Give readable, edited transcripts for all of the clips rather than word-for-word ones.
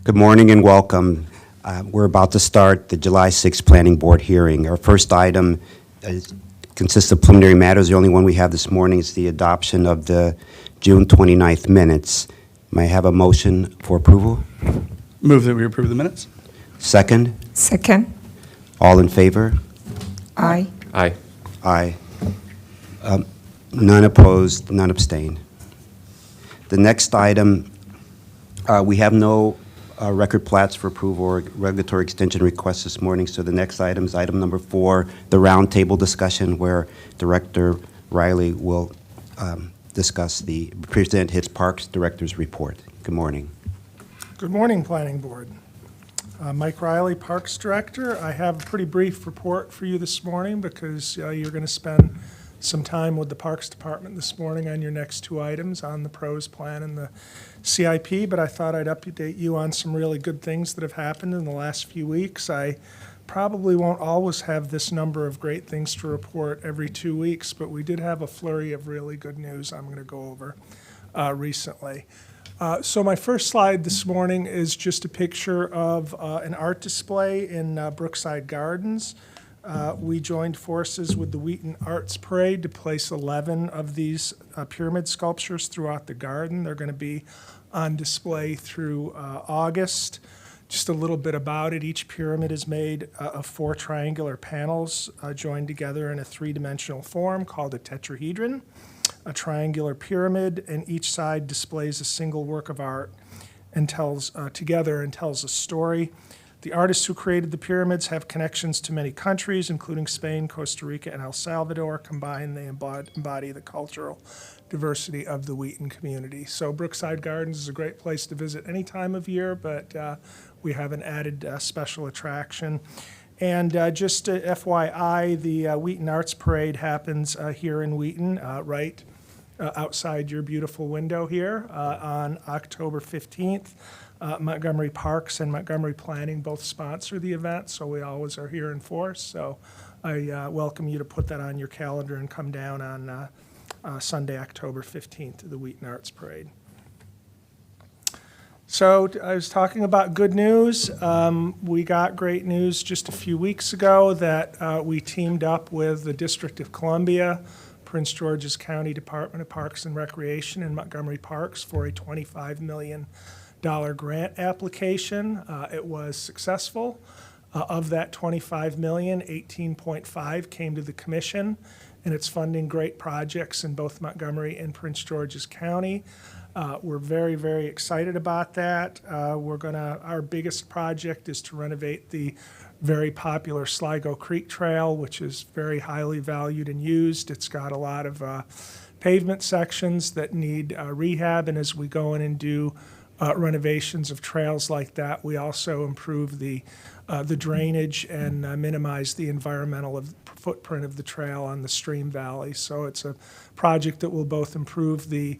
Good morning and welcome. We're about to start the July 6th Planning Board hearing. Our first item consists of preliminary matters. The only one we have this morning is the adoption of the June 29th minutes. May I have a motion for approval? Move that we approve the minutes. Second? Second. All in favor? Aye. Aye. Aye. None opposed, none abstained. The next item, we have no record plats for approval or regulatory extension requests this morning, so the next item is item number 4, the roundtable discussion where Director Riley will present his Parks Director's report. Good morning. Good morning, Planning Board. Mike Riley, Parks Director. I have a pretty brief report for you this morning because you're going to spend some time with the Parks Department this morning on your next two items on the PROS plan and the CIP, but I thought I'd update you on some really good things that have happened in the last few weeks. I probably won't always have this number of great things to report every 2 weeks, but we did have a flurry of really good news I'm going to go over recently. So my first slide this morning is just a picture of an art display in Brookside Gardens. We joined forces with the Wheaton Arts Parade to place 11 of these pyramid sculptures throughout the garden. They're going to be on display through August. Just a little bit about it. Each pyramid is made of 4 triangular panels joined together in a 3-dimensional form called a tetrahedron. A triangular pyramid, and each side displays a single work of art and tells a story. The artists who created the pyramids have connections to many countries, including Spain, Costa Rica, and El Salvador. Combined, they embody the cultural diversity of the Wheaton community. So Brookside Gardens is a great place to visit any time of year, but we have an added special attraction. And just FYI, the Wheaton Arts Parade happens here in Wheaton, right outside your beautiful window here on October 15th. Montgomery Parks and Montgomery Planning both sponsor the event, so we always are here in force. So I welcome you to put that on your calendar and come down on Sunday, October 15th to the Wheaton Arts Parade. So I was talking about good news. We got great news just a few weeks ago that we teamed up with the District of Columbia, Prince George's County Department of Parks and Recreation, and Montgomery Parks for a $25 million grant application. It was successful. Of that $25 million, $18.5 came to the commission, and it's funding great projects in both Montgomery and Prince George's County. We're very, very excited about that. Our biggest project is to renovate the very popular Sligo Creek Trail, which is very highly valued and used. It's got a lot of pavement sections that need rehab, and as we go in and do renovations of trails like that, we also improve the drainage and minimize the environmental footprint of the trail on the stream valley. So it's a project that will both improve the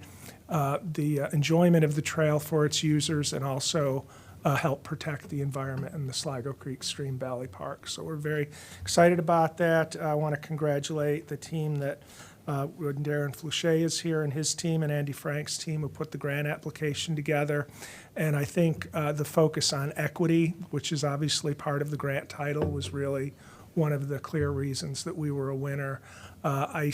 enjoyment of the trail for its users and also help protect the environment in the Sligo Creek Stream Valley Park. So we're very excited about that. I want to congratulate the team that Darren Flouché is here and his team, and Andy Frank's team who put the grant application together. And I think the focus on equity, which is obviously part of the grant title, was really one of the clear reasons that we were a winner. I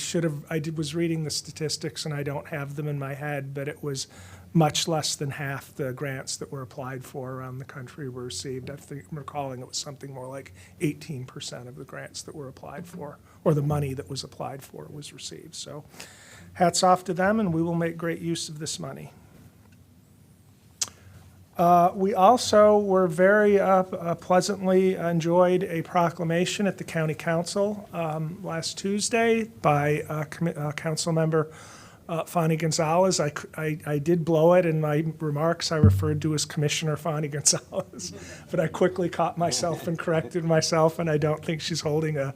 was reading the statistics and I don't have them in my head, but it was much less than half the grants that were applied for around the country were received. I think I'm recalling it was something more like 18% of the grants that were applied for, or the money that was applied for, was received. So hats off to them, and we will make great use of this money. We also were very pleasantly enjoyed a proclamation at the County Council last Tuesday by Council Member Fanny Gonzalez. I did blow it in my remarks. I referred to as Commissioner Fanny Gonzalez, but I quickly caught myself and corrected myself, and I don't think she's holding a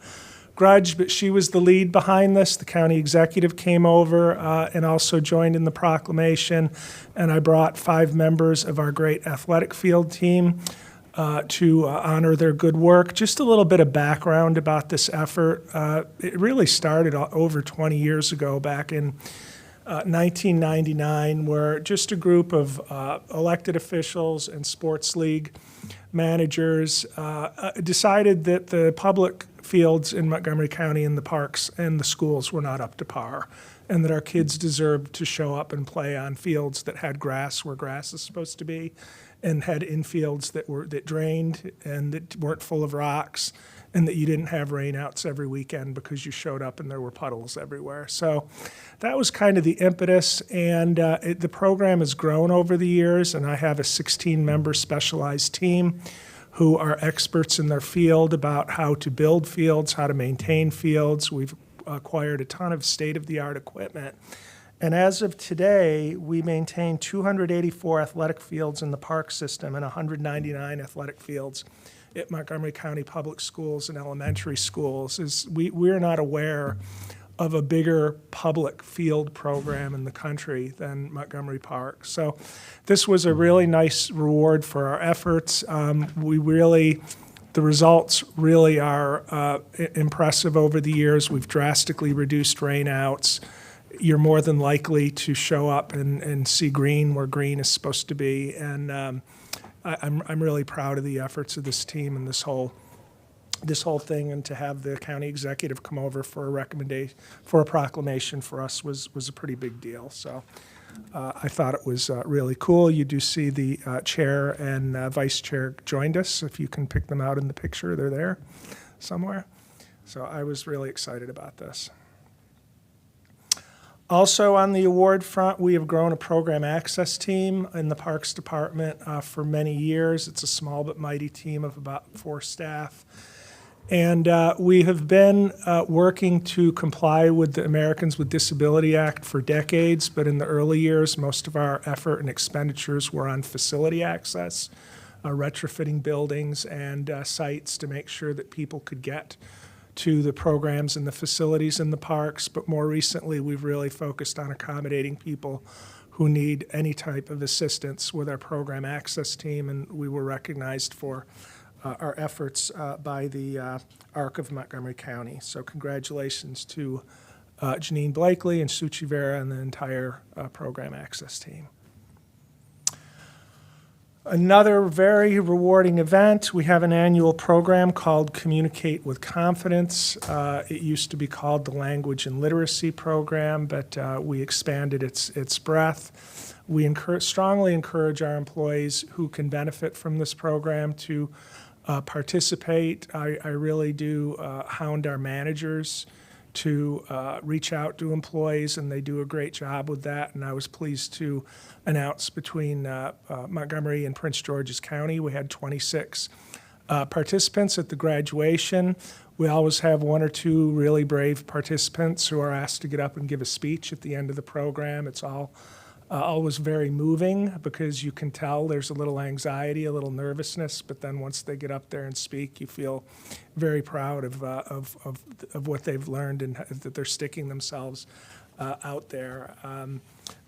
grudge, but she was the lead behind this. The county executive came over and also joined in the proclamation, and I brought 5 members of our great athletic field team to honor their good work. Just a little bit of background about this effort. It really started over 20 years ago, back in 1999, where just a group of elected officials and sports league managers decided that the public fields in Montgomery County and the parks and the schools were not up to par, and that our kids deserved to show up and play on fields that had grass where grass is supposed to be, and had infields that drained and that weren't full of rocks, and that you didn't have rainouts every weekend because you showed up and there were puddles everywhere. So that was kind of the impetus, and the program has grown over the years, and I have a 16-member specialized team who are experts in their field about how to build fields, how to maintain fields. We've acquired a ton of state-of-the-art equipment. And as of today, we maintain 284 athletic fields in the park system and 199 athletic fields at Montgomery County Public Schools and elementary schools. We're not aware of a bigger public field program in the country than Montgomery Park. So this was a really nice reward for our efforts. The results really are impressive over the years. We've drastically reduced rainouts. You're more than likely to show up and see green where green is supposed to be. And I'm really proud of the efforts of this team and this whole thing, and to have the county executive come over for a proclamation for us was a pretty big deal. So I thought it was really cool. You do see the chair and vice chair joined us. If you can pick them out in the picture, they're there somewhere. So I was really excited about this. Also on the award front, we have grown a program access team in the Parks Department for many years. It's a small but mighty team of about 4 staff. And we have been working to comply with the Americans with Disability Act for decades, but in the early years, most of our effort and expenditures were on facility access, retrofitting buildings and sites to make sure that people could get to the programs and the facilities in the parks. But more recently, we've really focused on accommodating people who need any type of assistance with our program access team, and we were recognized for our efforts by the ARC of Montgomery County. So congratulations to Janine Blakely and Suchi Vera and the entire program access team. Another very rewarding event, we have an annual program called Communicate with Confidence. It used to be called the Language and Literacy Program, but we expanded its breadth. We strongly encourage our employees who can benefit from this program to participate. I really do hound our managers to reach out to employees, and they do a great job with that. And I was pleased to announce between Montgomery and Prince George's County, we had 26 participants at the graduation. We always have 1 or 2 really brave participants who are asked to get up and give a speech at the end of the program. It's always very moving because you can tell there's a little anxiety, a little nervousness, but then once they get up there and speak, you feel very proud of what they've learned and that they're sticking themselves out there.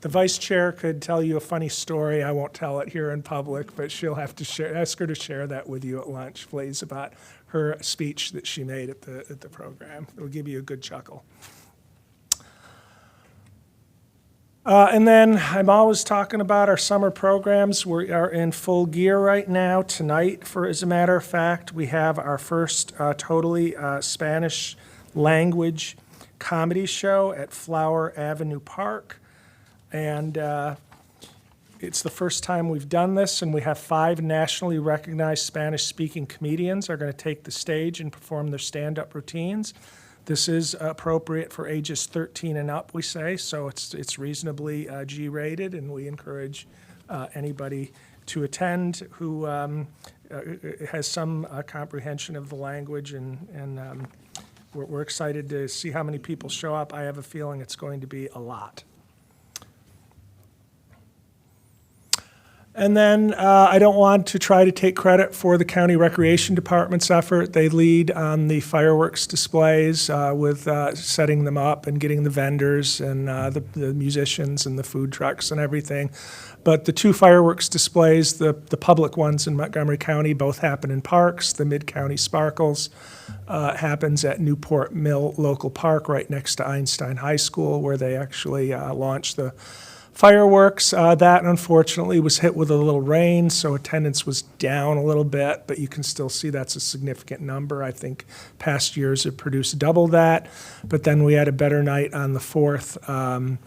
The vice chair could tell you a funny story. I won't tell it here in public, but she'll have to ask her to share that with you at lunch, please, about her speech that she made at the program. It'll give you a good chuckle. And then I'm always talking about our summer programs. We are in full gear right now. Tonight, as a matter of fact, we have our first totally Spanish language comedy show at Flower Avenue Park. And it's the first time we've done this, and we have 5 nationally recognized Spanish-speaking comedians are going to take the stage and perform their stand-up routines. This is appropriate for ages 13 and up, we say, so it's reasonably G-rated, and we encourage anybody to attend who has some comprehension of the language, and we're excited to see how many people show up. I have a feeling it's going to be a lot. And then I don't want to try to take credit for the county recreation department's effort. They lead on the fireworks displays with setting them up and getting the vendors and the musicians and the food trucks and everything. But the two fireworks displays, the public ones in Montgomery County, both happen in parks. The Mid-County Sparkles happens at Newport Mill Local Park right next to Einstein High School, where they actually launched the fireworks. That unfortunately was hit with a little rain, so attendance was down a little bit, but you can still see that's a significant number. I think past years have produced double that. But then we had a better night on the 4th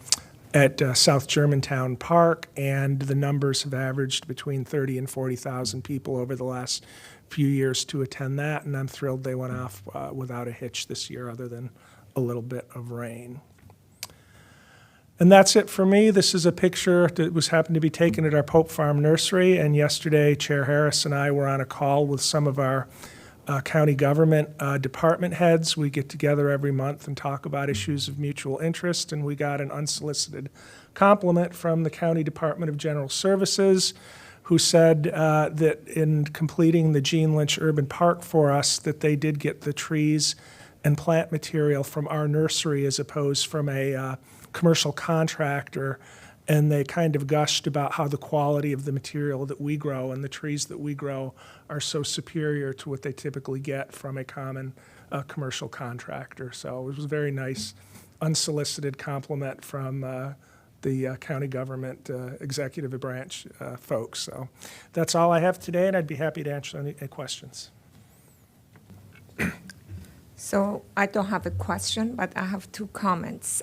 at South Germantown Park, and the numbers have averaged between 30 and 40,000 people over the last few years to attend that, and I'm thrilled they went off without a hitch this year other than a little bit of rain. And that's it for me. This is a picture that happened to be taken at our Pope Farm Nursery, and yesterday Chair Harris and I were on a call with some of our county government department heads. We get together every month and talk about issues of mutual interest, and we got an unsolicited compliment from the County Department of General Services, who said that in completing the Gene Lynch Urban Park for us, that they did get the trees and plant material from our nursery as opposed from a commercial contractor, and they kind of gushed about how the quality of the material that we grow and the trees that we grow are so superior to what they typically get from a common commercial contractor. So it was a very nice, unsolicited compliment from the county government executive branch folks. So that's all I have today, and I'd be happy to answer any questions. So I don't have a question, but I have two comments.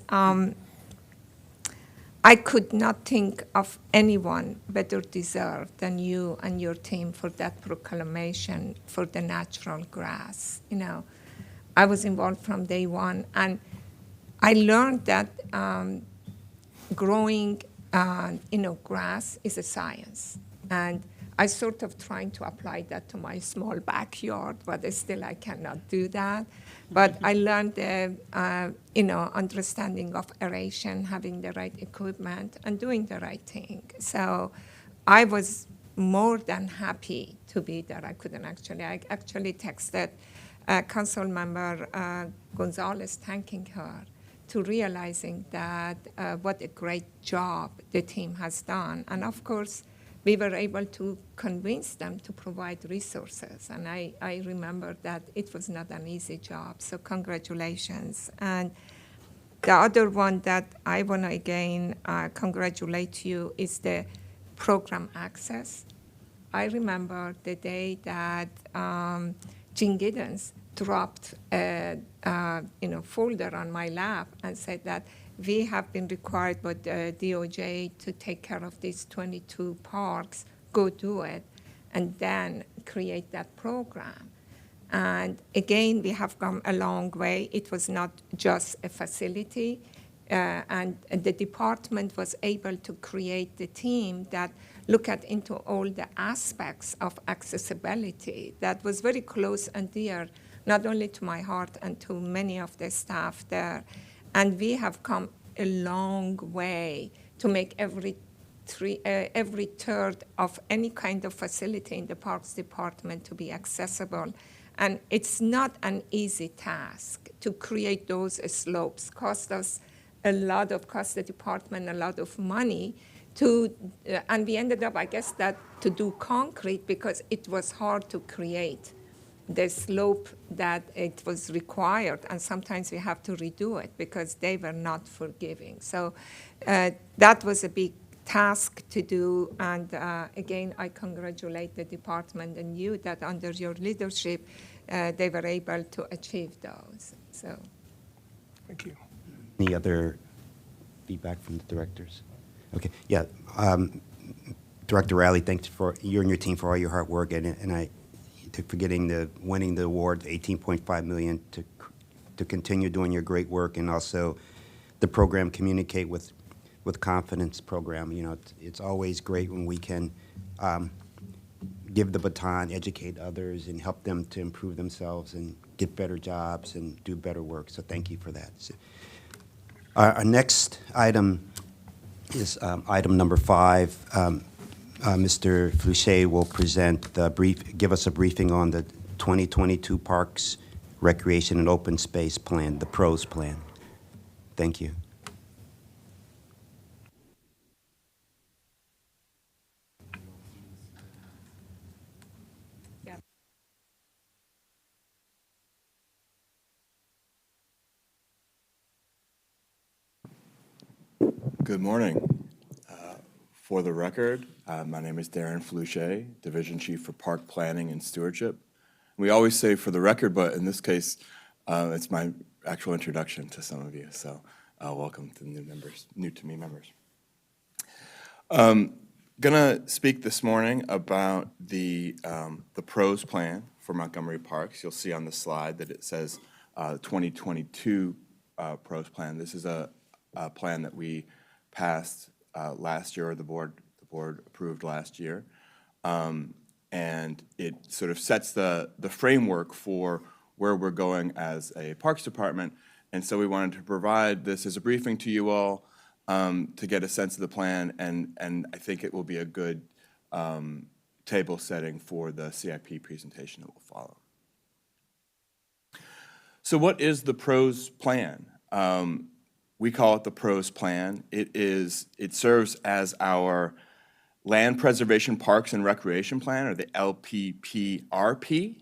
I could not think of anyone better deserved than you and your team for that proclamation for the natural grass. You know, I was involved from day one, and I learned that growing, grass is a science. And I sort of trying to apply that to my small backyard, but still I cannot do that. But I learned the, understanding of aeration, having the right equipment, and doing the right thing. So I was more than happy to be there. I actually texted Council Member Gonzalez thanking her to realizing that what a great job the team has done. And of course, we were able to convince them to provide resources. And I remember that it was not an easy job, so congratulations. And the other one that I want to again congratulate you is the program access. I remember the day that Gene Giddens dropped a folder on my lap and said that we have been required by the DOJ to take care of these 22 parks, go do it, and then create that program. And again, we have come a long way. It was not just a facility, and the department was able to create the team that look at into all the aspects of accessibility. That was very close and dear, not only to my heart and to many of the staff there. And we have come a long way to make every third of any kind of facility in the Parks Department to be accessible. And it's not an easy task to create those slopes. Cost the department a lot of money and we ended up, I guess, that to do concrete because it was hard to create the slope that it was required, and sometimes we have to redo it because they were not forgiving. So that was a big task to do, and again, I congratulate the department and you that under your leadership, they were able to achieve those. So, Thank you. Any other feedback from the directors? Okay, yeah. Director Riley, thanks for you and your team for all your hard work, and for winning the award, $18.5 million to continue doing your great work, and also the program Communicate with Confidence program. You know, it's always great when we can give the baton, educate others, and help them to improve themselves and get better jobs and do better work. So thank you for that. So, our next item is item number 5. Mr. Fluchet will give us a briefing on the 2022 Parks, Recreation, and Open Space Plan, the PROS plan. Thank you. Good morning. For the record, my name is Darren Fluchet, Division Chief for Park Planning and Stewardship. We always say for the record, but in this case, it's my actual introduction to some of you, so welcome to new to me members. Gonna speak this morning about the PROS plan for Montgomery Parks. You'll see on the slide that it says 2022 PROS plan. This is a plan that we passed last year, or the board approved last year, and it sort of sets the framework for where we're going as a Parks Department. And so we wanted to provide this as a briefing to you all to get a sense of the plan, and I think it will be a good table setting for the CIP presentation that will follow. So what is the PROS plan? We call it the PROS plan. It serves as our Land Preservation Parks and Recreation Plan, or the LPPRP.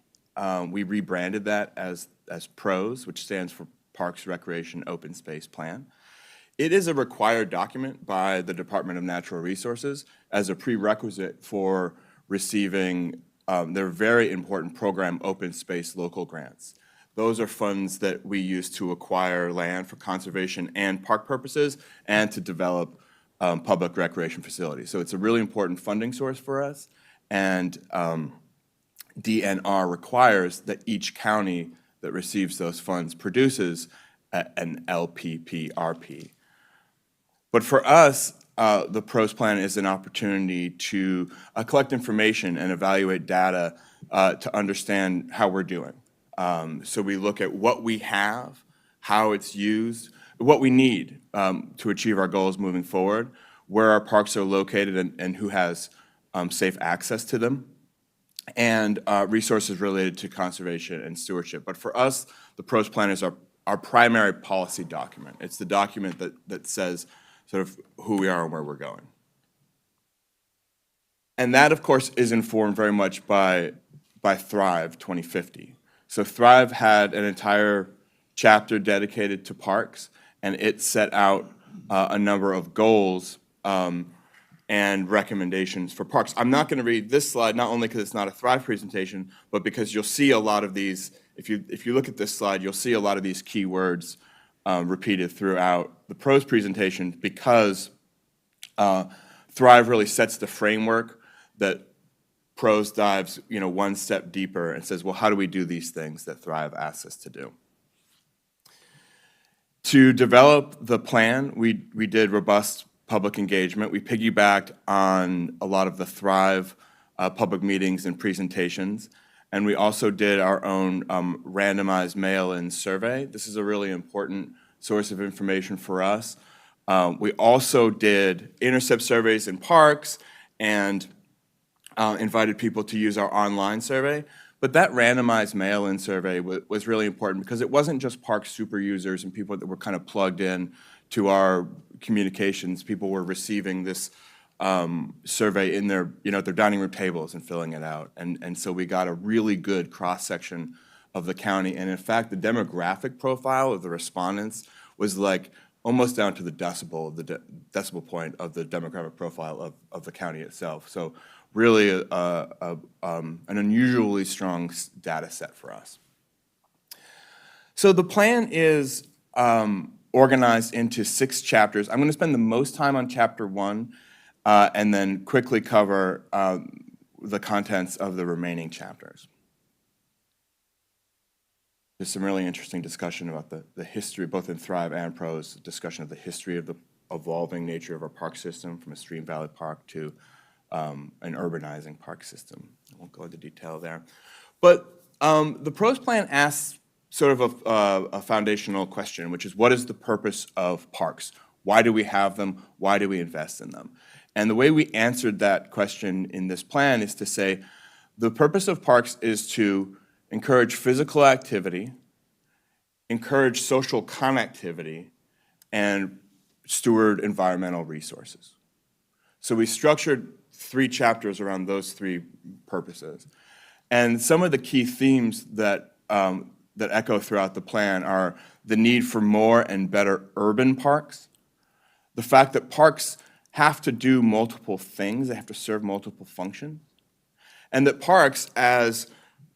We rebranded that as PROS, which stands for Parks, Recreation, Open Space Plan. It is a required document by the Department of Natural Resources as a prerequisite for receiving their very important program, Open Space Local Grants. Those are funds that we use to acquire land for conservation and park purposes and to develop public recreation facilities. So it's a really important funding source for us, and DNR requires that each county that receives those funds produces an LPPRP. But for us, the PROS plan is an opportunity to collect information and evaluate data to understand how we're doing. So we look at what we have, how it's used, what we need to achieve our goals moving forward, where our parks are located and who has safe access to them, and resources related to conservation and stewardship. But for us, the PROS plan is our primary policy document. It's the document that says sort of who we are and where we're going. And that, of course, is informed very much by Thrive 2050. So Thrive had an entire chapter dedicated to parks, and it set out a number of goals and recommendations for parks. I'm not going to read this slide, not only because it's not a Thrive presentation, but because you'll see a lot of these, if you look at this slide, you'll see a lot of these key words repeated throughout the PROS presentation, because Thrive really sets the framework that PROS dives, one step deeper and says, well, how do we do these things that Thrive asks us to do? To develop the plan, we did robust public engagement. We piggybacked on a lot of the Thrive public meetings and presentations, and we also did our own randomized mail-in survey. This is a really important source of information for us. We also did intercept surveys in parks and invited people to use our online survey. But that randomized mail-in survey was really important because it wasn't just park super users and people that were kind of plugged in to our communications. People were receiving this survey in their, at their dining room tables and filling it out. And so we got a really good cross-section of the county. And in fact, the demographic profile of the respondents was like almost down to the decibel point of the demographic profile of the county itself. So really an unusually strong data set for us. So the plan is organized into 6 chapters. I'm going to spend the most time on chapter 1 and then quickly cover the contents of the remaining chapters. There's some really interesting discussion about the history, both in Thrive and PROS, discussion of the history of the evolving nature of our park system from a stream valley park to an urbanizing park system. I won't go into detail there. But the PROS plan asks sort of a foundational question, which is, what is the purpose of parks? Why do we have them? Why do we invest in them? And the way we answered that question in this plan is to say, the purpose of parks is to encourage physical activity, encourage social connectivity, and steward environmental resources. So we structured 3 chapters around those 3 purposes. And some of the key themes that echo throughout the plan are the need for more and better urban parks, the fact that parks have to do multiple things, they have to serve multiple functions, and that parks, as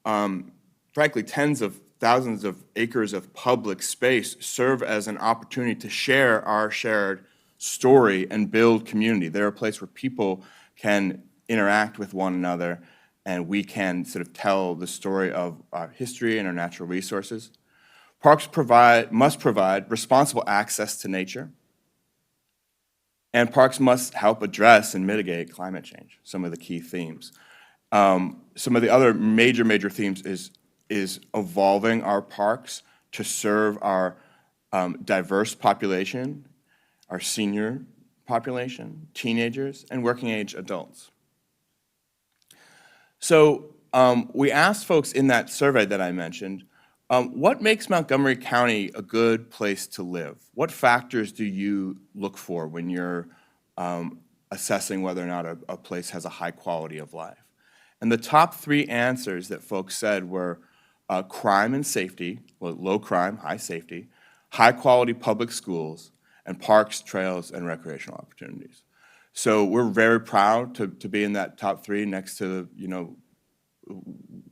frankly tens of thousands of acres of public space, serve as an opportunity to share our shared story and build community. They're a place where people can interact with one another, and we can sort of tell the story of our history and our natural resources. Parks must provide responsible access to nature, and parks must help address and mitigate climate change, some of the key themes. Some of the other major themes is evolving our parks to serve our diverse population, our senior population, teenagers, and working age adults. So we asked folks in that survey that I mentioned, what makes Montgomery County a good place to live? What factors do you look for when you're assessing whether or not a place has a high quality of life? And the top 3 answers that folks said were crime and safety, well, low crime, high safety, high quality public schools, and parks, trails, and recreational opportunities. So we're very proud to be in that top 3 next to,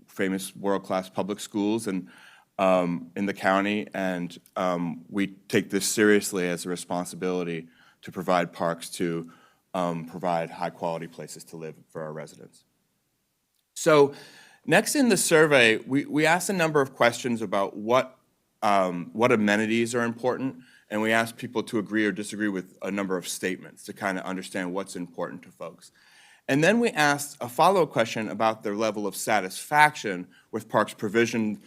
famous world-class public schools and in the county, and we take this seriously as a responsibility to provide parks to provide high-quality places to live for our residents. So next in the survey, we asked a number of questions about what amenities are important, and we asked people to agree or disagree with a number of statements to kind of understand what's important to folks. And then we asked a follow-up question about their level of satisfaction with parks provision,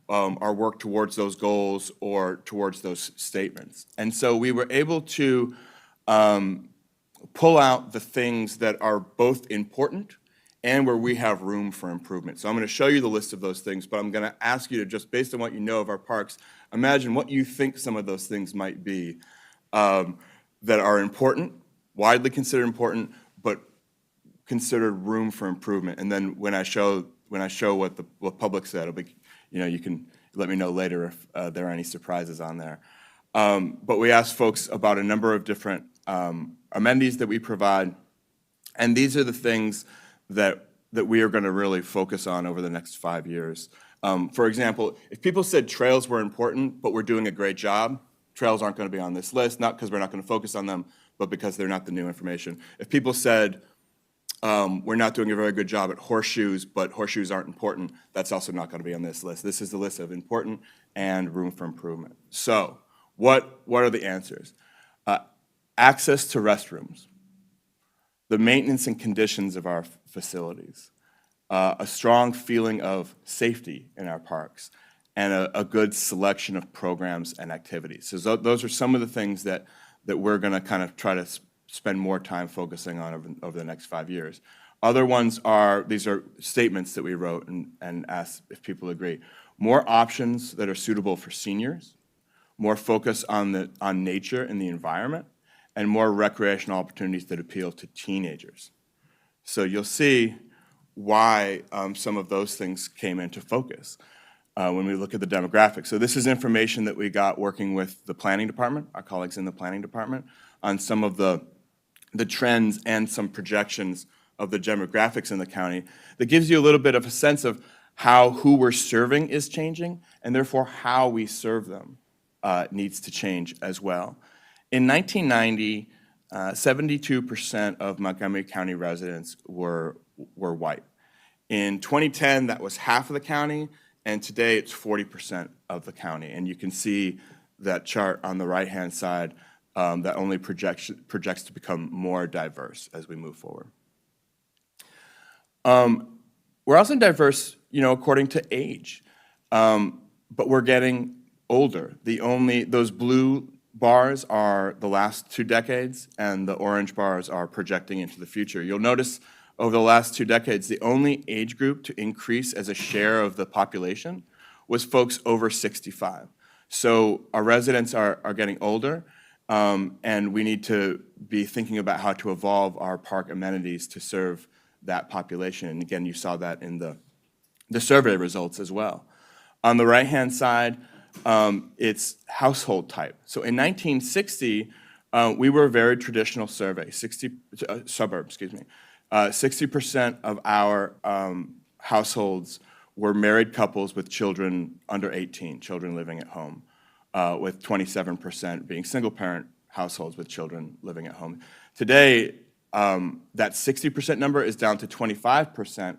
our work towards those goals or towards those statements. And so we were able to pull out the things that are both important and where we have room for improvement. So I'm going to show you the list of those things, but I'm going to ask you to, just based on what you know of our parks, imagine what you think some of those things might be that are important, widely considered important, but considered room for improvement. And then when I show what public said, it'll be, you can let me know later if there are any surprises on there. But we asked folks about a number of different amenities that we provide, and these are the things that we are going to really focus on over the next 5 years. For example, if people said trails were important, but we're doing a great job, trails aren't going to be on this list, not because we're not going to focus on them, but because they're not the new information. If people said we're not doing a very good job at horseshoes, but horseshoes aren't important, that's also not going to be on this list. This is the list of important and room for improvement. So what are the answers? Access to restrooms, the maintenance and conditions of our facilities, a strong feeling of safety in our parks, and a good selection of programs and activities. So those are some of the things that we're going to kind of try to spend more time focusing on over the next 5 years. Other ones these are statements that we wrote and asked if people agree. More options that are suitable for seniors, more focus on nature and the environment, and more recreational opportunities that appeal to teenagers. So you'll see why some of those things came into focus when we look at the demographics. So this is information that we got working with the planning department, our colleagues in the planning department, on some of the trends and some projections of the demographics in the county that gives you a little bit of a sense of who we're serving is changing, and therefore how we serve them needs to change as well. In 1990, 72% of Montgomery County residents were white. In 2010, that was half of the county, and today it's 40% of the county. And you can see that chart on the right-hand side that only projects to become more diverse as we move forward. We're also diverse, according to age, but we're getting older. Those blue bars are the last 2 decades, and the orange bars are projecting into the future. You'll notice over the last 2 decades, the only age group to increase as a share of the population was folks over 65. So our residents are getting older, and we need to be thinking about how to evolve our park amenities to serve that population. And again, you saw that in the survey results as well. On the right-hand side, it's household type. So in 1960, we were a very traditional survey, suburb, excuse me. 60% of our households were married couples with children under 18, children living at home, with 27% being single-parent households with children living at home. Today, that 60% number is down to 25%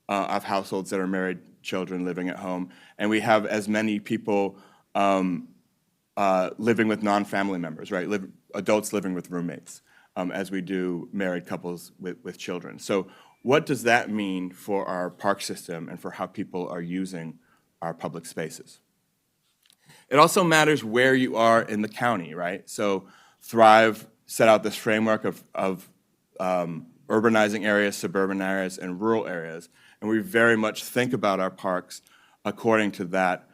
of households that are married children living at home, and we have as many people living with non-family members, right? Adults living with roommates, as we do married couples with children. So what does that mean for our park system and for how people are using our public spaces? It also matters where you are in the county, right? So Thrive set out this framework of urbanizing areas, suburban areas, and rural areas, and we very much think about our parks according to that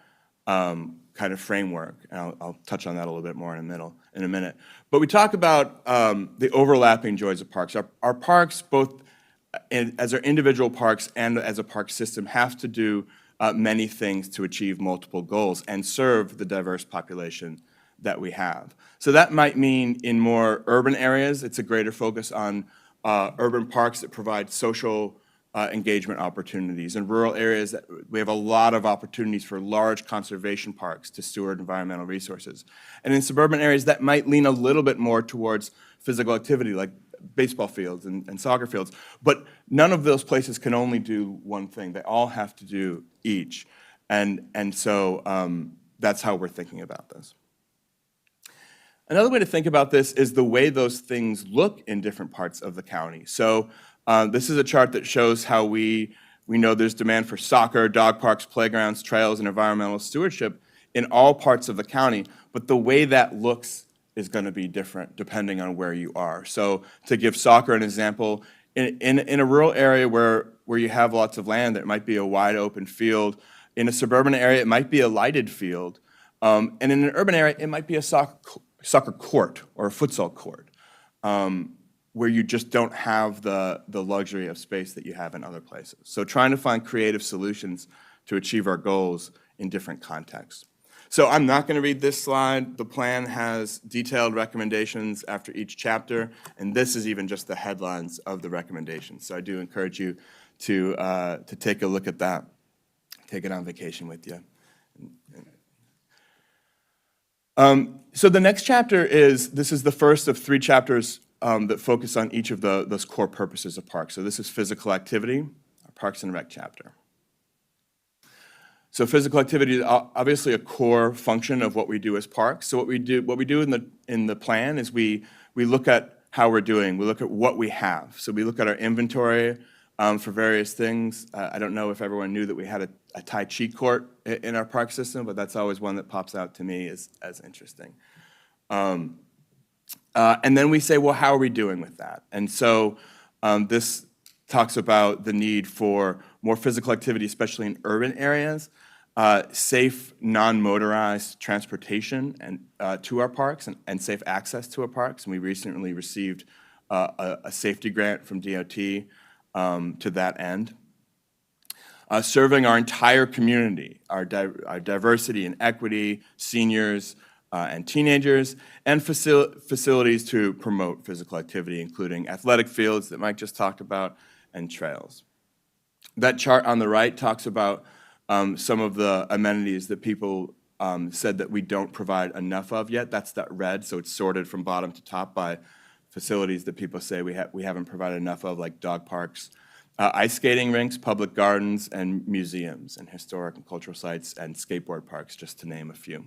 kind of framework. And I'll touch on that a little bit more in a minute. But we talk about the overlapping joys of parks. Our parks, both as our individual parks and as a park system, have to do many things to achieve multiple goals and serve the diverse population that we have. So that might mean in more urban areas, it's a greater focus on urban parks that provide social engagement opportunities. In rural areas, we have a lot of opportunities for large conservation parks to steward environmental resources. And in suburban areas, that might lean a little bit more towards physical activity, like baseball fields and soccer fields. But none of those places can only do one thing. They all have to do each. And so that's how we're thinking about this. Another way to think about this is the way those things look in different parts of the county. So this is a chart that shows how we know there's demand for soccer, dog parks, playgrounds, trails, and environmental stewardship in all parts of the county, but the way that looks is going to be different depending on where you are. So to give soccer an example, in a rural area where you have lots of land, it might be a wide open field. In a suburban area, it might be a lighted field. And in an urban area, it might be a soccer court or a futsal court, where you just don't have the luxury of space that you have in other places. So trying to find creative solutions to achieve our goals in different contexts. So I'm not going to read this slide. The plan has detailed recommendations after each chapter, and this is even just the headlines of the recommendations. So I do encourage you to take a look at that. Take it on vacation with you. So the next chapter this is the first of 3 chapters that focus on each of those core purposes of parks. So this is physical activity, our Parks and Rec chapter. So physical activity is obviously a core function of what we do as parks. So what we do in the plan is we look at how we're doing. We look at what we have. So we look at our inventory for various things. I don't know if everyone knew that we had a Tai Chi court in our park system, but that's always one that pops out to me as interesting. And then we say, well, how are we doing with that? And so this talks about the need for more physical activity, especially in urban areas, safe, non-motorized transportation to our parks and safe access to our parks. And we recently received a safety grant from DOT to that end. Serving our entire community, our diversity and equity, seniors, and teenagers, and facilities to promote physical activity, including athletic fields that Mike just talked about, and trails. That chart on the right talks about some of the amenities that people said that we don't provide enough of yet. That's that red, so it's sorted from bottom to top by facilities that people say we haven't provided enough of, like dog parks, ice skating rinks, public gardens, and museums, and historic and cultural sites, and skateboard parks, just to name a few.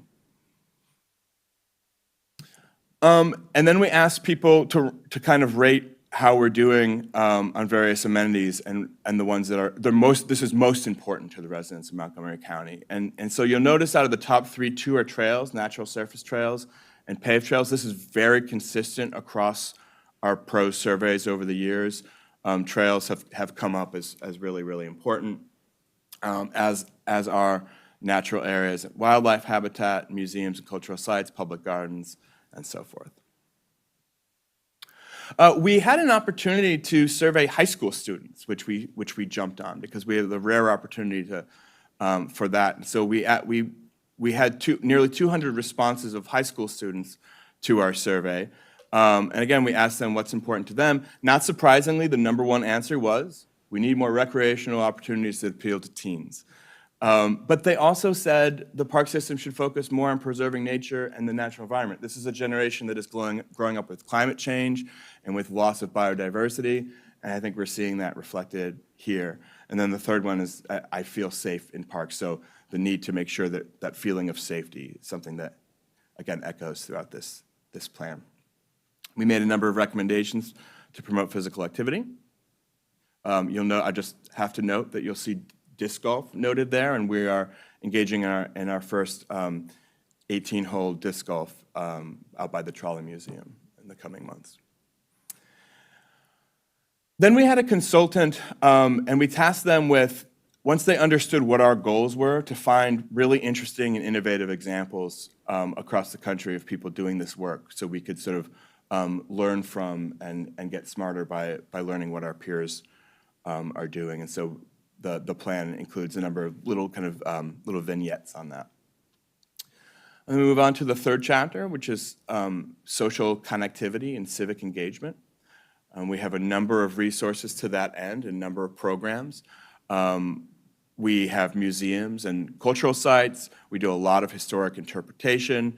And then we ask people to kind of rate how we're doing on various amenities and the ones that are this is most important to the residents of Montgomery County. And so you'll notice out of the top 3, 2 are trails, natural surface trails, and paved trails. This is very consistent across our PROS surveys over the years. Trails have come up as really, really important, as are natural areas, wildlife habitat, museums and cultural sites, public gardens, and so forth. We had an opportunity to survey high school students, which we jumped on because we had the rare opportunity for that. And so we had nearly 200 responses of high school students to our survey. And again, we asked them what's important to them. Not surprisingly, the number one answer was, we need more recreational opportunities that appeal to teens. But they also said the park system should focus more on preserving nature and the natural environment. This is a generation that is growing up with climate change and with loss of biodiversity, and I think we're seeing that reflected here. And then the third one is, I feel safe in parks, so the need to make sure that that feeling of safety is something that, again, echoes throughout this plan. We made a number of recommendations to promote physical activity. You'll know, I just have to note that you'll see disc golf noted there, and we are engaging in our first 18-hole disc golf out by the Trolley Museum in the coming months. Then we had a consultant, and we tasked them with, once they understood what our goals were, to find really interesting and innovative examples across the country of people doing this work, so we could sort of learn from and get smarter by learning what our peers are doing. And so the plan includes a number of little little vignettes on that. And then we move on to the third chapter, which is social connectivity and civic engagement. We have a number of resources to that end, a number of programs. We have museums and cultural sites. We do a lot of historic interpretation.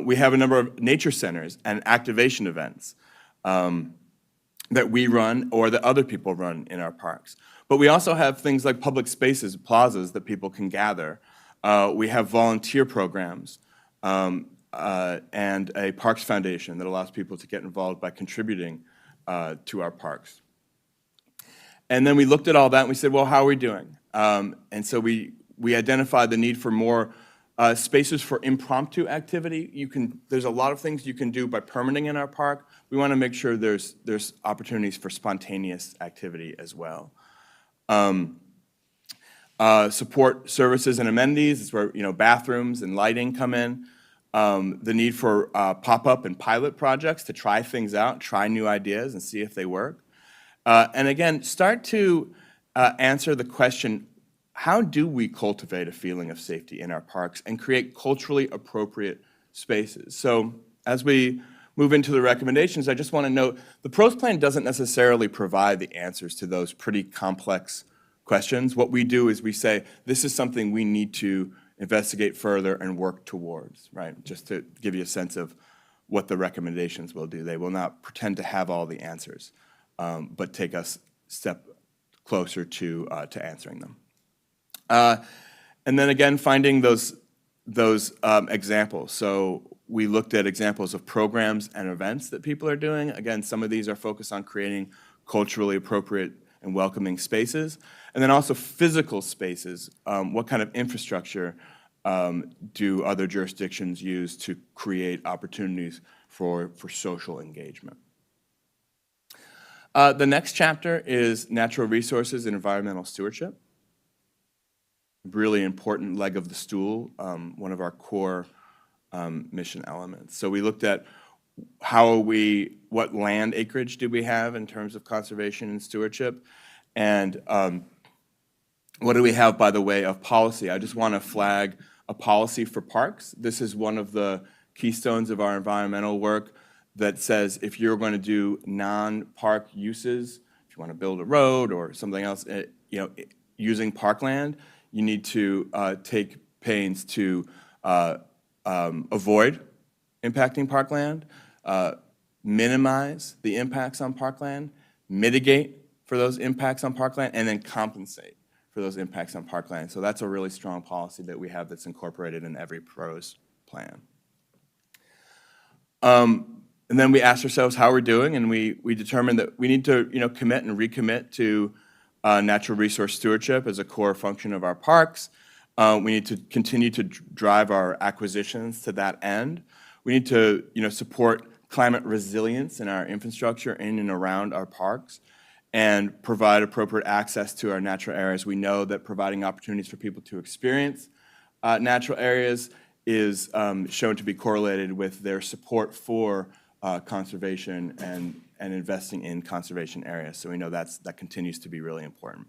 We have a number of nature centers and activation events that we run or that other people run in our parks. But we also have things like public spaces, plazas that people can gather. We have volunteer programs and a Parks Foundation that allows people to get involved by contributing to our parks. And then we looked at all that and we said, well, how are we doing? And so we identified the need for more spaces for impromptu activity. There's a lot of things you can do by permitting in our park. We want to make sure there's opportunities for spontaneous activity as well. Support services and amenities is where bathrooms and lighting come in. The need for pop-up and pilot projects to try things out, try new ideas and see if they work. And again, start to answer the question, how do we cultivate a feeling of safety in our parks and create culturally appropriate spaces? So as we move into the recommendations, I just want to note the PROS plan doesn't necessarily provide the answers to those pretty complex questions. What we do is we say, this is something we need to investigate further and work towards, right? Just to give you a sense of what the recommendations will do. They will not pretend to have all the answers, but take us a step closer to answering them. And then again, finding those examples. So we looked at examples of programs and events that people are doing. Again, some of these are focused on creating culturally appropriate and welcoming spaces. And then also physical spaces. What kind of infrastructure do other jurisdictions use to create opportunities for social engagement? The next chapter is natural resources and environmental stewardship. Really important leg of the stool, one of our core mission elements. So we looked at what land acreage do we have in terms of conservation and stewardship, and what do we have by the way of policy. I just want to flag a policy for parks. This is one of the keystones of our environmental work that says if you're going to do non-park uses, if you want to build a road or something else, using parkland, you need to take pains to avoid impacting parkland, minimize the impacts on parkland, mitigate for those impacts on parkland, and then compensate for those impacts on parkland. So that's a really strong policy that we have that's incorporated in every PROS plan. And then we asked ourselves how we're doing, and we determined that we need to commit and recommit to natural resource stewardship as a core function of our parks. We need to continue to drive our acquisitions to that end. We need to, support climate resilience in our infrastructure in and around our parks and provide appropriate access to our natural areas. We know that providing opportunities for people to experience natural areas is shown to be correlated with their support for conservation and investing in conservation areas. So we know that continues to be really important.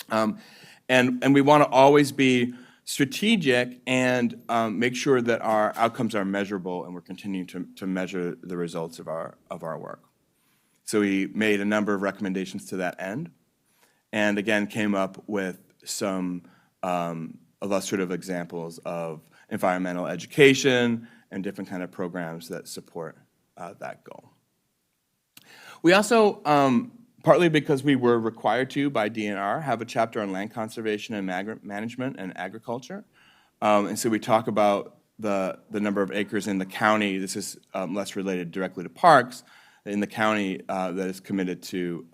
And we want to always be strategic and make sure that our outcomes are measurable and we're continuing to measure the results of our work. So we made a number of recommendations to that end, and again came up with some illustrative examples of environmental education and different kind of programs that support that goal. We also, partly because we were required to by DNR, have a chapter on land conservation and management and agriculture. And so we talk about the number of acres in the county. This is less related directly to parks, in the county that is committed to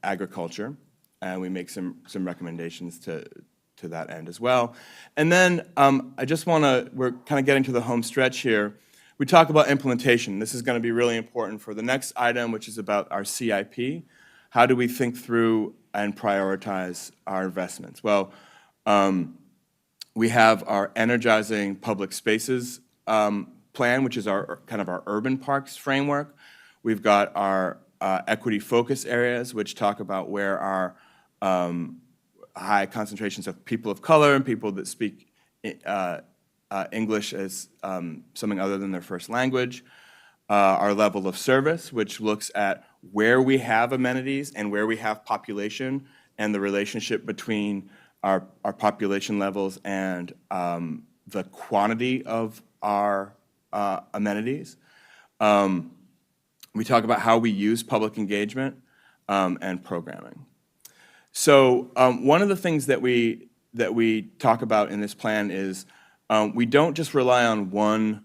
agriculture. And we make some recommendations to that end as well. And then we're kind of getting to the home stretch here. We talk about implementation. This is going to be really important for the next item, which is about our CIP. How do we think through and prioritize our investments? Well, we have our Energizing Public Spaces plan, which is our urban parks framework. We've got our equity focus areas, which talk about where our high concentrations of people of color and people that speak English as something other than their first language. Our level of service, which looks at where we have amenities and where we have population and the relationship between our population levels and the quantity of our amenities. We talk about how we use public engagement and programming. So one of the things that we talk about in this plan is we don't just rely on one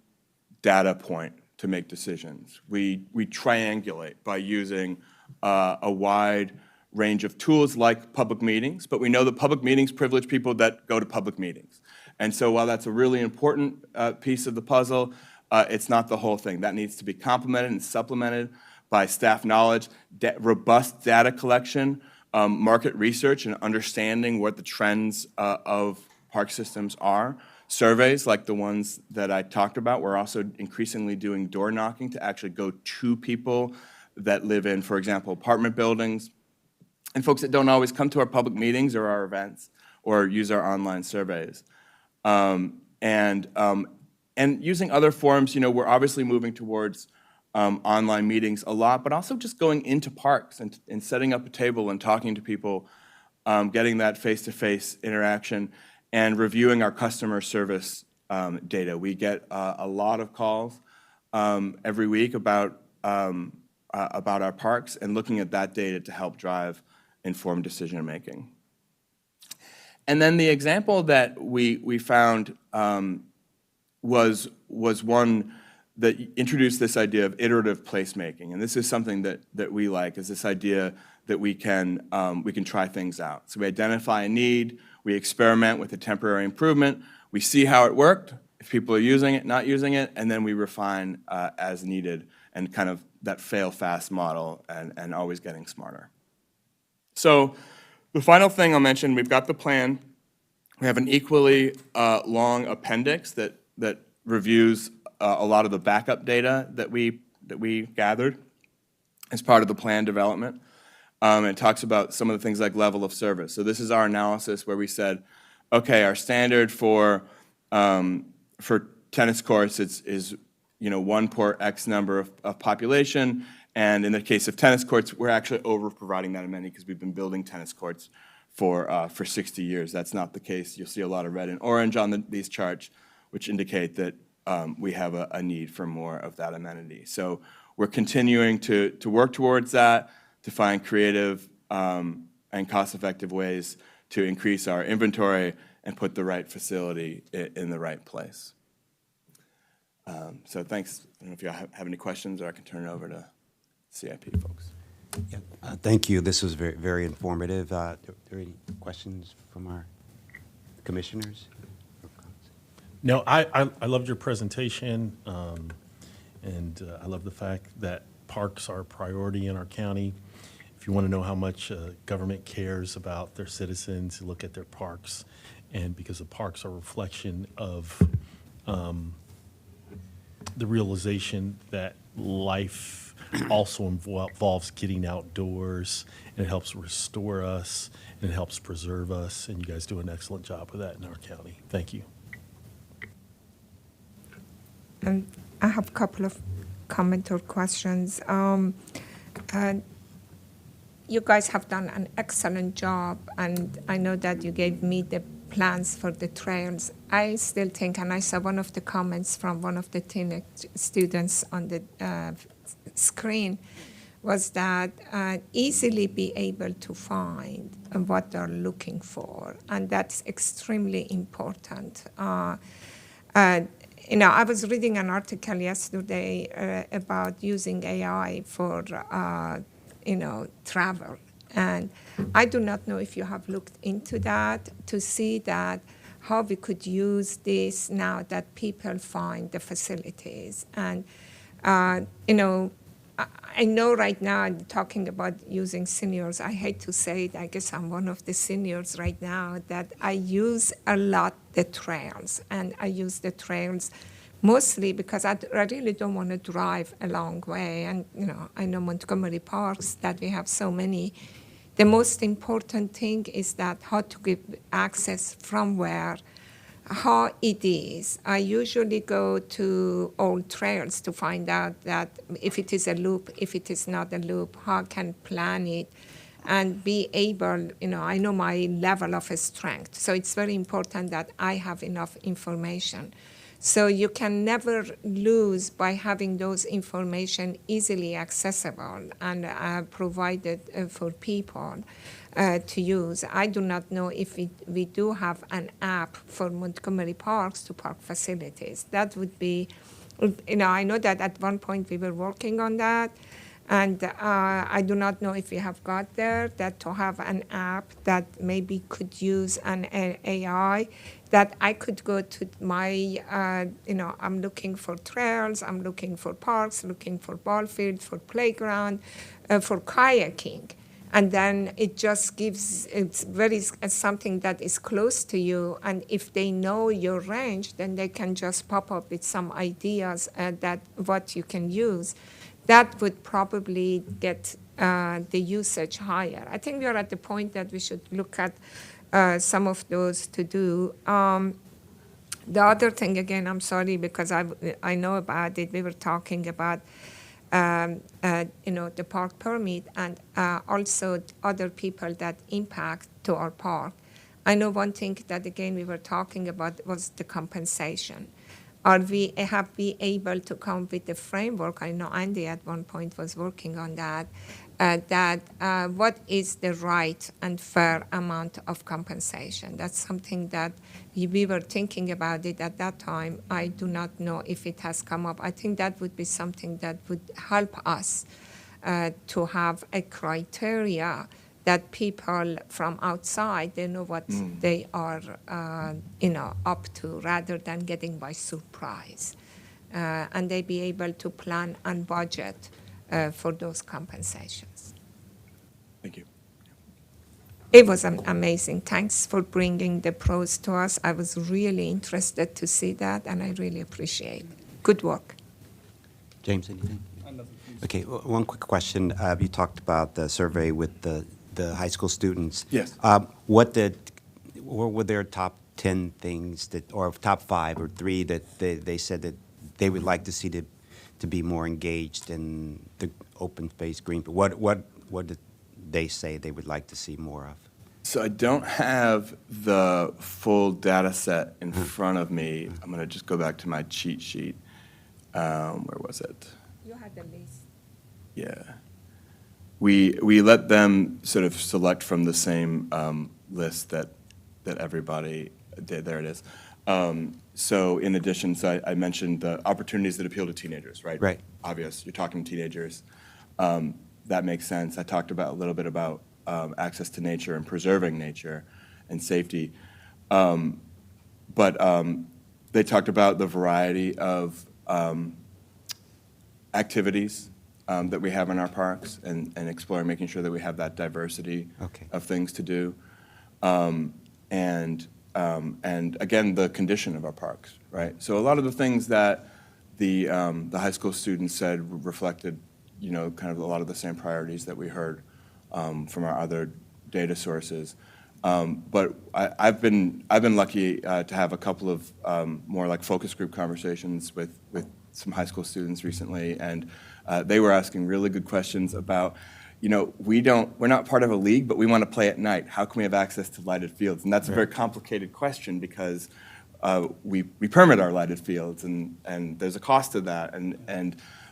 data point to make decisions. We triangulate by using a wide range of tools like public meetings, but we know that public meetings privilege people that go to public meetings. And so while that's a really important piece of the puzzle, it's not the whole thing. That needs to be complemented and supplemented by staff knowledge, robust data collection, market research and understanding what the trends of park systems are. Surveys like the ones that I talked about. We're also increasingly doing door knocking to actually go to people that live in, for example, apartment buildings, and folks that don't always come to our public meetings or our events or use our online surveys. And using other forms, we're obviously moving towards online meetings a lot, but also just going into parks and setting up a table and talking to people, getting that face-to-face interaction, and reviewing our customer service data. We get a lot of calls every week about our parks and looking at that data to help drive informed decision-making. And then the example that we found was one that introduced this idea of iterative placemaking. And this is something that we like, is this idea that we can try things out. So we identify a need, we experiment with a temporary improvement, we see how it worked, if people are using it, not using it, and then we refine as needed, and kind of that fail-fast model and always getting smarter. So the final thing I'll mention, we've got the plan. We have an equally long appendix that reviews a lot of the backup data that we gathered as part of the plan development. It talks about some of the things like level of service. So this is our analysis where we said, okay, our standard for tennis courts is 1 per X number of population, and in the case of tennis courts, we're actually over providing that amenity because we've been building tennis courts for 60 years. That's not the case. You'll see a lot of red and orange on these charts, which indicate that we have a need for more of that amenity. So we're continuing to work towards that, to find creative and cost-effective ways to increase our inventory and put the right facility in the right place. So thanks. I don't know if you have any questions, or I can turn it over to CIP folks. Yeah, thank you. This was very, very informative. Are there any questions from our commissioners? No, I loved your presentation, and I love the fact that parks are a priority in our county. If you want to know how much government cares about their citizens, look at their parks. And because the parks are a reflection of the realization that life also involves getting outdoors, and it helps restore us, and it helps preserve us, and you guys do an excellent job with that in our county. Thank you. I have a couple of comments or questions. And you guys have done an excellent job, and I know that you gave me the plans for the trails. I still think, and I saw one of the comments from one of the teenage students on the screen, was that easily be able to find what they're looking for, and that's extremely important. I was reading an article yesterday about using AI for, travel. And I do not know if you have looked into that to see that how we could use this now that people find the facilities. And, I know right now I'm talking about using seniors. I hate to say it, I guess I'm one of the seniors right now, that I use a lot the trails. And I use the trails mostly because I really don't want to drive a long way. And, I know Montgomery parks that we have so many. The most important thing is that how to give access from where, how it is. I usually go to old trails to find out that if it is a loop, if it is not a loop, how I can plan it and be able, I know my level of strength. So it's very important that I have enough information. So you can never lose by having those information easily accessible and provided for people to use. I do not know if we do have an app for Montgomery parks to park facilities. That would be, I know that at one point we were working on that. And I do not know if we have got there, that to have an app that maybe could use an AI, that I could go to my, I'm looking for trails, I'm looking for parks, looking for ball fields, for playground, for kayaking. And then it just gives, it's something that is close to you. And if they know your range, then they can just pop up with some ideas that what you can use. That would probably get the usage higher. I think we are at the point that we should look at some of those to do. The other thing, again, I'm sorry because I know about it. We were talking about the park permit and also other people that impact to our park. I know one thing that, again, we were talking about was the compensation. Have we able to come with a framework? I know Andy at one point was working on that, what is the right and fair amount of compensation? That's something that we were thinking about it at that time. I do not know if it has come up. I think that would be something that would help us to have a criteria that people from outside, they know what they are, up to, rather than getting by surprise. And they be able to plan and budget for those compensations. Thank you. It was amazing. Thanks for bringing the pros to us. I was really interested to see that, and I really appreciate it. Good work. James, anything? Okay, one quick question. You talked about the survey with the high school students. Yes. What were their top 10 things that, or top 5 or 3 that they said that they would like to see to be more engaged in the open space green? What did they say they would like to see more of? So I don't have the full data set in front of me. I'm going to just go back to my cheat sheet. Where was it? You had the list. Yeah. We let them sort of select from the same list that everybody did. There it is. So in addition, I mentioned the opportunities that appeal to teenagers, right? Right. Obvious. You're talking teenagers. That makes sense. I talked about a little bit about access to nature and preserving nature and safety. But They talked about the variety of activities that we have in our parks and exploring, making sure that we have that diversity Okay. of things to do. And again, the condition of our parks, right? So a lot of the things that the high school students said reflected, kind of a lot of the same priorities that we heard from our other data sources. But I've been lucky to have a couple of more like focus group conversations with some high school students recently, and they were asking really good questions about, we're not part of a league, but we want to play at night. How can we have access to lighted fields? And that's a very complicated question because we permit our lighted fields, and there's a cost to that.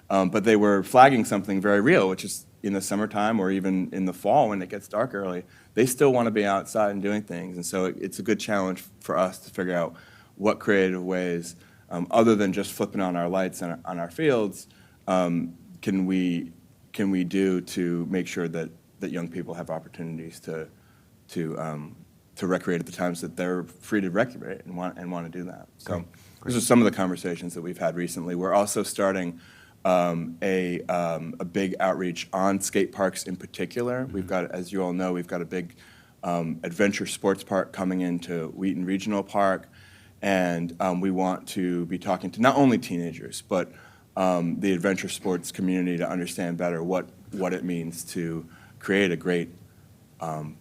But they were flagging something very real, which is in the summertime or even in the fall when it gets dark early, they still want to be outside and doing things. And so it's a good challenge for us to figure out what creative ways, other than just flipping on our lights on our fields, can we do to make sure that young people have opportunities to recreate at the times that they're free to recreate and want to do that. So those are some of the conversations that we've had recently. We're also starting a big outreach on skate parks in particular. We've got, as you all know, we've got a big adventure sports park coming into Wheaton Regional Park, and we want to be talking to not only teenagers, but the adventure sports community to understand better what it means to create a great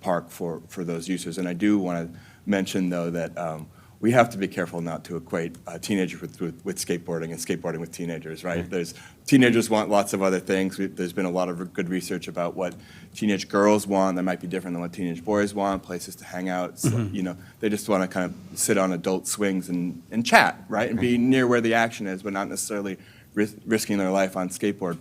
park for those users. And I do want to mention, though, that we have to be careful not to equate teenagers with skateboarding and skateboarding with teenagers, right? Teenagers want lots of other things. There's been a lot of good research about what teenage girls want that might be different than what teenage boys want, places to hang out. So, they just want to kind of sit on adult swings and chat, right? And be near where the action is, but not necessarily risking their life on skateboard,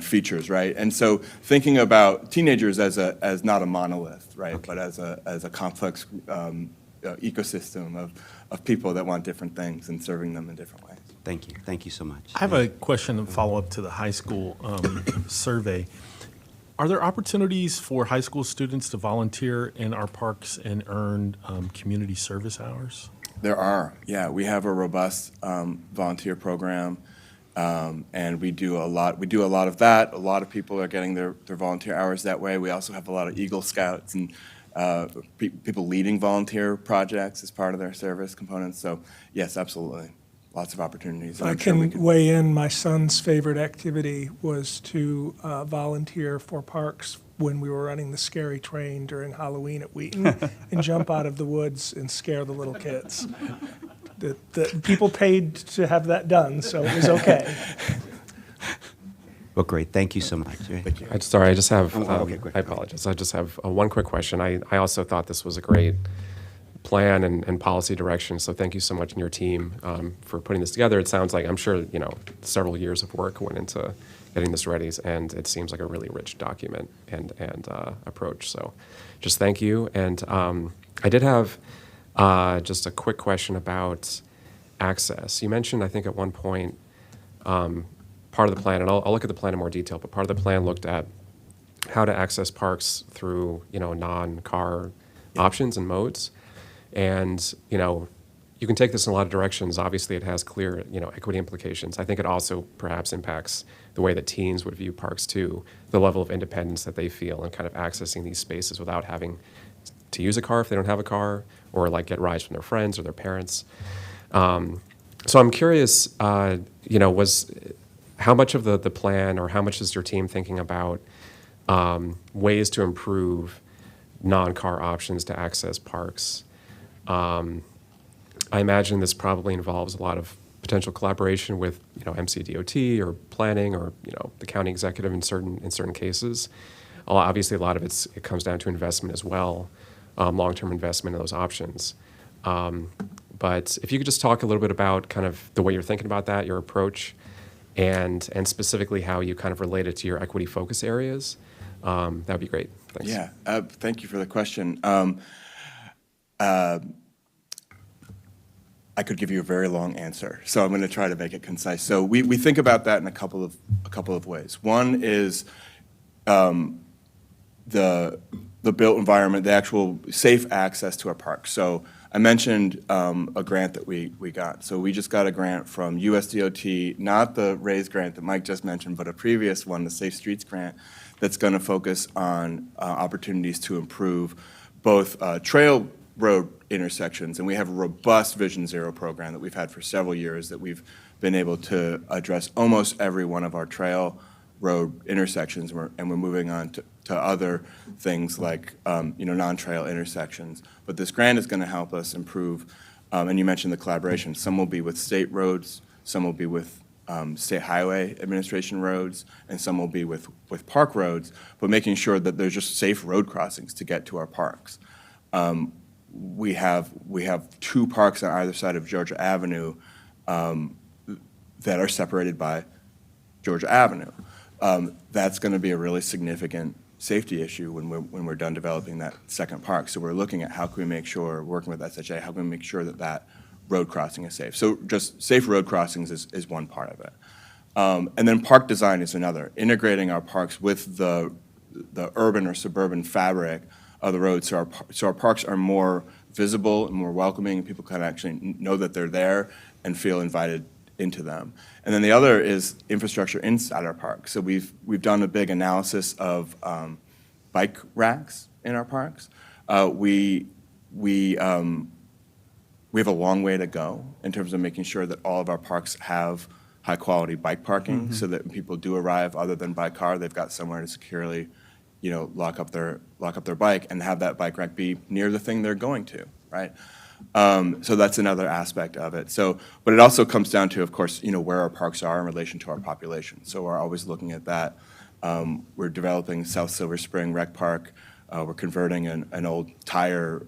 features, right? And so thinking about teenagers as not a monolith, right? But as a complex ecosystem of people that want different things and serving them in different ways. Thank you. Thank you so much. I have a question and follow-up to the high school survey. Are there opportunities for high school students to volunteer in our parks and earn community service hours? There are, yeah. We have a robust volunteer program, and we do a lot. We do a lot of that. A lot of people are getting their volunteer hours that way. We also have a lot of Eagle Scouts and people leading volunteer projects as part of their service components. So yes, absolutely, lots of opportunities. I can weigh in. My son's favorite activity was to volunteer for parks when we were running the scary train during Halloween at Wheaton and jump out of the woods and scare the little kids. The people paid to have that done, so it was okay. Well, great. Thank you so much. Thank you. Sorry, I just have, okay, go ahead. I apologize. I just have one quick question. I also thought this was a great plan and policy direction, so thank you so much and your team for putting this together. It sounds like, I'm sure, several years of work went into getting this ready, and it seems like a really rich document and approach. So just thank you. And I did have just a quick question about access. You mentioned, I think at one point, part of the plan, and I'll look at the plan in more detail, but part of the plan looked at how to access parks through, non-car options and modes. And, you can take this in a lot of directions. Obviously, it has clear, equity implications. I think it also perhaps impacts the way that teens would view parks too, the level of independence that they feel and kind of accessing these spaces without having to use a car if they don't have a car, or like get rides from their friends or their parents. So I'm curious, how much of the plan, or how much is your team thinking about ways to improve non-car options to access parks? I imagine this probably involves a lot of potential collaboration with, MCDOT or planning or, the county executive in certain cases. Obviously, a lot of it comes down to investment as well, long-term investment in those options. But if you could just talk a little bit about kind of the way you're thinking about that, your approach, and specifically how you kind of relate it to your equity focus areas, that would be great. Thanks. Yeah, thank you for the question. I could give you a very long answer, so I'm going to try to make it concise. So we think about that in a couple of ways. One is the built environment, the actual safe access to our parks. So I mentioned a grant that we got. So we just got a grant from USDOT, not the RAISE grant that Mike just mentioned, but a previous one, the Safe Streets grant, that's going to focus on opportunities to improve both trail road intersections, and we have a robust Vision Zero program that we've had for several years that we've been able to address almost every one of our trail road intersections, and we're moving on to other things like non-trail intersections. But this grant is going to help us improve, and you mentioned the collaboration. Some will be with state roads, some will be with State Highway Administration roads, and some will be with park roads, but making sure that there's just safe road crossings to get to our parks. We have 2 parks on either side of Georgia Avenue that are separated by Georgia Avenue. That's going to be a really significant safety issue when we're done developing that second park. So we're looking at how can we make sure, working with SHA, how can we make sure that that road crossing is safe. So just safe road crossings is one part of it. And then park design is another, integrating our parks with the urban or suburban fabric of the road, so our parks are more visible and more welcoming, and people can actually know that they're there and feel invited into them. And then the other is infrastructure inside our parks. So we've done a big analysis of bike racks in our parks. We have a long way to go in terms of making sure that all of our parks have high-quality bike parking, so that when people do arrive, other than by car, they've got somewhere to securely lock up their bike and have that bike rack be near the thing they're going to, right? So that's another aspect of it. So, but it also comes down to, of course, where our parks are in relation to our population. So we're always looking at that. We're developing South Silver Spring Rec Park. We're converting an old tire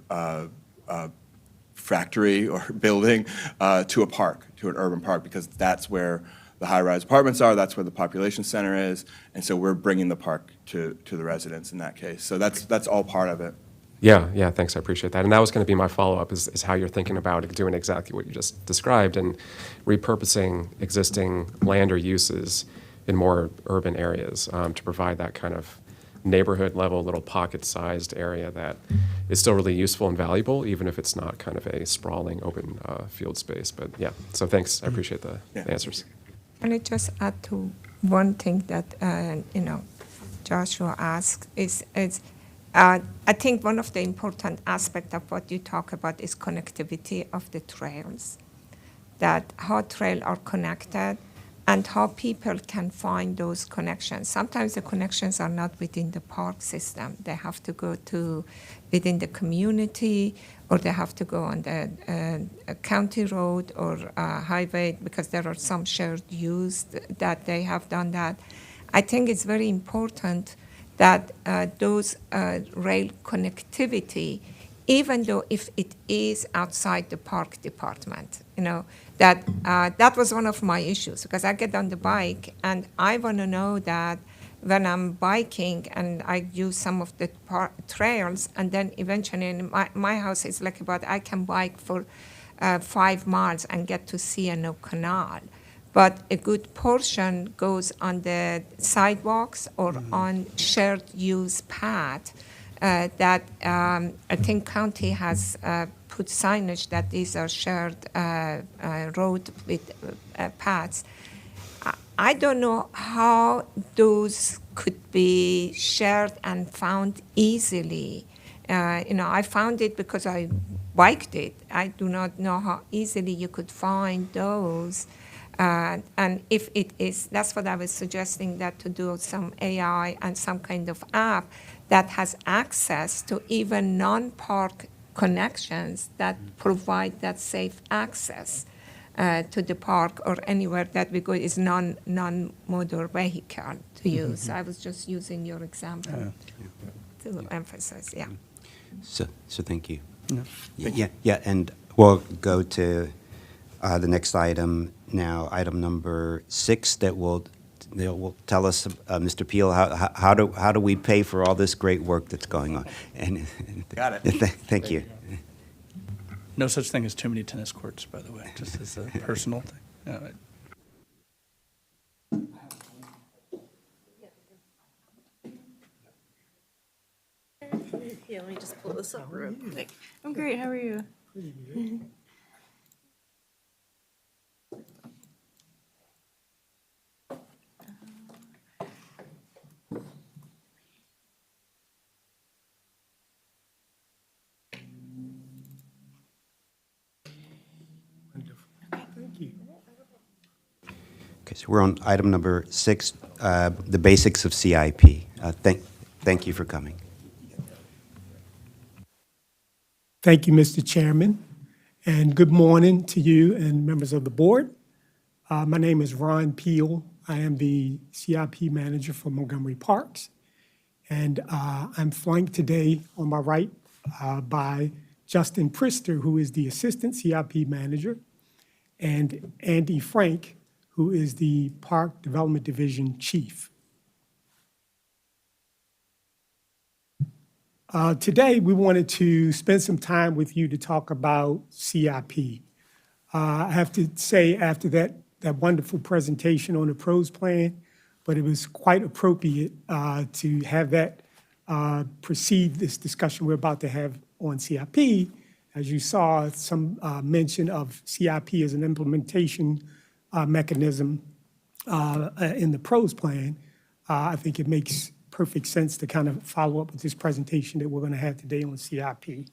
factory or building to a park, to an urban park, because that's where the high-rise apartments are, that's where the population center is, and so we're bringing the park to the residents in that case. So that's all part of it. Yeah, thanks, I appreciate that. And that was going to be my follow-up, is how you're thinking about doing exactly what you just described and repurposing existing land or uses in more urban areas to provide that kind of neighborhood-level, little pocket-sized area that is still really useful and valuable, even if it's not kind of a sprawling open field space. But yeah, so thanks, I appreciate the answers. Can I just add to one thing that Joshua asked is I think one of the important aspects of what you talk about is connectivity of the trails, that how trails are connected and how people can find those connections. Sometimes the connections are not within the park system. They have to go to within the community, or they have to go on the county road or highway, because there are some shared use that they have done that. I think it's very important that those rail connectivity, even though if it is outside the park department, that was one of my issues, because I get on the bike and I want to know that when I'm biking and I use some of the trails, and then eventually in my house is like I can bike for 5 miles and get to C&O Canal. But a good portion goes on the sidewalks or on shared use path that I think county has put signage that these are shared road with paths. I don't know how those could be shared and found easily. I found it because I biked it. I do not know how easily you could find those. And if it is, that's what I was suggesting, that to do some AI and some kind of app that has access to even non-park connections that provide that safe access to the park or anywhere that we go is non-motor vehicle to use. I was just using your example to emphasize, So thank you. Yeah. Yeah, and we'll go to the next item now, item number 6, that will tell us, Mr. Peel, how do we pay for all this great work that's going on? And Got it. Thank you. No such thing as too many tennis courts, by the way, just as a personal thing. All right. Yeah, let me just pull this up real quick. I'm great. How are you? Wonderful. Thank you. Okay, so we're on item number 6, the basics of CIP. Thank you for coming. Thank you, Mr. Chairman, and good morning to you and members of the board. My name is Ron Peel. I am the CIP manager for Montgomery Parks, and I'm flanked today on my right by Justin Prister, who is the assistant CIP manager, and Andy Frank, who is the Park Development Division chief. Today, we wanted to spend some time with you to talk about CIP. I have to say, after that wonderful presentation on the pros plan, but it was quite appropriate to have that precede this discussion we're about to have on CIP. As you saw, some mention of CIP as an implementation mechanism in the pros plan. I think it makes perfect sense to kind of follow up with this presentation that we're going to have today on CIP.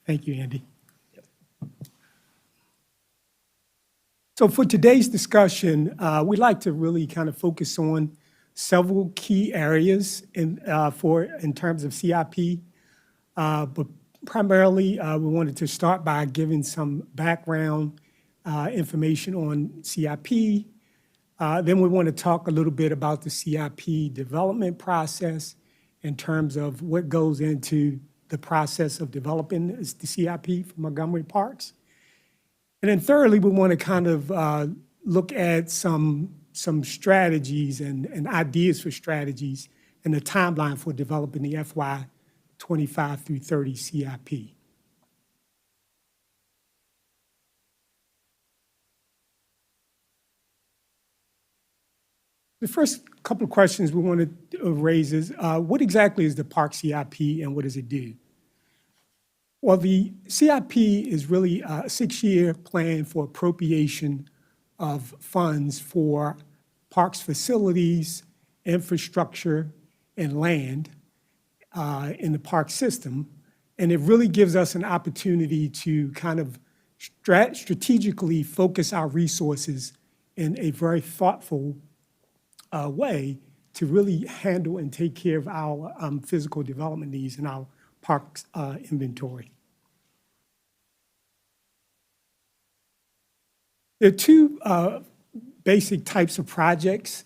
Thank you, Andy. So for today's discussion, we'd like to really kind of focus on several key areas in terms of CIP. But primarily, we wanted to start by giving some background information on CIP. Then we want to talk a little bit about the CIP development process in terms of what goes into the process of developing the CIP for Montgomery Parks. And then thirdly, we want to kind of look at some strategies and ideas for strategies and the timeline for developing the FY 25 through 30 CIP. The first couple of questions we want to raise is, what exactly is the Park CIP and what does it do? Well, the CIP is really a 6-year plan for appropriation of funds for parks facilities, infrastructure, and land in the park system. And it really gives us an opportunity to kind of strategically focus our resources in a very thoughtful way to really handle and take care of our physical development needs in our parks inventory. There are two basic types of projects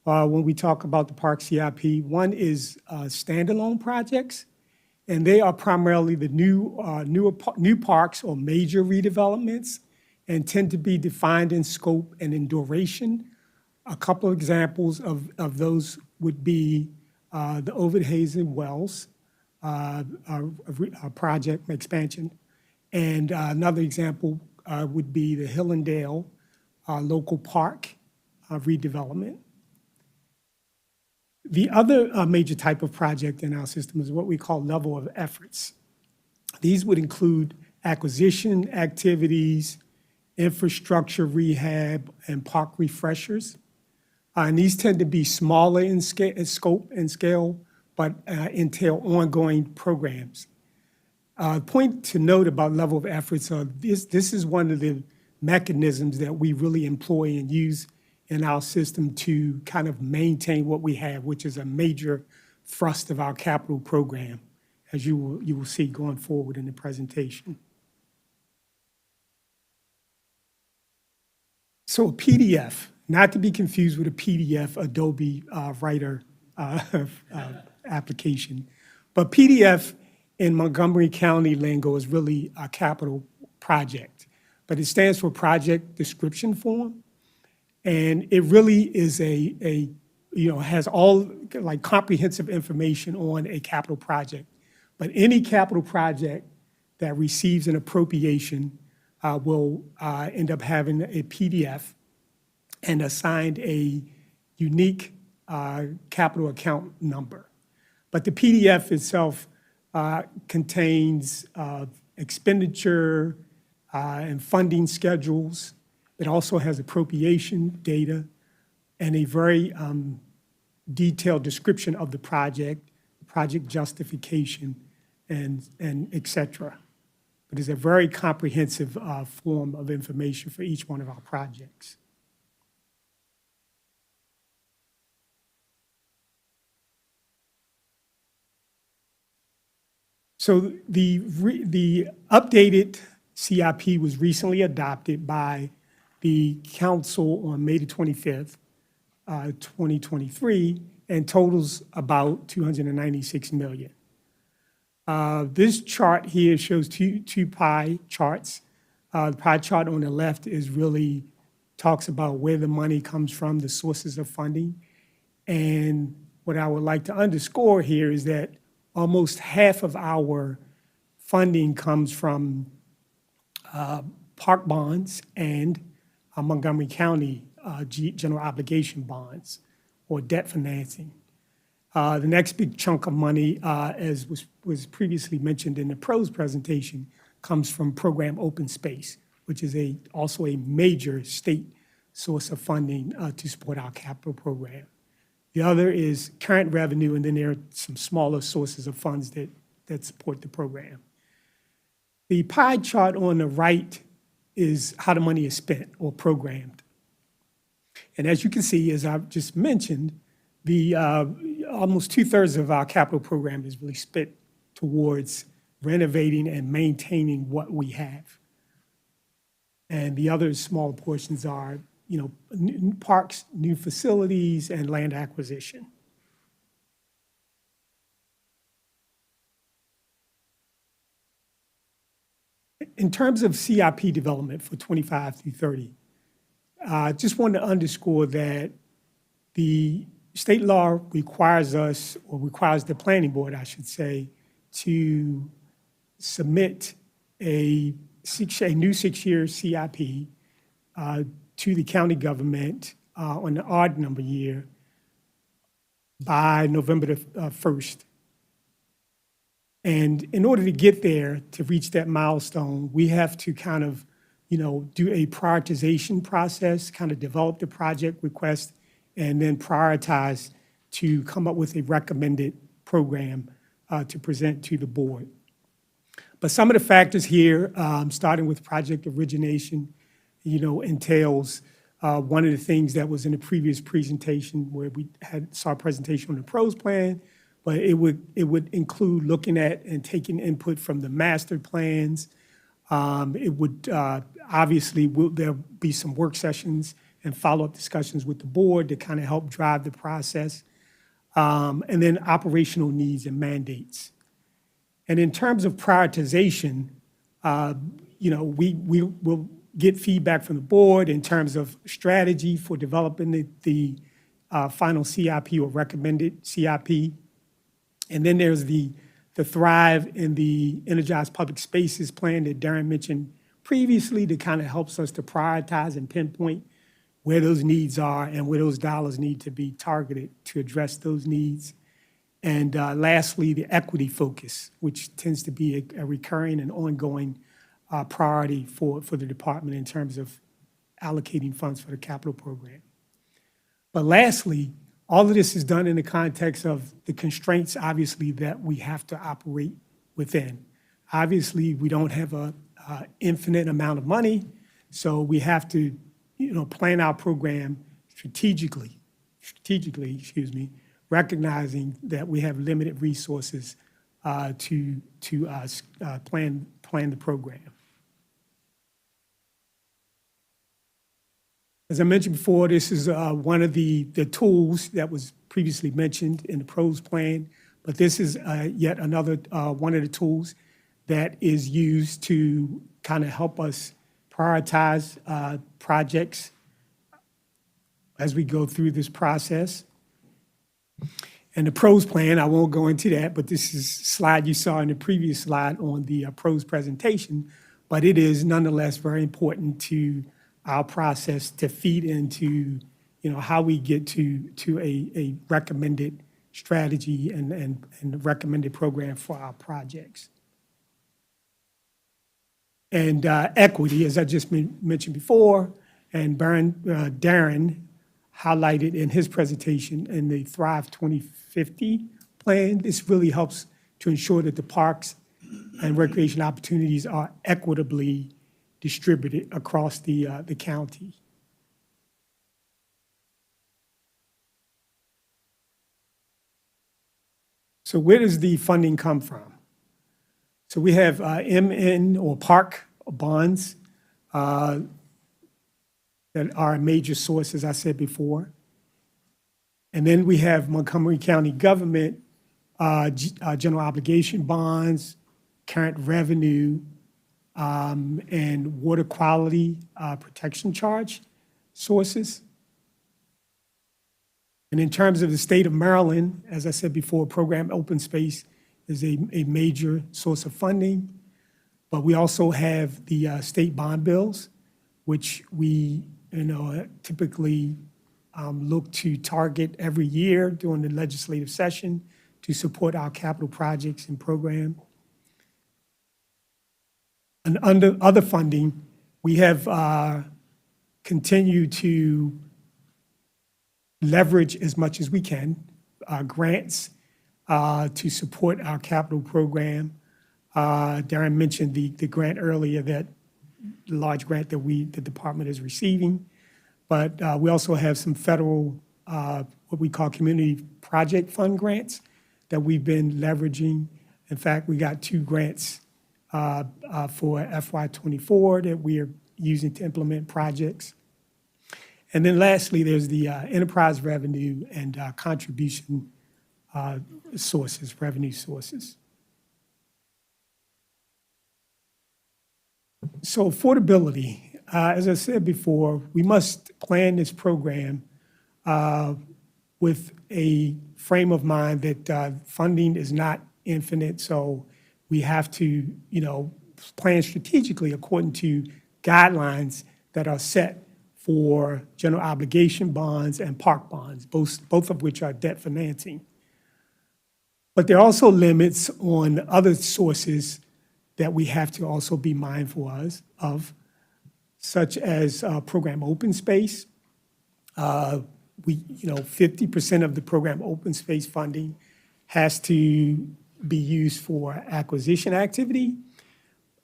when we talk about the Park CIP. One is standalone projects, and they are primarily the new parks or major redevelopments and tend to be defined in scope and in duration. A couple of examples of those would be the Overhazen Wells project expansion, and another example would be the Hillendale local park redevelopment. The other major type of project in our system is what we call level of efforts. These would include acquisition activities, infrastructure rehab, and park refreshers. And these tend to be smaller in scope and scale, but entail ongoing programs. Point to note about level of efforts, this is one of the mechanisms that we really employ and use in our system to kind of maintain what we have, which is a major thrust of our capital program, as you will see going forward in the presentation. So a PDF, not to be confused with a PDF Adobe Writer application, but PDF in Montgomery County lingo is really a capital project, but it stands for Project Description Form. And it really is has all like comprehensive information on a capital project. But any capital project that receives an appropriation will end up having a PDF and assigned a unique capital account number. But the PDF itself contains expenditure and funding schedules. It also has appropriation data and a very detailed description of the project justification, and et cetera. But it's a very comprehensive form of information for each one of our projects. So the updated CIP was recently adopted by the council on May the 25th, 2023, and totals about $296 million. This chart here shows two pie charts. The pie chart on the left really talks about where the money comes from, the sources of funding. And what I would like to underscore here is that almost half of our funding comes from park bonds and Montgomery County general obligation bonds or debt financing. The next big chunk of money, as was previously mentioned in the pros presentation, comes from program open space, which is also a major state source of funding to support our capital program. The other is current revenue, and then there are some smaller sources of funds that support the program. The pie chart on the right is how the money is spent or programmed. And as you can see, as I've just mentioned, almost 2/3 of our capital program is really spent towards renovating and maintaining what we have. And the other smaller portions are, new parks, new facilities, and land acquisition. In terms of CIP development for 25 through 30, I just want to underscore that the state law requires us, or requires the planning board, I should say, to submit a new 6-year CIP to the county government on an odd number year by November the 1st. And in order to get there, to reach that milestone, we have to kind of, do a prioritization process, kind of develop the project request, and then prioritize to come up with a recommended program to present to the board. But some of the factors here, starting with project origination, entails one of the things that was in the previous presentation where we saw a presentation on the pros plan, but it would include looking at and taking input from the master plans. It would obviously there'll be some work sessions and follow-up discussions with the board to kind of help drive the process, and then operational needs and mandates. And in terms of prioritization, we will get feedback from the board in terms of strategy for developing the final CIP or recommended CIP. And then there's the Thrive and the Energized Public Spaces plan that Darren mentioned previously that kind of helps us to prioritize and pinpoint where those needs are and where those dollars need to be targeted to address those needs. And lastly, the equity focus, which tends to be a recurring and ongoing priority for the department in terms of allocating funds for the capital program. But lastly, all of this is done in the context of the constraints, obviously, that we have to operate within. Obviously, we don't have an infinite amount of money, so we have to, plan our program strategically, recognizing that we have limited resources to plan the program. As I mentioned before, this is one of the tools that was previously mentioned in the pros plan, but this is yet another one of the tools that is used to kind of help us prioritize projects as we go through this process. And the pros plan, I won't go into that, but this is a slide you saw in the previous slide on the pros presentation, but it is nonetheless very important to our process to feed into, how we get to a recommended strategy and recommended program for our projects. And equity, as I just mentioned before, and Darren highlighted in his presentation in the Thrive 2050 plan, this really helps to ensure that the parks and recreation opportunities are equitably distributed across the county. So where does the funding come from? So we have MN or park bonds that are a major source, as I said before. And then we have Montgomery County government general obligation bonds, current revenue, and water quality protection charge sources. And in terms of the state of Maryland, as I said before, program open space is a major source of funding. But we also have the state bond bills, which we typically look to target every year during the legislative session to support our capital projects and program. And under other funding, we have continued to leverage as much as we can grants to support our capital program. Darren mentioned the grant earlier, that large grant that the department is receiving. But we also have some federal, what we call community project fund grants that we've been leveraging. In fact, we got 2 grants for FY24 that we are using to implement projects. And then lastly, there's the enterprise revenue and contribution sources, revenue sources. So affordability, as I said before, we must plan this program with a frame of mind that funding is not infinite, so we have to, plan strategically according to guidelines that are set for general obligation bonds and park bonds, both of which are debt financing. But there are also limits on other sources that we have to also be mindful of, such as program open space. 50% of the program open space funding has to be used for acquisition activity.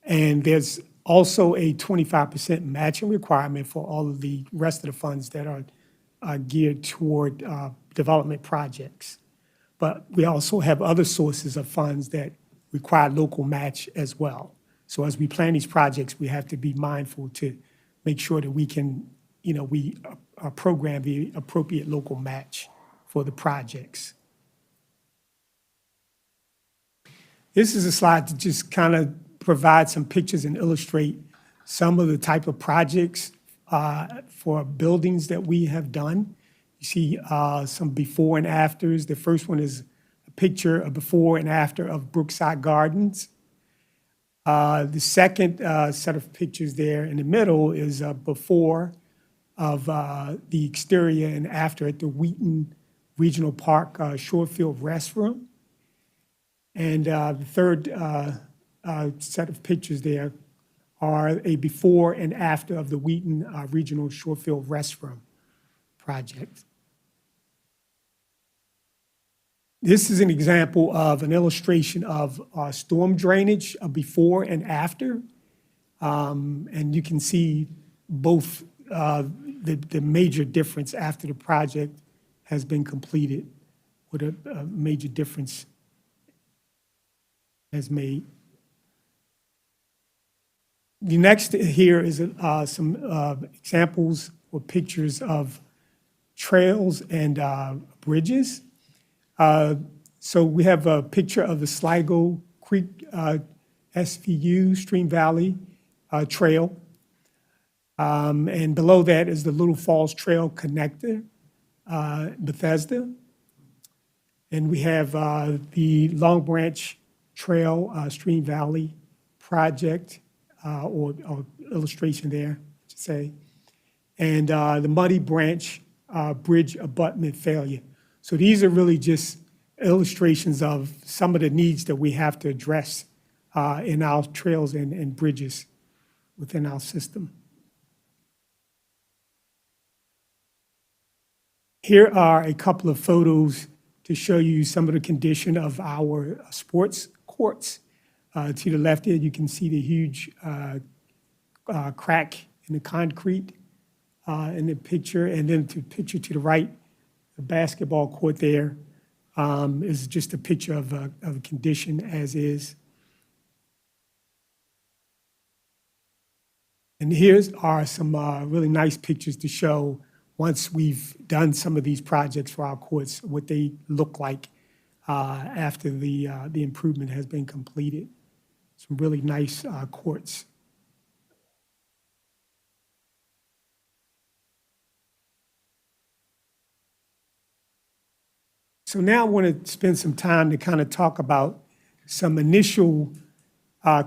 And there's also a 25% matching requirement for all of the rest of the funds that are geared toward development projects. But we also have other sources of funds that require local match as well. So as we plan these projects, we have to be mindful to make sure that we can, we program the appropriate local match for the projects. This is a slide to just kind of provide some pictures and illustrate some of the type of projects for buildings that we have done. You see some before and afters. The first one is a picture of before and after of Brookside Gardens. The second set of pictures there in the middle is before of the exterior and after at the Wheaton Regional Park Shorefield Restroom. And the third set of pictures there are a before and after of the Wheaton Regional Shorefield Restroom project. This is an example of an illustration of storm drainage before and after. And you can see both the major difference after the project has been completed, what a major difference has made. The next here is some examples or pictures of trails and bridges. So we have a picture of the Sligo Creek SVU, Stream Valley Trail. And below that is the Little Falls Trail Connector, Bethesda. And we have the Long Branch Trail Stream Valley project, or illustration there, I should say. And the Muddy Branch Bridge abutment failure. So these are really just illustrations of some of the needs that we have to address in our trails and bridges within our system. Here are a couple of photos to show you some of the condition of our sports courts. To the left here, you can see the huge crack in the concrete in the picture. And then the picture to the right, the basketball court there is just a picture of a condition as is. And here's are some really nice pictures to show once we've done some of these projects for our courts, what they look like after the improvement has been completed. Some really nice courts. So now I want to spend some time to kind of talk about some initial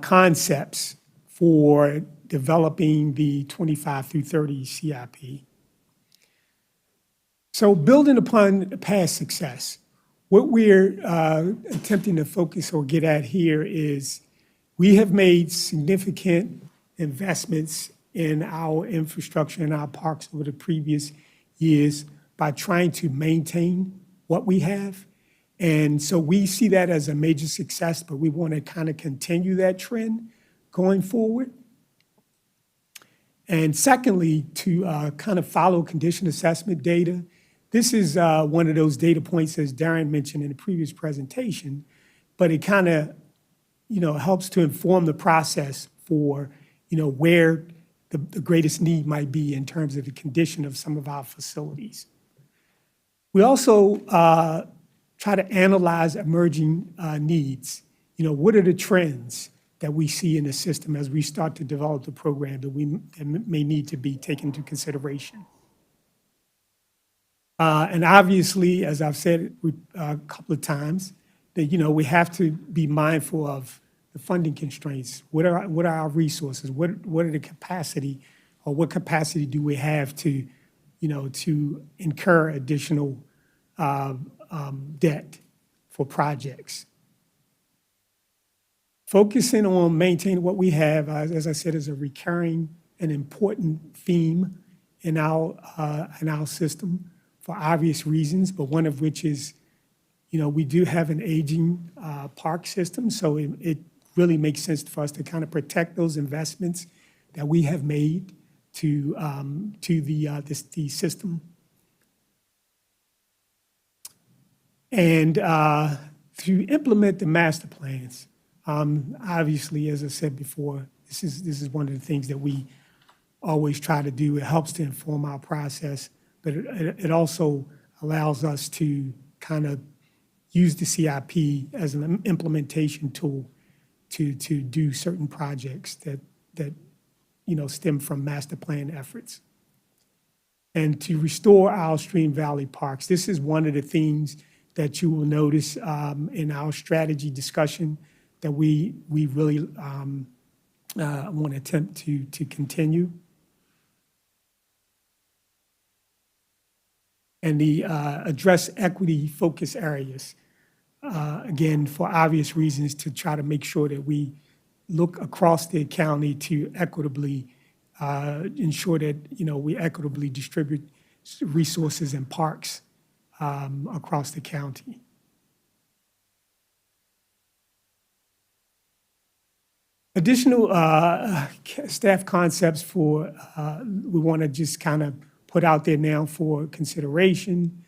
concepts for developing the 25 through 30 CIP. So building upon past success, what we're attempting to focus or get at here is we have made significant investments in our infrastructure and our parks over the previous years by trying to maintain what we have. And so we see that as a major success, but we want to kind of continue that trend going forward. And secondly, to kind of follow condition assessment data. This is one of those data points, as Darren mentioned in the previous presentation, but it kind of, helps to inform the process for, where the greatest need might be in terms of the condition of some of our facilities. We also try to analyze emerging needs. What are the trends that we see in the system as we start to develop the program that may need to be taken into consideration? And obviously, as I've said a couple of times, that we have to be mindful of the funding constraints. What are our resources? What are the capacity, or what capacity do we have to, to incur additional debt for projects? Focusing on maintaining what we have, as I said, is a recurring and important theme in our system for obvious reasons, but one of which is, we do have an aging park system, so it really makes sense for us to kind of protect those investments that we have made to the system. And to implement the master plans, obviously, as I said before, this is one of the things that we always try to do. It helps to inform our process, but it also allows us to kind of use the CIP as an implementation tool to do certain projects that stem from master plan efforts. And to restore our Stream Valley parks, this is one of the themes that you will notice in our strategy discussion that we really want to attempt to continue. And the address equity focus areas, again, for obvious reasons, to try to make sure that we look across the county to equitably ensure that, we equitably distribute resources and parks across the county. Additional staff concepts for we want to just kind of put out there now for consideration.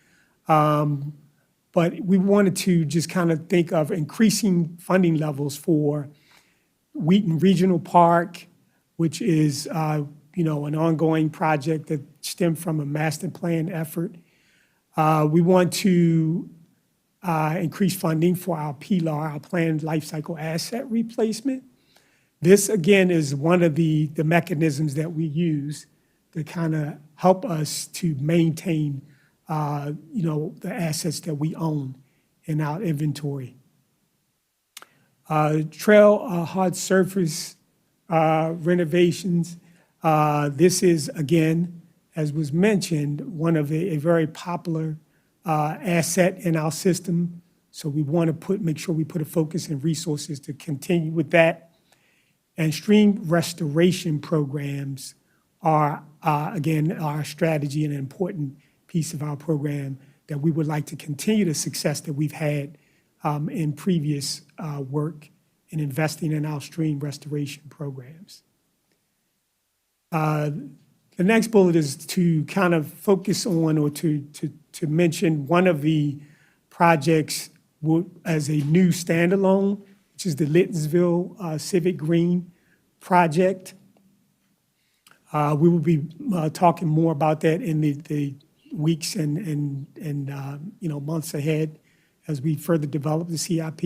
But we wanted to just kind of think of increasing funding levels for Wheaton Regional Park, which is an ongoing project that stemmed from a master plan effort. We want to increase funding for our PLAR, our Planned Life Cycle Asset Replacement. This, again, is one of the mechanisms that we use to kind of help us to maintain, the assets that we own in our inventory. Trail hard surface renovations. This is, again, as was mentioned, one of a very popular asset in our system. So we want to make sure we put a focus and resources to continue with that. And stream restoration programs are, again, our strategy and an important piece of our program that we would like to continue the success that we've had in previous work in investing in our stream restoration programs. The next bullet is to kind of focus on or to mention one of the projects as a new standalone, which is the Littonsville Civic Green project. We will be talking more about that in the weeks and months ahead as we further develop the CIP.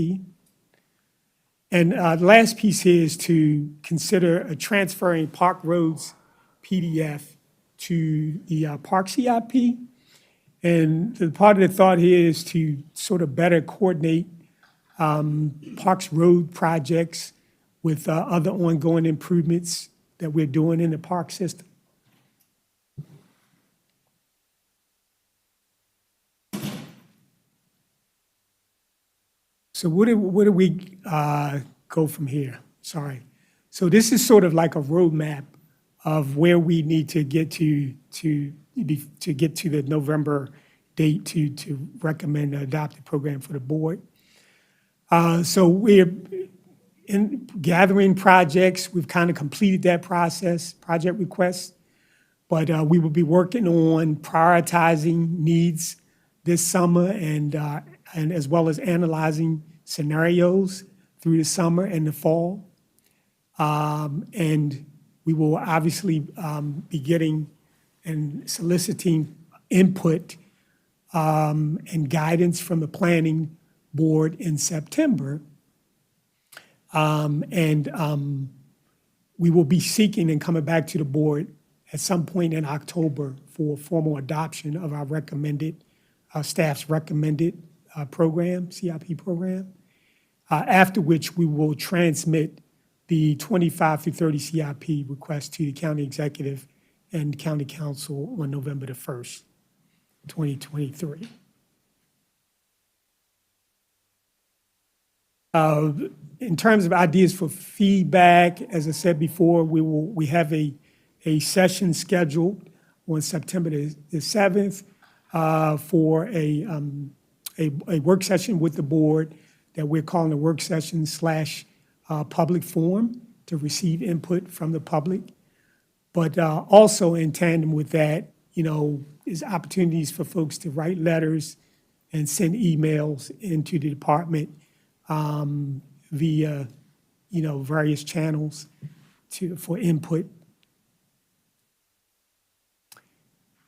And the last piece here is to consider transferring Park Roads PDF to the Park CIP. And the part of the thought here is to sort of better coordinate Parks Road projects with other ongoing improvements that we're doing in the park system. So where do we go from here? Sorry. So this is sort of like a roadmap of where we need to get to get to the November date to recommend an adopted program for the board. So we're in gathering projects. We've kind of completed that process, project requests, but we will be working on prioritizing needs this summer and as well as analyzing scenarios through the summer and the fall. And we will obviously be getting and soliciting input and guidance from the planning board in September. We will be seeking and coming back to the board at some point in October for formal adoption of our recommended, staff's recommended program, CIP program, after which we will transmit the 25 through 30 CIP request to the county executive and county council on November the 1st, 2023. In terms of ideas for feedback, as I said before, we have a session scheduled on September the 7th for a work session with the board that we're calling a work session / public forum to receive input from the public. But also in tandem with that, is opportunities for folks to write letters and send emails into the department via, various channels for input.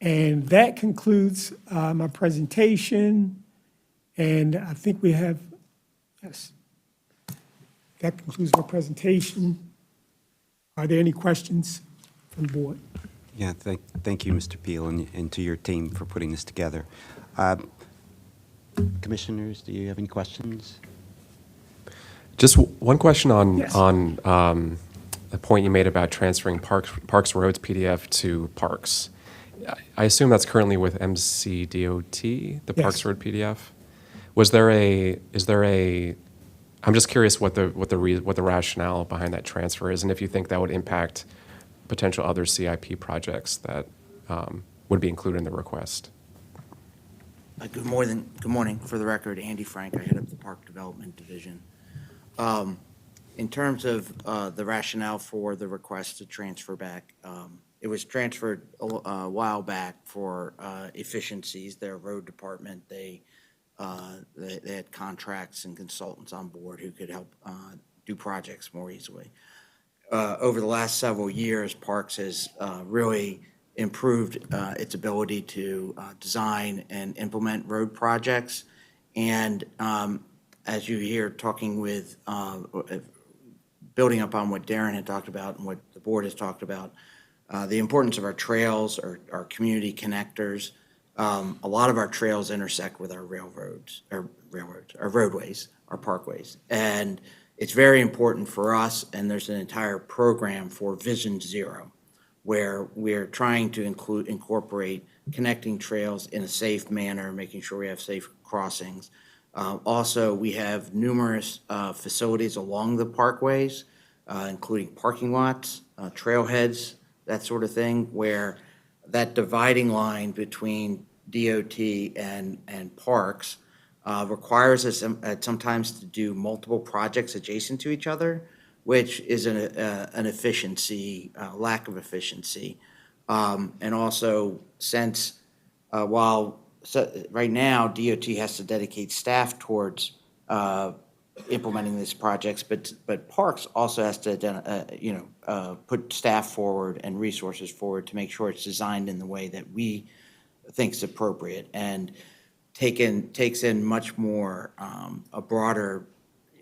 And that concludes my presentation. And I think we have, yes, that concludes my presentation. Are there any questions from the board? Yeah, thank you, Mr. Peel, and to your team for putting this together. Commissioners, do you have any questions? Just one question on Yes. the point you made about transferring Parks Roads PDF to Parks. I assume that's currently with MCDOT, the Parks Yes. Road PDF. I'm just curious what the rationale behind that transfer is, and if you think that would impact potential other CIP projects that would be included in the request. Good morning. Good morning. For the record, Andy Frank, I head up the Park Development Division. In terms of the rationale for the request to transfer back, it was transferred a while back for efficiencies. Their road department, they had contracts and consultants on board who could help do projects more easily. Over the last several years, Parks has really improved its ability to design and implement road projects. And as you hear talking with building upon what Darren had talked about and what the board has talked about, the importance of our trails, our community connectors. A lot of our trails intersect with our our roadways, our parkways. And it's very important for us, and there's an entire program for Vision Zero, where we're trying to incorporate connecting trails in a safe manner, making sure we have safe crossings. Also, we have numerous facilities along the parkways, including parking lots, trailheads, that sort of thing, where that dividing line between DOT and parks requires us sometimes to do multiple projects adjacent to each other, which is an efficiency, lack of efficiency. And also, since right now DOT has to dedicate staff towards implementing these projects, but Parks also has to put staff forward and resources forward to make sure it's designed in the way that we think is appropriate, and takes in much more a broader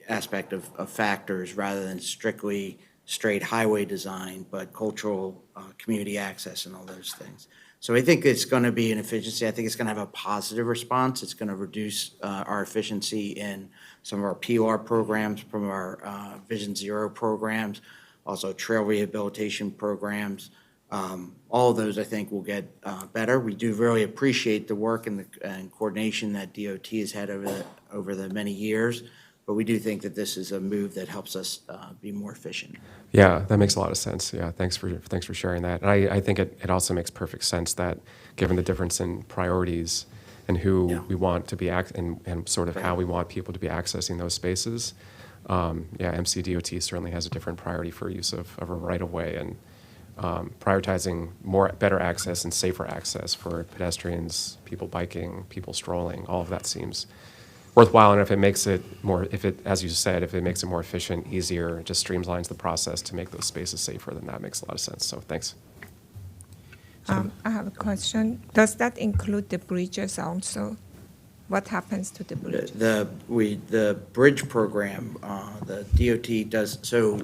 aspect of factors rather than strictly straight highway design, but cultural, community access and all those things. So I think it's going to be an efficiency. I think it's going to have a positive response. It's going to reduce our efficiency in some of our PR programs, from our Vision Zero programs, also trail rehabilitation programs. All of those, I think, will get better. We do really appreciate the work and coordination that DOT has had over the many years, but we do think that this is a move that helps us be more efficient. Yeah, that makes a lot of sense. Yeah, thanks for sharing that. And I think it also makes perfect sense that, given the difference in priorities and who we want to be and sort of how we want people to be accessing those spaces, MCDOT certainly has a different priority for use of a right-of-way, and prioritizing better access and safer access for pedestrians, people biking, people strolling. All of that seems worthwhile, and if it makes it more, as you said, if it makes it more efficient, easier, it just streamlines the process to make those spaces safer, then that makes a lot of sense. So thanks. I have a question. Does that include the bridges also? What happens to the bridges? The bridge program, the DOT does, so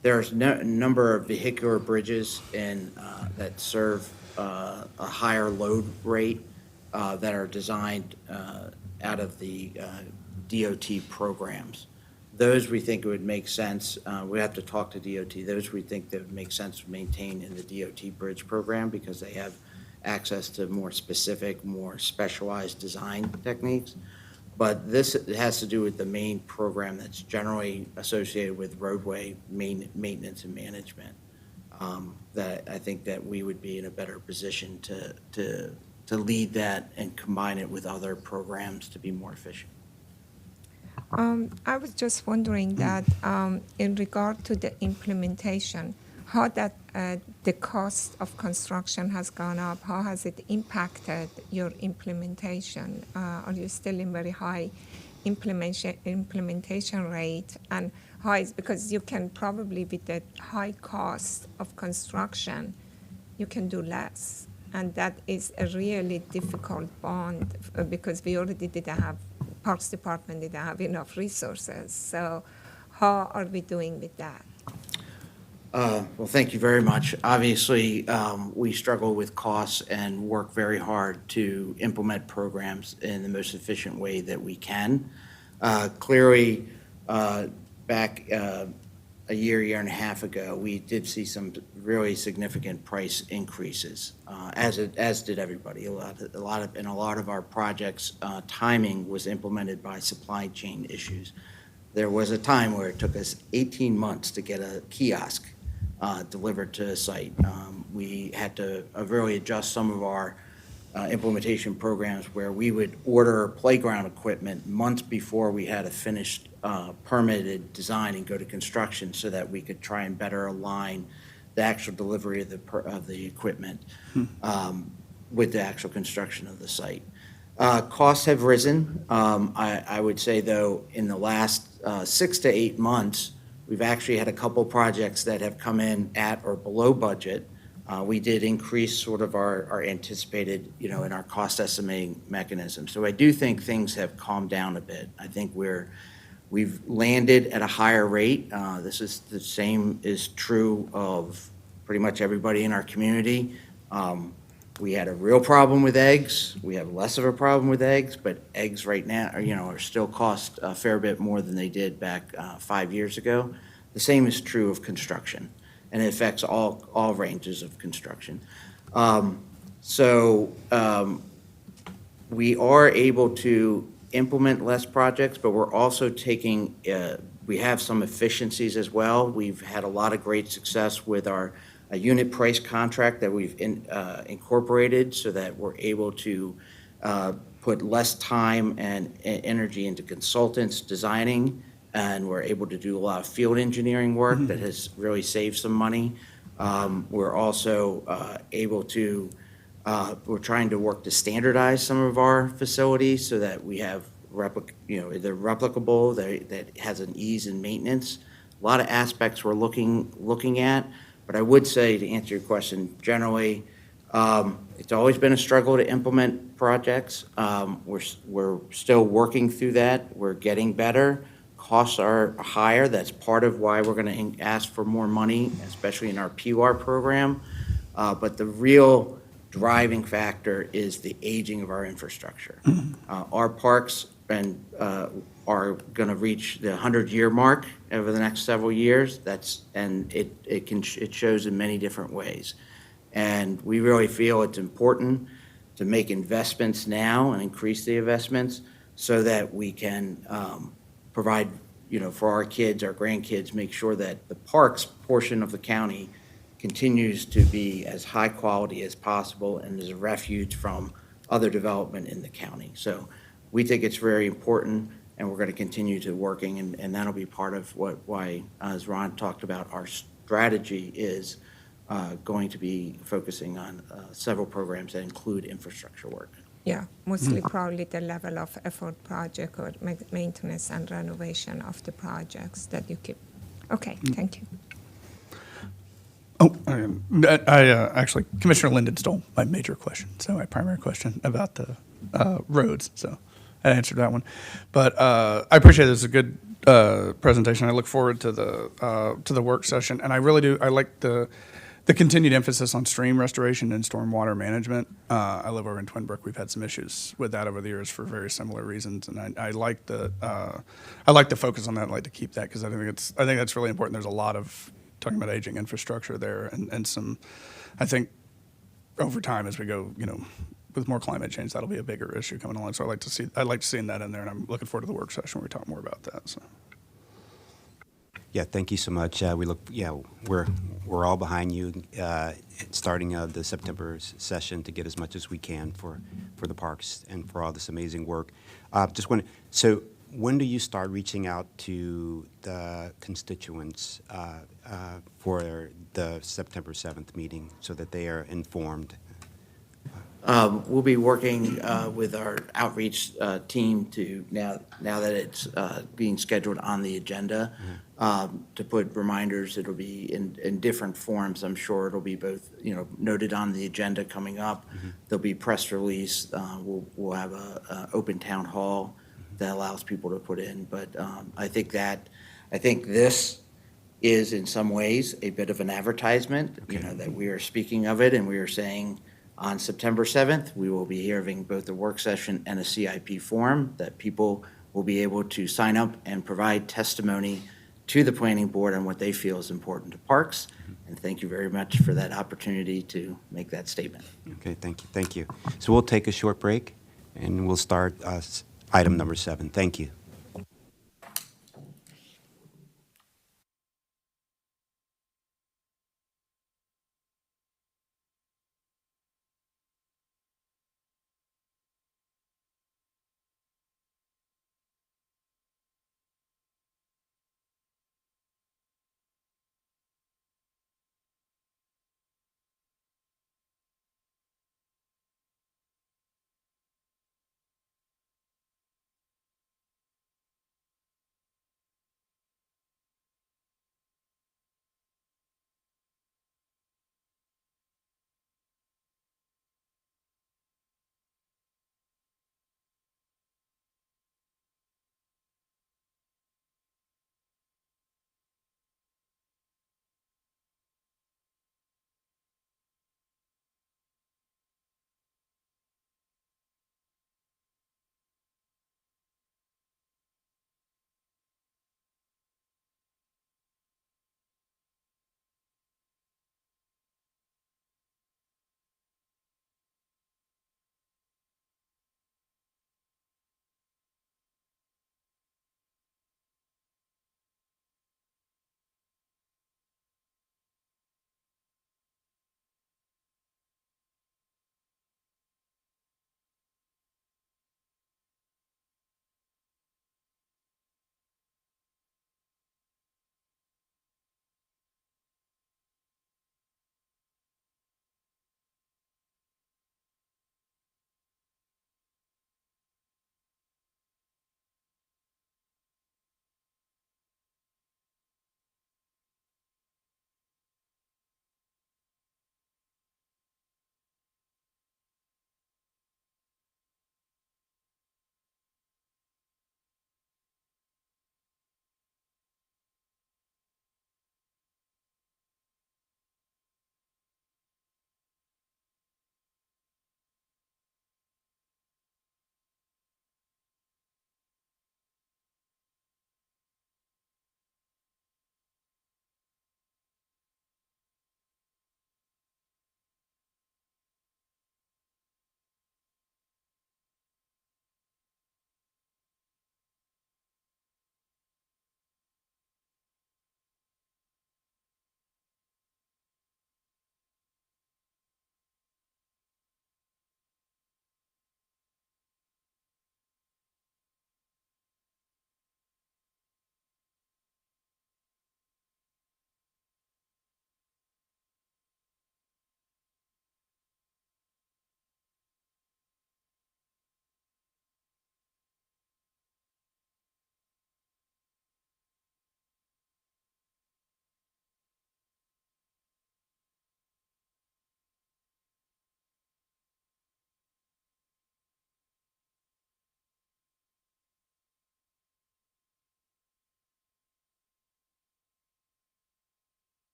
there's a number of vehicular bridges that serve a higher load rate that are designed out of the DOT programs. Those we think it would make sense. We have to talk to DOT. Those we think that would make sense to maintain in the DOT bridge program, because they have access to more specific, more specialized design techniques. But this has to do with the main program that's generally associated with roadway maintenance and management. That I think that we would be in a better position to lead that and combine it with other programs to be more efficient. I was just wondering that in regard to the implementation, how that the cost of construction has gone up, how has it impacted your implementation? Are you still in very high implementation rate? And how is, because you can probably, with the high cost of construction, you can do less. And that is a really difficult bond, because we already didn't have, Parks Department didn't have enough resources. So how are we doing with that? Well, thank you very much. Obviously, we struggle with costs and work very hard to implement programs in the most efficient way that we can. Clearly, back a year and a half ago, we did see some really significant price increases, as did everybody. A lot of our projects, timing was implemented by supply chain issues. There was a time where it took us 18 months to get a kiosk delivered to a site. We had to really adjust some of our implementation programs, where we would order playground equipment months before we had a finished permitted design and go to construction, so that we could try and better align the actual delivery of the equipment with the actual construction of the site. Costs have risen. I would say, though, in the last 6 to 8 months, we've actually had a couple projects that have come in at or below budget. We did increase sort of our anticipated, in our cost estimating mechanism. So I do think things have calmed down a bit. I think we're We've landed at a higher rate. This is the same is true of pretty much everybody in our community. We had a real problem with eggs. We have less of a problem with eggs, but eggs right now, are still cost a fair bit more than they did back 5 years ago. The same is true of construction, and it affects all ranges of construction. So we are able to implement less projects, but we're also taking, we have some efficiencies as well. We've had a lot of great success with our unit price contract that we've incorporated so that we're able to put less time and energy into consultants designing, and we're able to do a lot of field engineering work that has really saved some money. We're also able to, we're trying to work to standardize some of our facilities so that we have they're replicable, that has an ease in maintenance. A lot of aspects we're looking at, but I would say, to answer your question, generally, it's always been a struggle to implement projects. We're still working through that. We're getting better. Costs are higher. That's part of why we're going to ask for more money, especially in our PUR program. But the real driving factor is the aging of our infrastructure. Our parks are going to reach the 100-year mark over the next several years. It shows in many different ways. And we really feel it's important to make investments now and increase the investments so that we can provide, for our kids, our grandkids, make sure that the parks portion of the county continues to be as high quality as possible and is a refuge from other development in the county. So we think it's very important, and we're going to continue to working, and that'll be part of why, as Ron talked about, our strategy is going to be focusing on several programs that include infrastructure work. Yeah, mostly probably the level of effort project or maintenance and renovation of the projects that you keep. Okay, thank you. Oh, actually, Commissioner Linden stole my major question, so my primary question about the roads. So I answered that one. But I appreciate this. It's a good presentation. I look forward to the work session, and I really do. I like the continued emphasis on stream restoration and stormwater management. I live over in Twin Brook. We've had some issues with that over the years for very similar reasons, and I like the focus on that. I like to keep that because I think that's really important. There's a lot of talking about aging infrastructure there, and some, I think, over time as we go, with more climate change, that'll be a bigger issue coming along. So I like seeing that in there, and I'm looking forward to the work session where we talk more about that. So. Yeah, thank you so much. We're all behind you, starting the September session to get as much as we can for the parks and for all this amazing work. So when do you start reaching out to the constituents for the September 7th meeting so that they are informed? We'll be working with our outreach team to, now that it's being scheduled on the agenda, to put reminders. It'll be in different forms. I'm sure it'll be both, noted on the agenda coming up. There'll be press release. We'll have a open town hall that allows people to put in. But I think this is in some ways a bit of an advertisement, that we are speaking of it, and we are saying, on September 7th, we will be having both a work session and a CIP forum that people will be able to sign up and provide testimony to the planning board on what they feel is important to parks. And thank you very much for that opportunity to make that statement. Okay, thank you. So we'll take a short break, and we'll start item number 7. Thank you.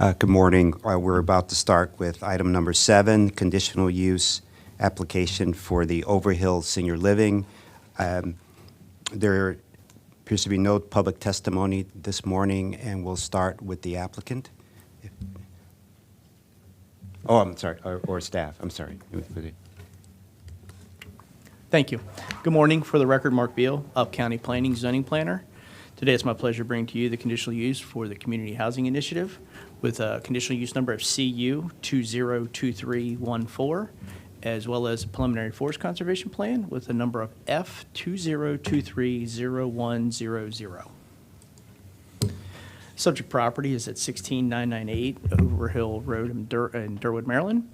Good morning. We're about to start with item number 7, conditional use application for the Overhill Senior Living. There appears to be no public testimony this morning, and we'll start with the applicant. Oh, I'm sorry, or staff, I'm sorry. Thank you. Good morning. For the record, Mark Beal, Up County Planning Zoning Planner. Today it's my pleasure to bring to you the conditional use for the Community Housing Initiative with a conditional use number of CU 202314, as well as a preliminary forest conservation plan with a number of F 20230100. Subject property is at 16998 Overhill Road in Durwood, Maryland.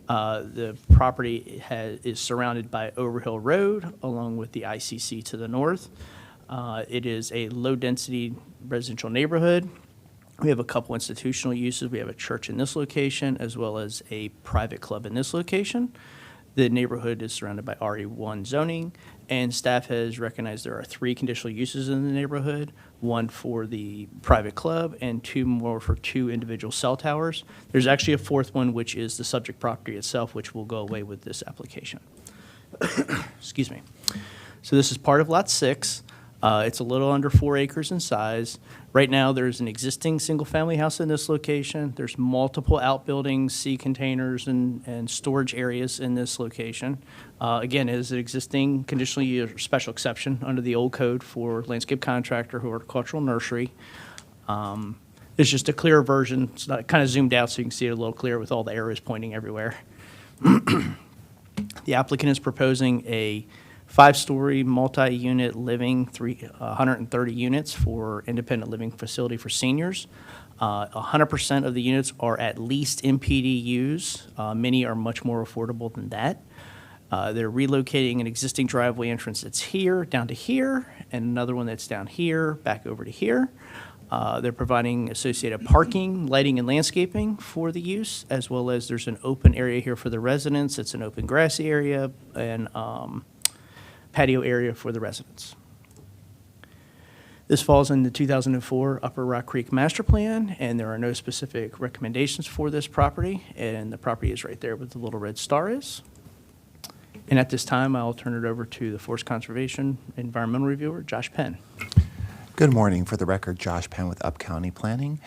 The property is surrounded by Overhill Road along with the ICC to the north. It is a low-density residential neighborhood. We have a couple institutional uses. We have a church in this location as well as a private club in this location. The neighborhood is surrounded by RE1 zoning, and staff has recognized there are 3 conditional uses in the neighborhood, 1 for the private club and 2 more for 2 individual cell towers. There's actually a 4th one, which is the subject property itself, which will go away with this application. Excuse me. So this is part of Lot 6. It's a little under 4 acres in size. Right now, there's an existing single-family house in this location. There's multiple outbuildings, sea containers, and storage areas in this location. Again, it is an existing conditional use special exception under the old code for landscape contractor, horticultural nursery. It's just a clearer version. It's not kind of zoomed out so you can see it a little clearer with all the arrows pointing everywhere. The applicant is proposing a 5-story multi-unit living, 130 units for independent living facility for seniors. 100% of the units are at least MPDUs. Many are much more affordable than that. They're relocating an existing driveway entrance that's here, down to here, and another one that's down here, back over to here. They're providing associated parking, lighting, and landscaping for the use, as well as there's an open area here for the residents. It's an open grassy area and patio area for the residents. This falls in the 2004 Upper Rock Creek Master Plan, and there are no specific recommendations for this property, and the property is right there where the little red star is. And at this time, I'll turn it over to the Forest Conservation Environmental Reviewer, Josh Penn. Good morning. For the record, Josh Penn with Up County Planning.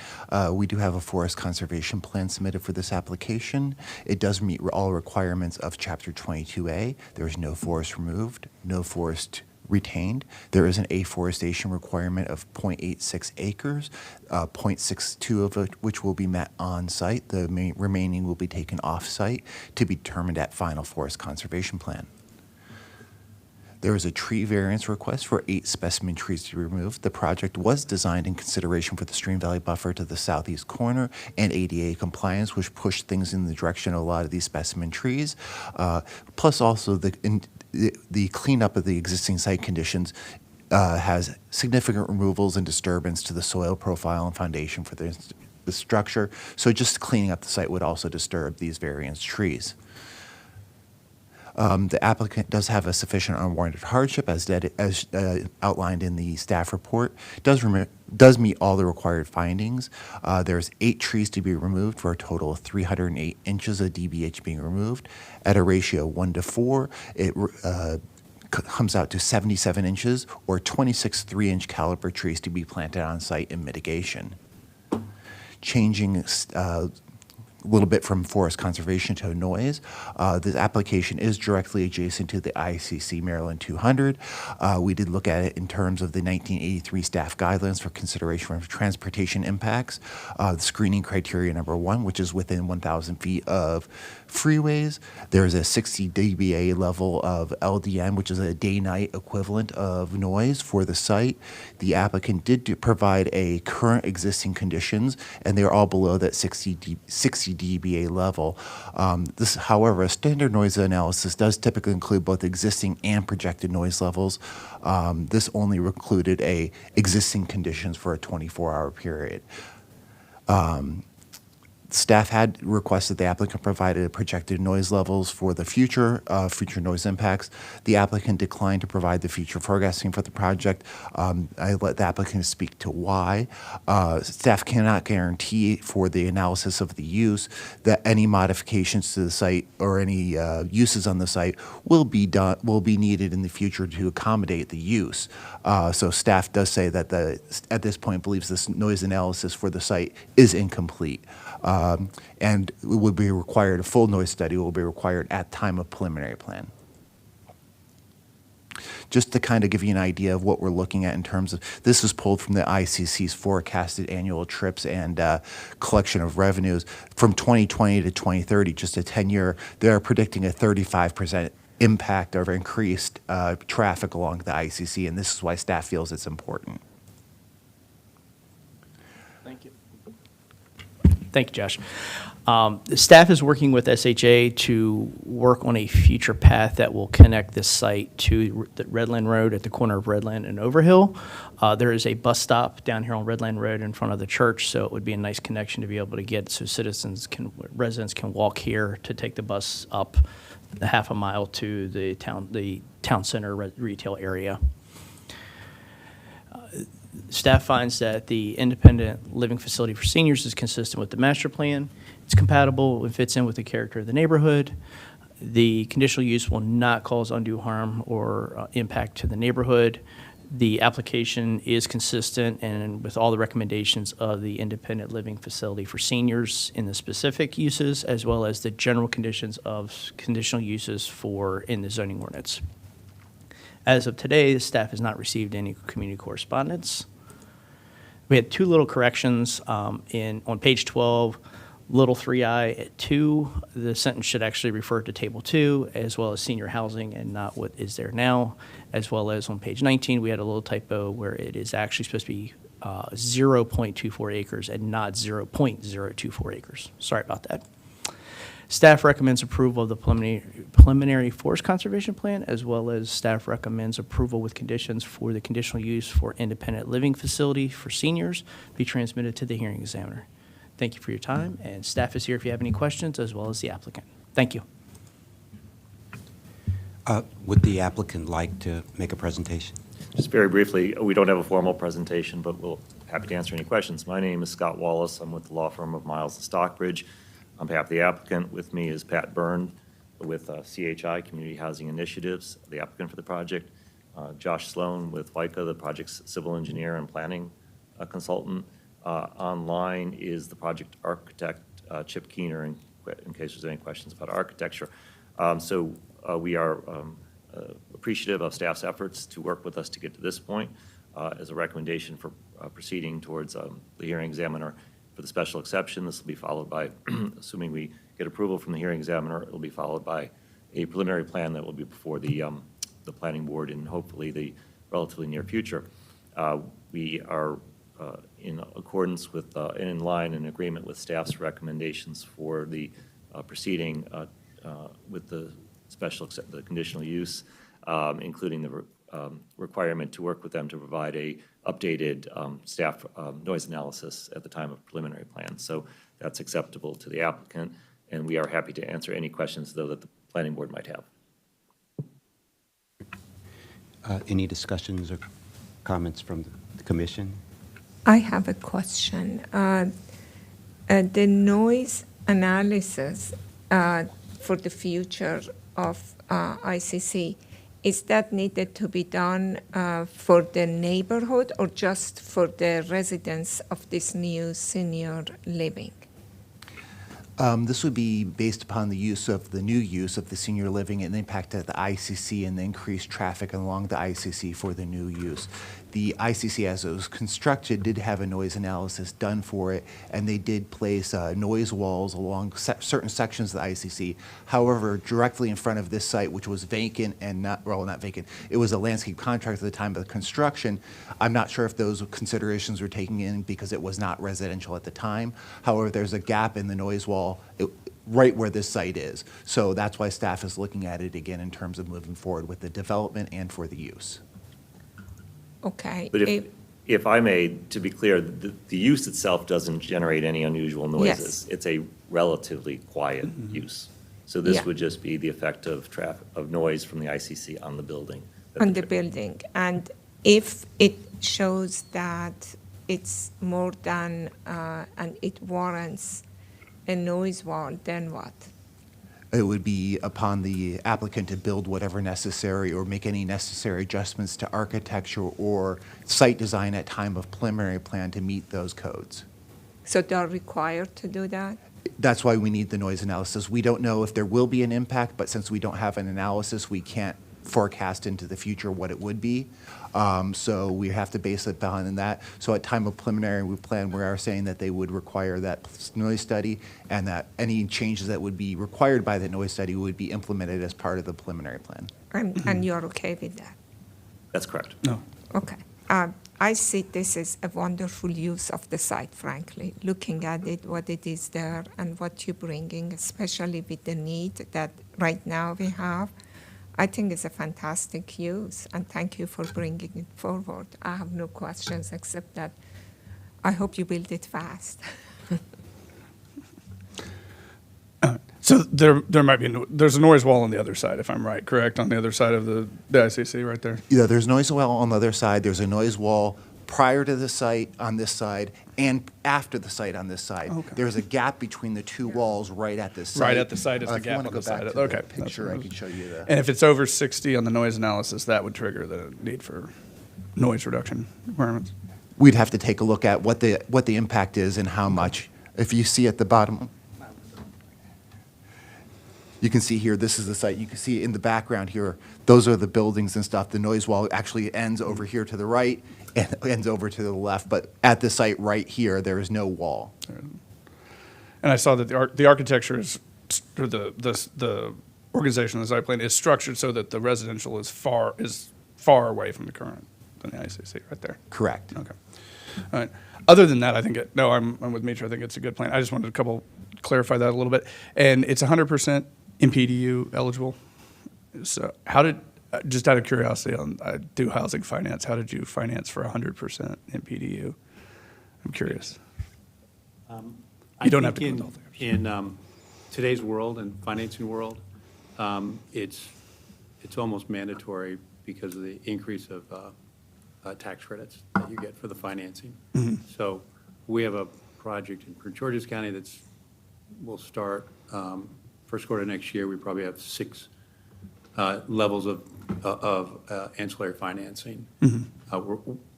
We do have a forest conservation plan submitted for this application. It does meet all requirements of Chapter 22A. There is no forest removed, no forest retained. There is an afforestation requirement of 0.86 acres, 0.62 of it which will be met on site. The remaining will be taken off site to be determined at final forest conservation plan. There is a tree variance request for 8 specimen trees to be removed. The project was designed in consideration for the Stream Valley buffer to the southeast corner and ADA compliance, which pushed things in the direction of a lot of these specimen trees. Plus also the cleanup of the existing site conditions has significant removals and disturbance to the soil profile and foundation for the structure. So just cleaning up the site would also disturb these variance trees. The applicant does have a sufficient unwarranted hardship as outlined in the staff report. Does meet all the required findings. There's 8 trees to be removed for a total of 308 inches of DBH being removed. At a ratio 1:4, it comes out to 77 inches or 26 3-inch caliber trees to be planted on site in mitigation. Changing a little bit from forest conservation to noise. This application is directly adjacent to the ICC Maryland 200. We did look at it in terms of the 1983 staff guidelines for consideration of transportation impacts. The screening criteria number 1, which is within 1,000 feet of freeways. There's a 60 dBA level of LDN, which is a day-night equivalent of noise for the site. The applicant did provide a current existing conditions, and they're all below that 60 dBA level. This, however, a standard noise analysis does typically include both existing and projected noise levels. This only included existing conditions for a 24-hour period. Staff had requested the applicant provided projected noise levels for the future noise impacts. The applicant declined to provide the future forecasting for the project. I let the applicant speak to why. Staff cannot guarantee for the analysis of the use that any modifications to the site or any uses on the site will be needed in the future to accommodate the use. So staff does say that at this point believes this noise analysis for the site is incomplete. And it would be required, a full noise study will be required at time of preliminary plan. Just to kind of give you an idea of what we're looking at in terms of, this is pulled from the ICC's forecasted annual trips and collection of revenues. From 2020 to 2030, just a 10-year, they're predicting a 35% impact of increased traffic along the ICC, and this is why staff feels it's important. Thank you. Thank you, Josh. The staff is working with SHA to work on a future path that will connect this site to the Redland Road at the corner of Redland and Overhill. There is a bus stop down here on Redland Road in front of the church, so it would be a nice connection to be able to get so residents can walk here to take the bus up the half a mile to the town center retail area. Staff finds that the independent living facility for seniors is consistent with the master plan. It's compatible and fits in with the character of the neighborhood. The conditional use will not cause undue harm or impact to the neighborhood. The application is consistent and with all the recommendations of the independent living facility for seniors in the specific uses, as well as the general conditions of conditional uses in the zoning ordinance. As of today, the staff has not received any community correspondence. We had two little corrections on page 12, little 3I at 2. The sentence should actually refer to table 2, as well as senior housing and not what is there now, as well as on page 19, we had a little typo where it is actually supposed to be 0.24 acres and not 0.024 acres. Sorry about that. Staff recommends approval of the preliminary forest conservation plan, as well as staff recommends approval with conditions for the conditional use for independent living facility for seniors be transmitted to the hearing examiner. Thank you for your time, and staff is here if you have any questions, as well as the applicant. Thank you. Would the applicant like to make a presentation? Just very briefly, we don't have a formal presentation, but we'll happy to answer any questions. My name is Scott Wallace. I'm with the law firm of Miles and Stockbridge. On behalf of the applicant, with me is Pat Byrne with CHI, Community Housing Initiatives, the applicant for the project. Josh Sloan with WICA, the project's civil engineer and planning consultant. Online is the project architect, Chip Keener, in case there's any questions about architecture. We are appreciative of staff's efforts to work with us to get to this point. As a recommendation for proceeding towards the hearing examiner for the special exception, this will be followed by, assuming we get approval from the hearing examiner, it will be followed by a preliminary plan that will be before the planning board in hopefully the relatively near future. We are in accordance with and in line and agreement with staff's recommendations for the proceeding with the the conditional use, including the requirement to work with them to provide a updated staff noise analysis at the time of preliminary plan. So that's acceptable to the applicant, and we are happy to answer any questions, though, that the planning board might have. Any discussions or comments from the commission? I have a question. The noise analysis for the future of ICC, is that needed to be done for the neighborhood or just for the residents of this new senior living? This would be based upon the new use of the senior living and the impact at the ICC and the increased traffic along the ICC for the new use. The ICC, as it was constructed, did have a noise analysis done for it, and they did place noise walls along certain sections of the ICC. However, directly in front of this site, which was vacant and not vacant, it was a landscape contract at the time of the construction. I'm not sure if those considerations were taken in because it was not residential at the time. However, there's a gap in the noise wall right where this site is. So that's why staff is looking at it again in terms of moving forward with the development and for the use. Okay. But If I may, to be clear, the use itself doesn't generate any unusual noises. Yes. It's a relatively quiet use. So Yeah. this would just be the effect of of noise from the ICC on the building. that On the trigger- building. And if it shows that it's more than, and it warrants a noise wall, then what? It would be upon the applicant to build whatever necessary or make any necessary adjustments to architecture or site design at time of preliminary plan to meet those codes. So they're required to do that? That's why we need the noise analysis. We don't know if there will be an impact, but since we don't have an analysis, we can't forecast into the future what it would be. So we have to base it on that. So at time of preliminary plan, we are saying that they would require that noise study and that any changes that would be required by the noise study would be implemented as part of the preliminary plan. And you're okay with that? That's correct. No. Okay. I see this is a wonderful use of the site, frankly, looking at it, what it is there, and what you're bringing, especially with the need that right now we have. I think it's a fantastic use, and thank you for bringing it forward. I have no questions except that I hope you build it fast. So there might be, there's a noise wall on the other side, if I'm right, correct? On the other side of the ICC right there? Yeah, there's noise wall on the other side. There's a noise wall prior to the site on this side and after the site on this side. Okay. There's a gap between the two walls right at the site. Right at the site is the If you gap wanna on go the side. back to Okay. the that's what picture, I I was- can show you the. And if it's over 60 on the noise analysis, that would trigger the need for noise reduction requirements? We'd have to take a look at what the impact is and how much. If you see at the bottom, you can see here, this is the site. You can see in the background here, those are the buildings and stuff. The noise wall actually ends over here to the right and ends over to the left. But at the site right here, there is no wall. And I saw that the architecture is, or the organization of the site plan is structured so that the residential is far away from the current than the ICC right there. Correct. Okay. All right. Other than that, I think I'm with Mitra. I think it's a good plan. I just wanted to clarify that a little bit. And it's 100% MPDU eligible. So just out of curiosity, I do housing finance. How did you finance for 100% MPDU? I'm curious. You don't have to go into all the In today's world and financing world, it's almost mandatory because of the increase of tax credits that you get for the financing. So we have a project in Prince George's County will start first quarter next year. We probably have 6 levels of ancillary financing.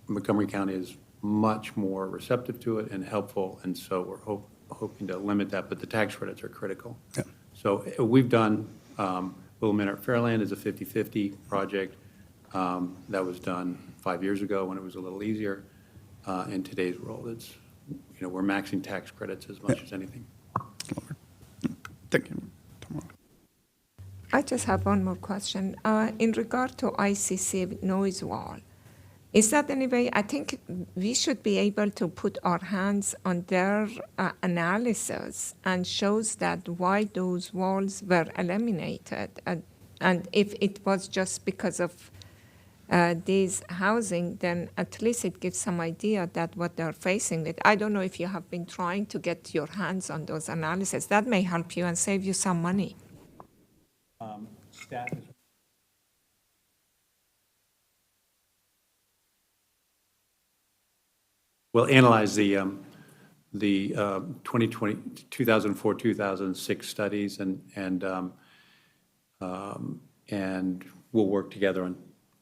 Montgomery County is much more receptive to it and helpful, and so we're hoping to limit that, but the tax credits are critical. Yeah. So we've done, Little Minute Fairland is a 50/50 project. That was done 5 years ago when it was a little easier. In today's world, we're maxing tax credits as much as anything. Thank you. I just have one more question. In regard to ICC noise wall, is that any way, I think we should be able to put our hands on their analysis and shows that why those walls were eliminated. And if it was just because of this housing, then at least it gives some idea that what they're facing with. I don't know if you have been trying to get your hands on those analyses. That may help you and save you some money. Staff is We'll analyze the 2020, 2004, 2006 studies and we'll work together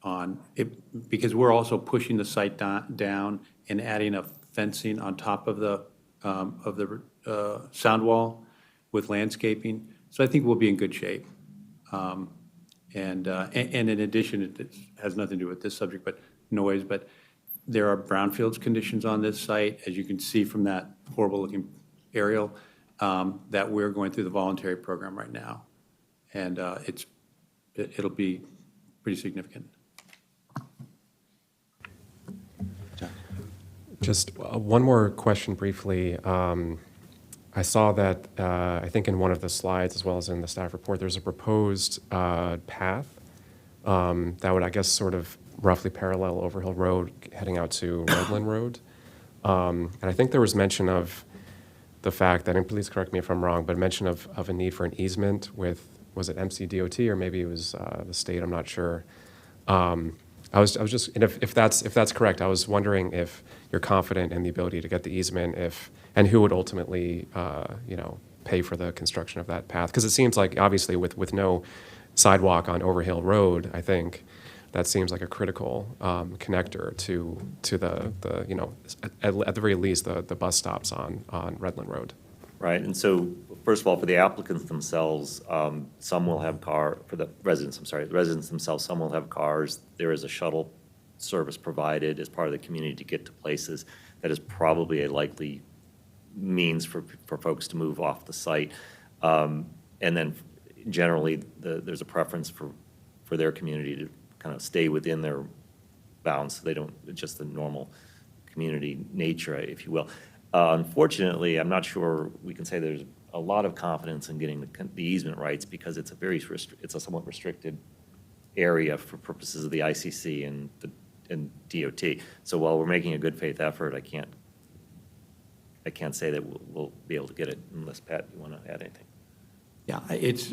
on it, because we're also pushing the site down and adding a fencing on top of the sound wall with landscaping. So I think we'll be in good shape. And in addition, it has nothing to do with this subject, but noise, but there are brownfields conditions on this site, as you can see from that horrible-looking aerial, that we're going through the voluntary program right now. And it'll be pretty significant. Just one more question briefly. I saw that, I think in one of the slides, as well as in the staff report, there's a proposed path that would, I guess, sort of roughly parallel Overhill Road heading out to Redland Road. And I think there was mention of the fact that, and please correct me if I'm wrong, but mention of a need for an easement with, was it MCDOT or maybe it was the state, I'm not sure. I was just, and if that's correct, I was wondering if you're confident in the ability to get the easement, and who would ultimately, pay for the construction of that path? Because it seems like, obviously, with no sidewalk on Overhill Road, I think, that seems like a critical connector to the at the very least, the bus stops on Redland Road. Right, and so, first of all, for the applicants themselves, some will have for the residents, the residents themselves, some will have cars. There is a shuttle service provided as part of the community to get to places. That is probably a likely means for folks to move off the site. And then generally, there's a preference for their community to kind of stay within their bounds, so they don't, just the normal community nature, if you will. Unfortunately, I'm not sure we can say there's a lot of confidence in getting the easement rights, because it's a somewhat restricted area for purposes of the ICC and DOT. So while we're making a good faith effort, I can't say that we'll be able to get it, unless, Pat, you want to add anything? Yeah, it's,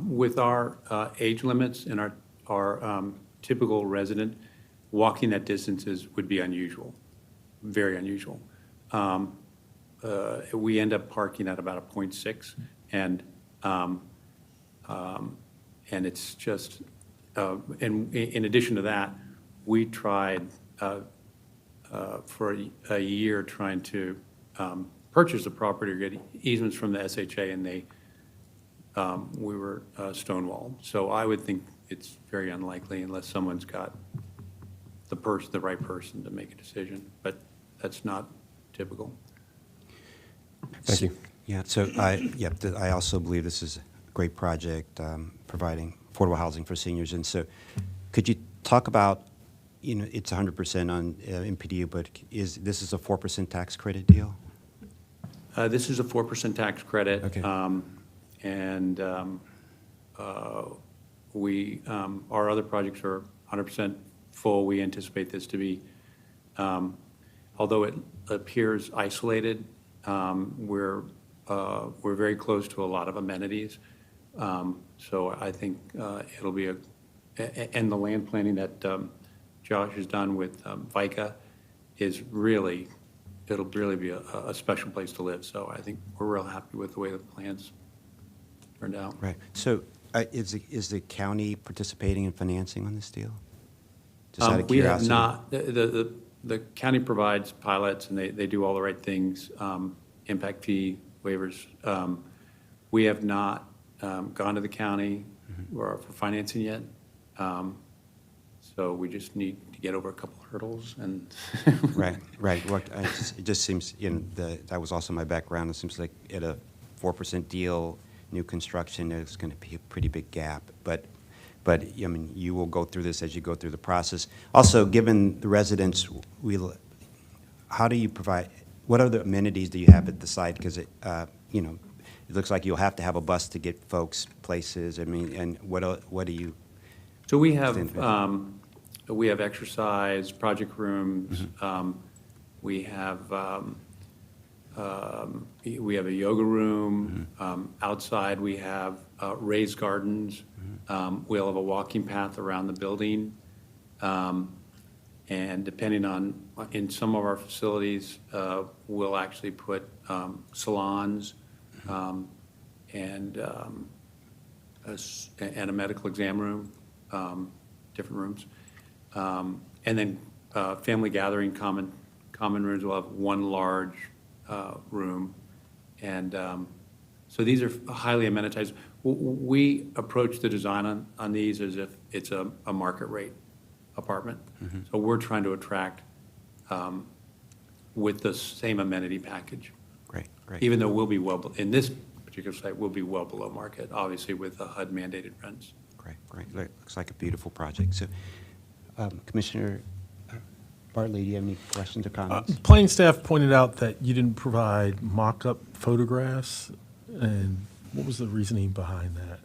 with our age limits and our typical resident, walking that distances would be unusual, very unusual. We end up parking at about a 0.6, and it's just, and in addition to that, we tried for a year trying to purchase the property or get easements from the SHA, and we were stonewalled. So I would think it's very unlikely, unless someone's got the right person to make a decision, but that's not typical. Thank you. Yeah, so I also believe this is a great project, providing affordable housing for seniors. And so could you talk about, it's 100% on MPDU, but this is a 4% tax credit deal? This is a 4% tax credit. Okay. And our other projects are 100% full. We anticipate this to be, although it appears isolated, we're very close to a lot of amenities. So I think it'll be and the land planning that Josh has done with VICA is really, it'll really be a special place to live. So I think we're real happy with the way the plans turned out. Right. So is the county participating in financing on this deal? Just out of We have curiosity. not. The county provides pilots, and they do all the right things, impact fee waivers. We have not gone to the county for financing yet. So we just need to get over a couple of hurdles and. Right. Well, it just seems, that was also my background. It seems like at a 4% deal, new construction, there's going to be a pretty big gap. But I mean, you will go through this as you go through the process. Also, given the residents, how do you provide, what other amenities do you have at the site? Because it looks like you'll have to have a bus to get folks places. I mean, and what do you? So we have exercise, project rooms. We have a yoga room. Outside, we have raised gardens. We'll have a walking path around the building. And depending on, in some of our facilities, we'll actually put salons and a medical exam room, different rooms. And then family gathering, common rooms. We'll have one large room. And so these are highly amenitized. We approach the design on these as if it's a market rate apartment. So we're trying to attract with the same amenity package. Great. Even though we'll be in this particular site, we'll be well below market, obviously with the HUD mandated rents. Great. Looks like a beautiful project. So, Commissioner Bartley, do you have any questions or comments? Planning staff pointed out that you didn't provide mock-up photographs, and what was the reasoning behind that?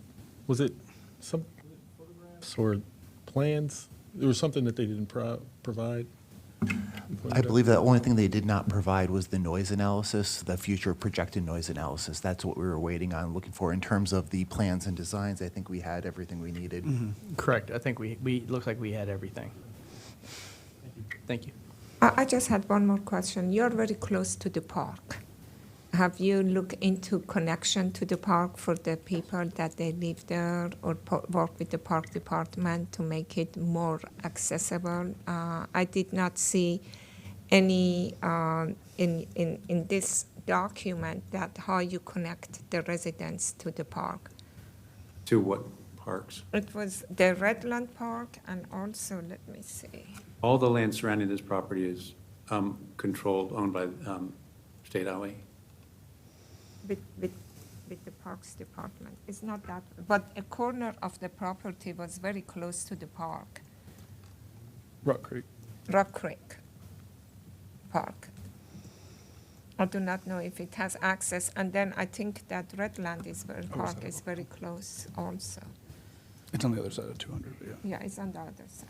Was it some photographs or plans? There was something that they didn't provide? I believe the only thing they did not provide was the noise analysis, the future projected noise analysis. That's what we were waiting on, looking for. In terms of the plans and designs, I think we had everything we needed. Correct. I think we looked like we had everything. Thank you. I just had one more question. You're very close to the park. Have you looked into connection to the park for the people that they live there, or work with the park department to make it more accessible? I did not see any in this document that how you connect the residents to the park. To what parks? It was the Redland Park, and also, let me see. All the land surrounding this property is controlled, owned by State Highway. With the Parks Department. It's not that, but a corner of the property was very close to the park, Rock Creek. Rock Creek Park. I do not know if it has access, and then I think that Redland Park is very close also. It's on the other side of 200, yeah. Yeah, it's on the other side.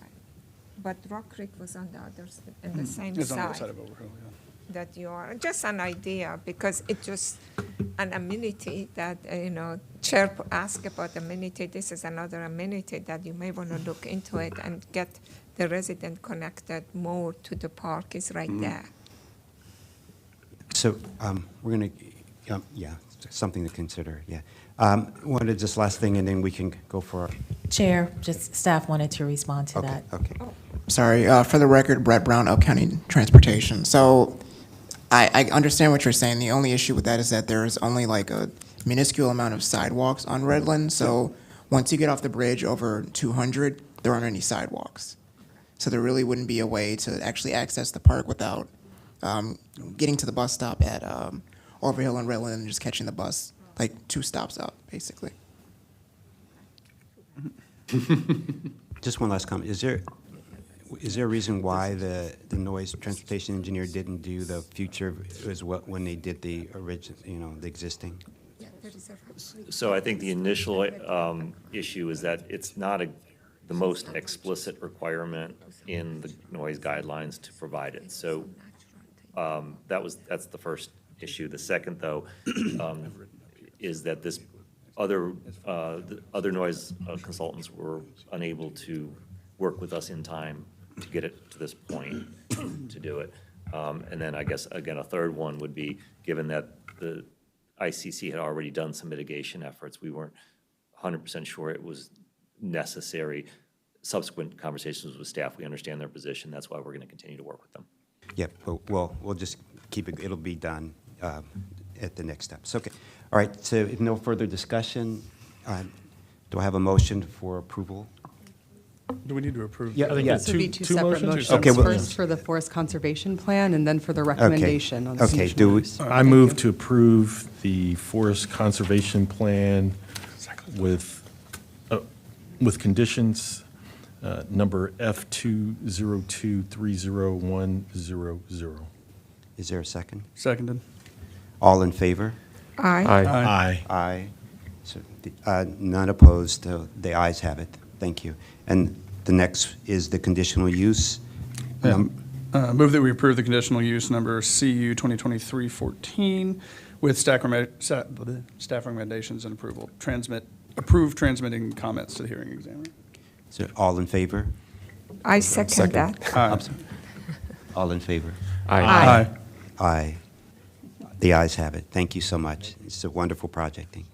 But Rock Creek was on the other, on the same It's on the other side side of Overhill, yeah. that you are, just an idea, because it's just an amenity that, Chair asked about amenity. This is another amenity that you may want to look into it and get the resident connected more to the park is right there. So we're going to, yeah, something to consider, yeah. Wanted just last thing, and then we can go for, Chair, just staff wanted to respond to okay, that. okay. Sorry, for the record, Brett Brown, Elk County Transportation. So I understand what you're saying. The only issue with that is that there's only like a minuscule amount of sidewalks on Redland. So once you get off the bridge over 200, there aren't any sidewalks. So there really wouldn't be a way to actually access the park without getting to the bus stop at Overhill and Redland and just catching the bus, like 2 stops up, basically. Just one last comment. Is there a reason why the noise transportation engineer didn't do the future as well when they did the original, the existing? Yeah, there is a So I think the initial issue is that it's not the most explicit requirement in the noise guidelines to provide it. So that's the first issue. The second, though, is that the other noise consultants were unable to work with us in time to get it to this point to do it. And then I guess, again, a third one would be, given that the ICC had already done some mitigation efforts, we weren't 100% sure it was necessary. Subsequent conversations with staff, we understand their position. That's why we're going to continue to work with them. Yep, well, we'll just keep it, it'll be done at the next steps. Okay, all right, so if no further discussion, do I have a motion for approval? Do we need to approve? Yeah, I think yeah. it's This would be two separate motions or motions. Okay, well- First for the forest conservation plan, and then for the recommendation on the Okay, conditional do we, use. I move to approve the forest conservation plan with conditions number F20230100. is there a second? Seconded. All in favor? Aye. Aye. Aye. So, none opposed, the ayes have it. Thank you. And the next is the conditional use. Move that we approve the conditional use number CU 2023-14 with staff recommendations and approval. Approve transmitting comments to the hearing examiner. So all in favor? I second that. Aye. All in favor? Aye. Aye. The ayes have it. Thank you so much. It's a wonderful project. Thank you.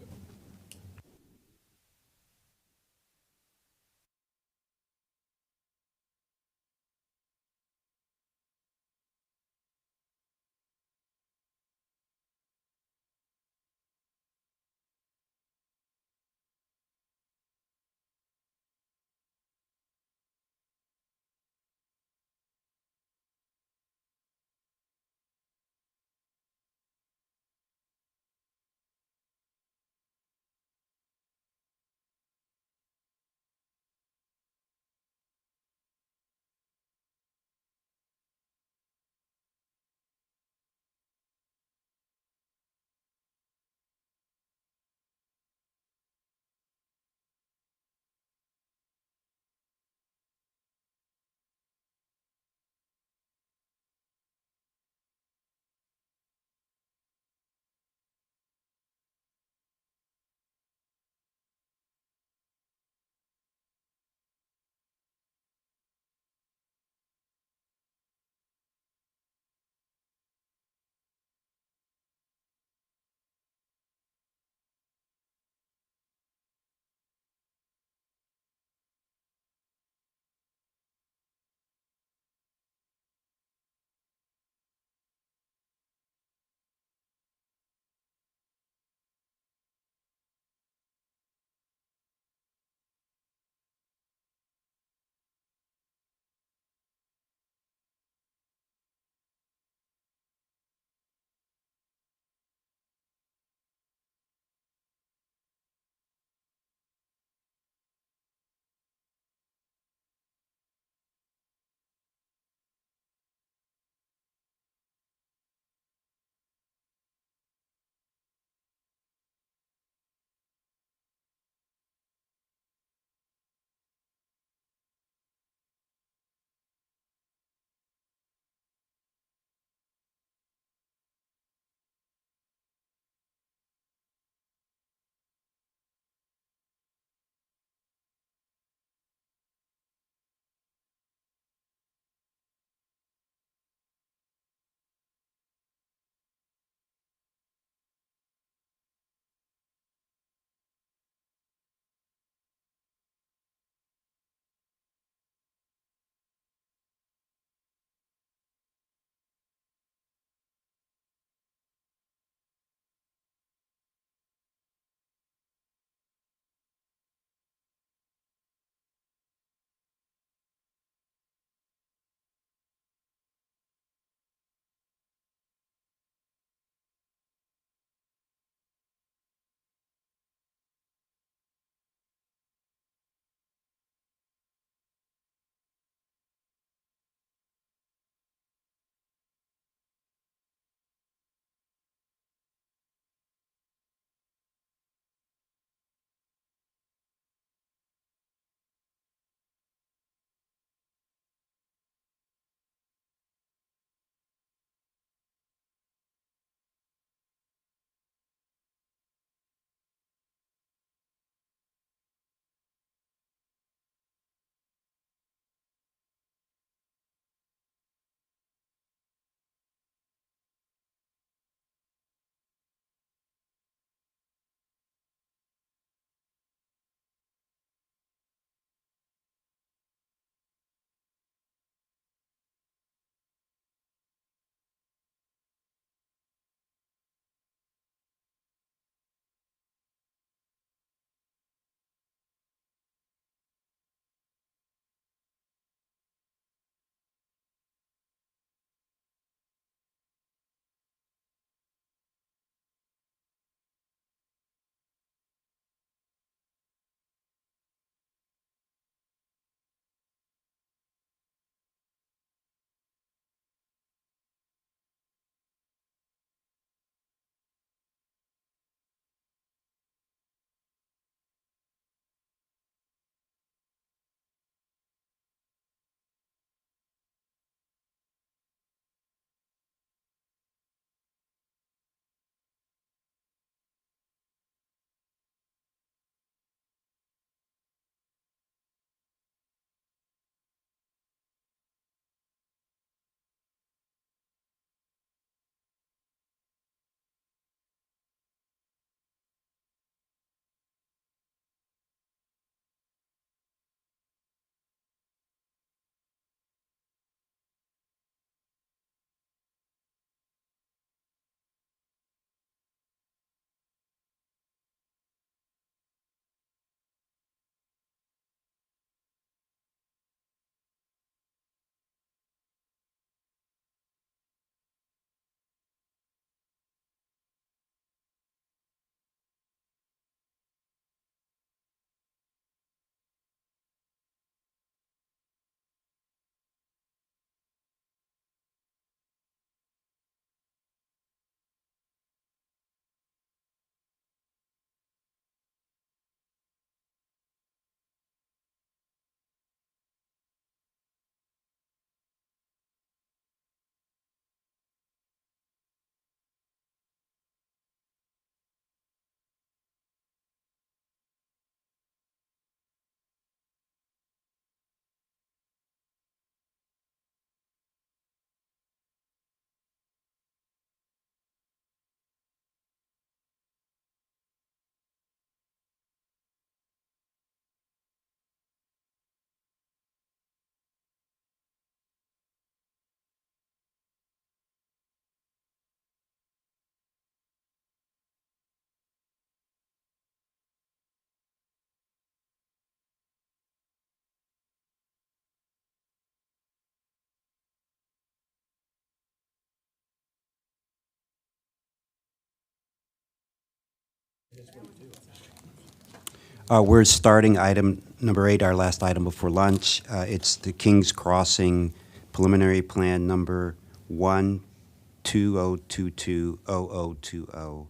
We're starting item number 8, our last item before lunch. It's the Kings Crossing preliminary plan number 120220020,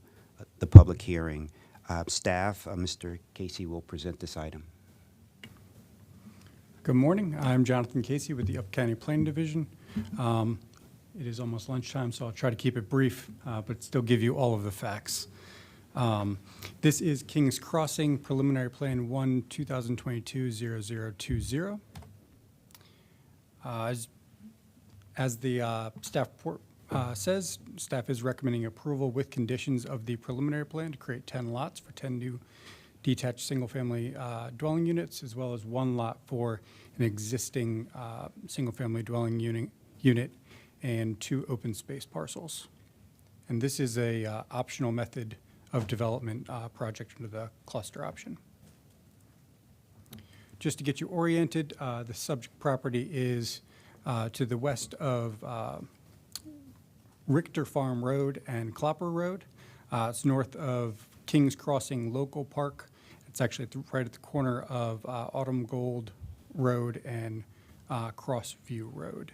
the public hearing. Staff, Mr. Casey will present this item. Good morning. I'm Jonathan Casey with the Upper County Planning Division. It is almost lunchtime, so I'll try to keep it brief, but still give you all of the facts. This is Kings Crossing Preliminary Plan 1 2022-0020. As the staff report says, staff is recommending approval with conditions of the preliminary plan to create 10 lots for 10 new detached single-family dwelling units, as well as 1 lot for an existing single-family dwelling unit and 2 open space parcels. And this is a optional method of development project under the cluster option. Just to get you oriented, the subject property is to the west of Richter Farm Road and Clopper Road. It's north of Kings Crossing Local Park. It's actually right at the corner of Autumn Gold Road and Crossview Road.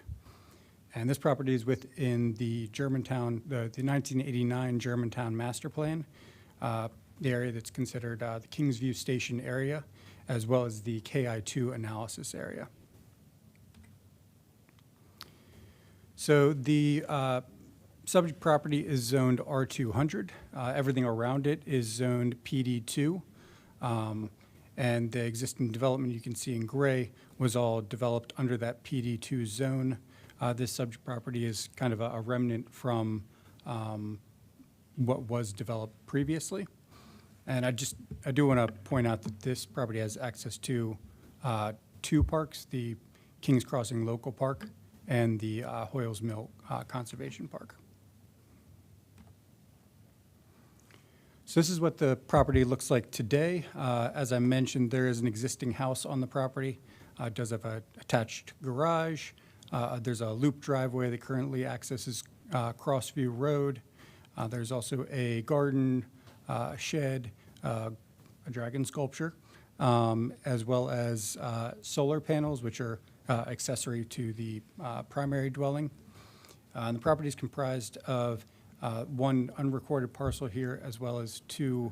And this property is within the Germantown, the 1989 Germantown Master Plan, the area that's considered the Kingsview Station area, as well as the KI2 analysis area. So the subject property is zoned R200. Everything around it is zoned PD2. And the existing development you can see in gray was all developed under that PD2 zone. This subject property is kind of a remnant from what was developed previously. And I do want to point out that this property has access to 2 parks, the Kings Crossing Local Park and the Hoyles Mill Conservation Park. So this is what the property looks like today. As I mentioned, there is an existing house on the property. It does have an attached garage. There's a loop driveway that currently accesses Crossview Road. There's also a garden, shed, a dragon sculpture, as well as solar panels, which are accessory to the primary dwelling. And the property is comprised of 1 unrecorded parcel here, as well as 2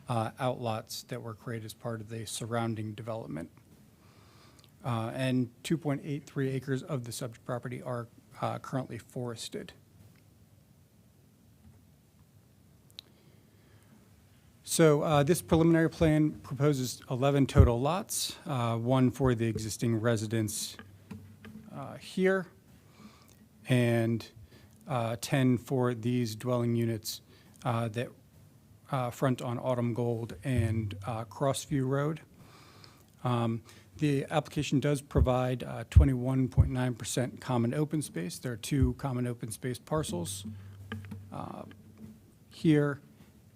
outlots that were created as part of the surrounding development. And 2.83 acres of the subject property are currently forested. So this preliminary plan proposes 11 total lots, 1 for the existing residence here, and 10 for these dwelling units that front on Autumn Gold and Crossview Road. The application does provide 21.9% common open space. There are 2 common open space parcels here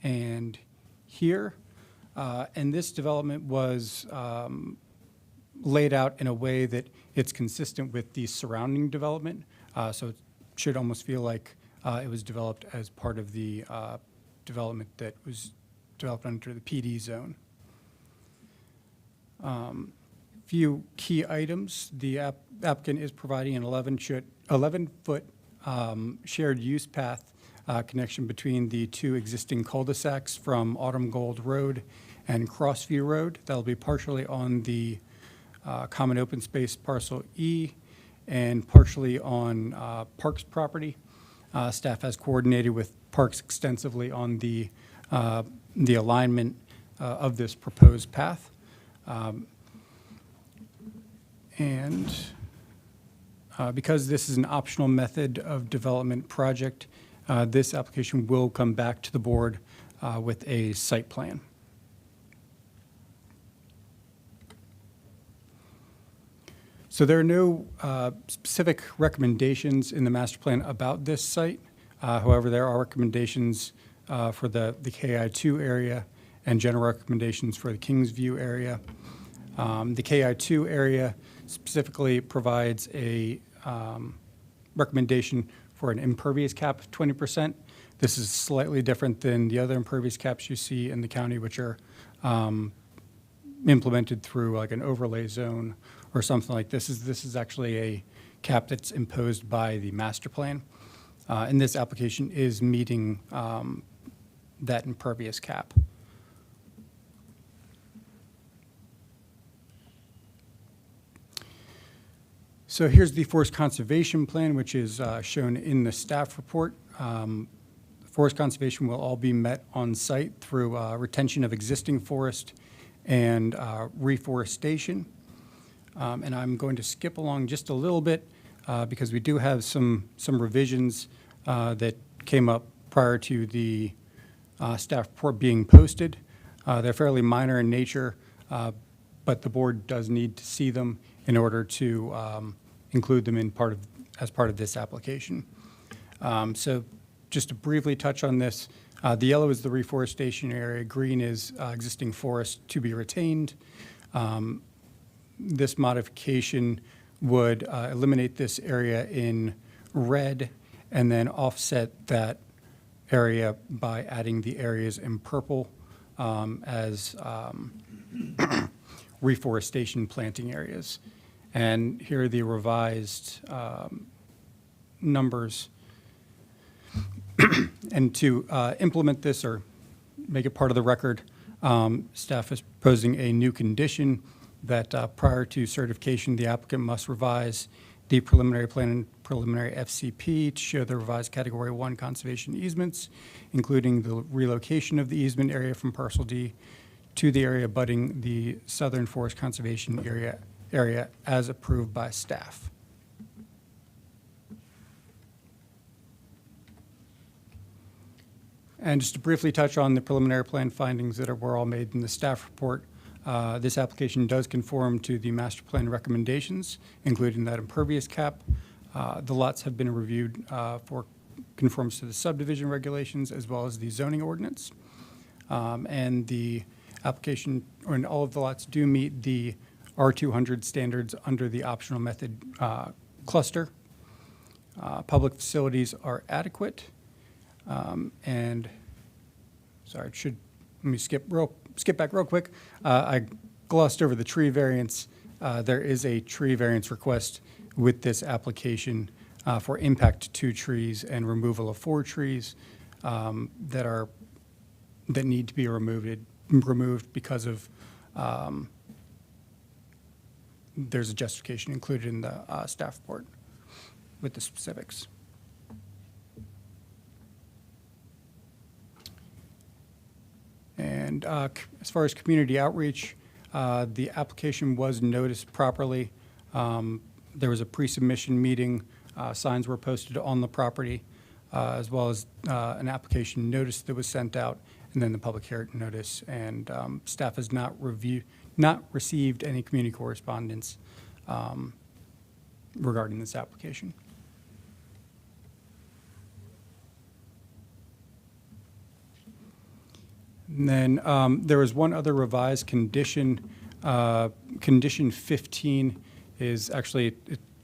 and here. And this development was laid out in a way that it's consistent with the surrounding development. So it should almost feel like it was developed as part of the development that was developed under the PD zone. Few key items. The applicant is providing an 11-foot shared use path connection between the 2 existing cul-de-sacs from Autumn Gold Road and Crossview Road. That'll be partially on the common open space parcel E and partially on Parks property. Staff has coordinated with Parks extensively on the alignment of this proposed path. And because this is an optional method of development project, this application will come back to the board with a site plan. So there are no specific recommendations in the master plan about this site. However, there are recommendations for the KI2 area and general recommendations for the Kingsview area. The KI2 area specifically provides a recommendation for an impervious cap of 20%. This is slightly different than the other impervious caps you see in the county, which are implemented through like an overlay zone or something like this. This is actually a cap that's imposed by the master plan. And this application is meeting that impervious cap. So here's the forest conservation plan, which is shown in the staff report. Forest conservation will all be met on site through retention of existing forest and reforestation. And I'm going to skip along just a little bit because we do have some revisions that came up prior to the staff report being posted. They're fairly minor in nature, but the board does need to see them in order to include them as part of this application. So just to briefly touch on this, the yellow is the reforestation area, green is existing forest to be retained. This modification would eliminate this area in red and then offset that area by adding the areas in purple as reforestation planting areas. And here are the revised numbers. And to implement this or make it part of the record, staff is proposing a new condition that prior to certification, the applicant must revise the preliminary plan and preliminary FCP to show the revised Category 1 conservation easements, including the relocation of the easement area from Parcel D to the area abutting the Southern Forest Conservation area as approved by staff. And just to briefly touch on the preliminary plan findings that were all made in the staff report, this application does conform to the master plan recommendations, including that impervious cap. The lots have been reviewed for conformance to the subdivision regulations as well as the zoning ordinance. And the application, and all of the lots do meet the R200 standards under the optional method cluster. Public facilities are adequate. And sorry, let me skip back real quick. I glossed over the tree variance. There is a tree variance request with this application for impact to 2 trees and removal of 4 trees that need to be removed because of there's a justification included in the staff report with the specifics. And as far as community outreach, the application was noticed properly. There was a pre-submission meeting. Signs were posted on the property, as well as an application notice that was sent out, and then the public hearing notice. And staff has not received any community correspondence regarding this application. And then there was one other revised condition. Condition 15 is actually,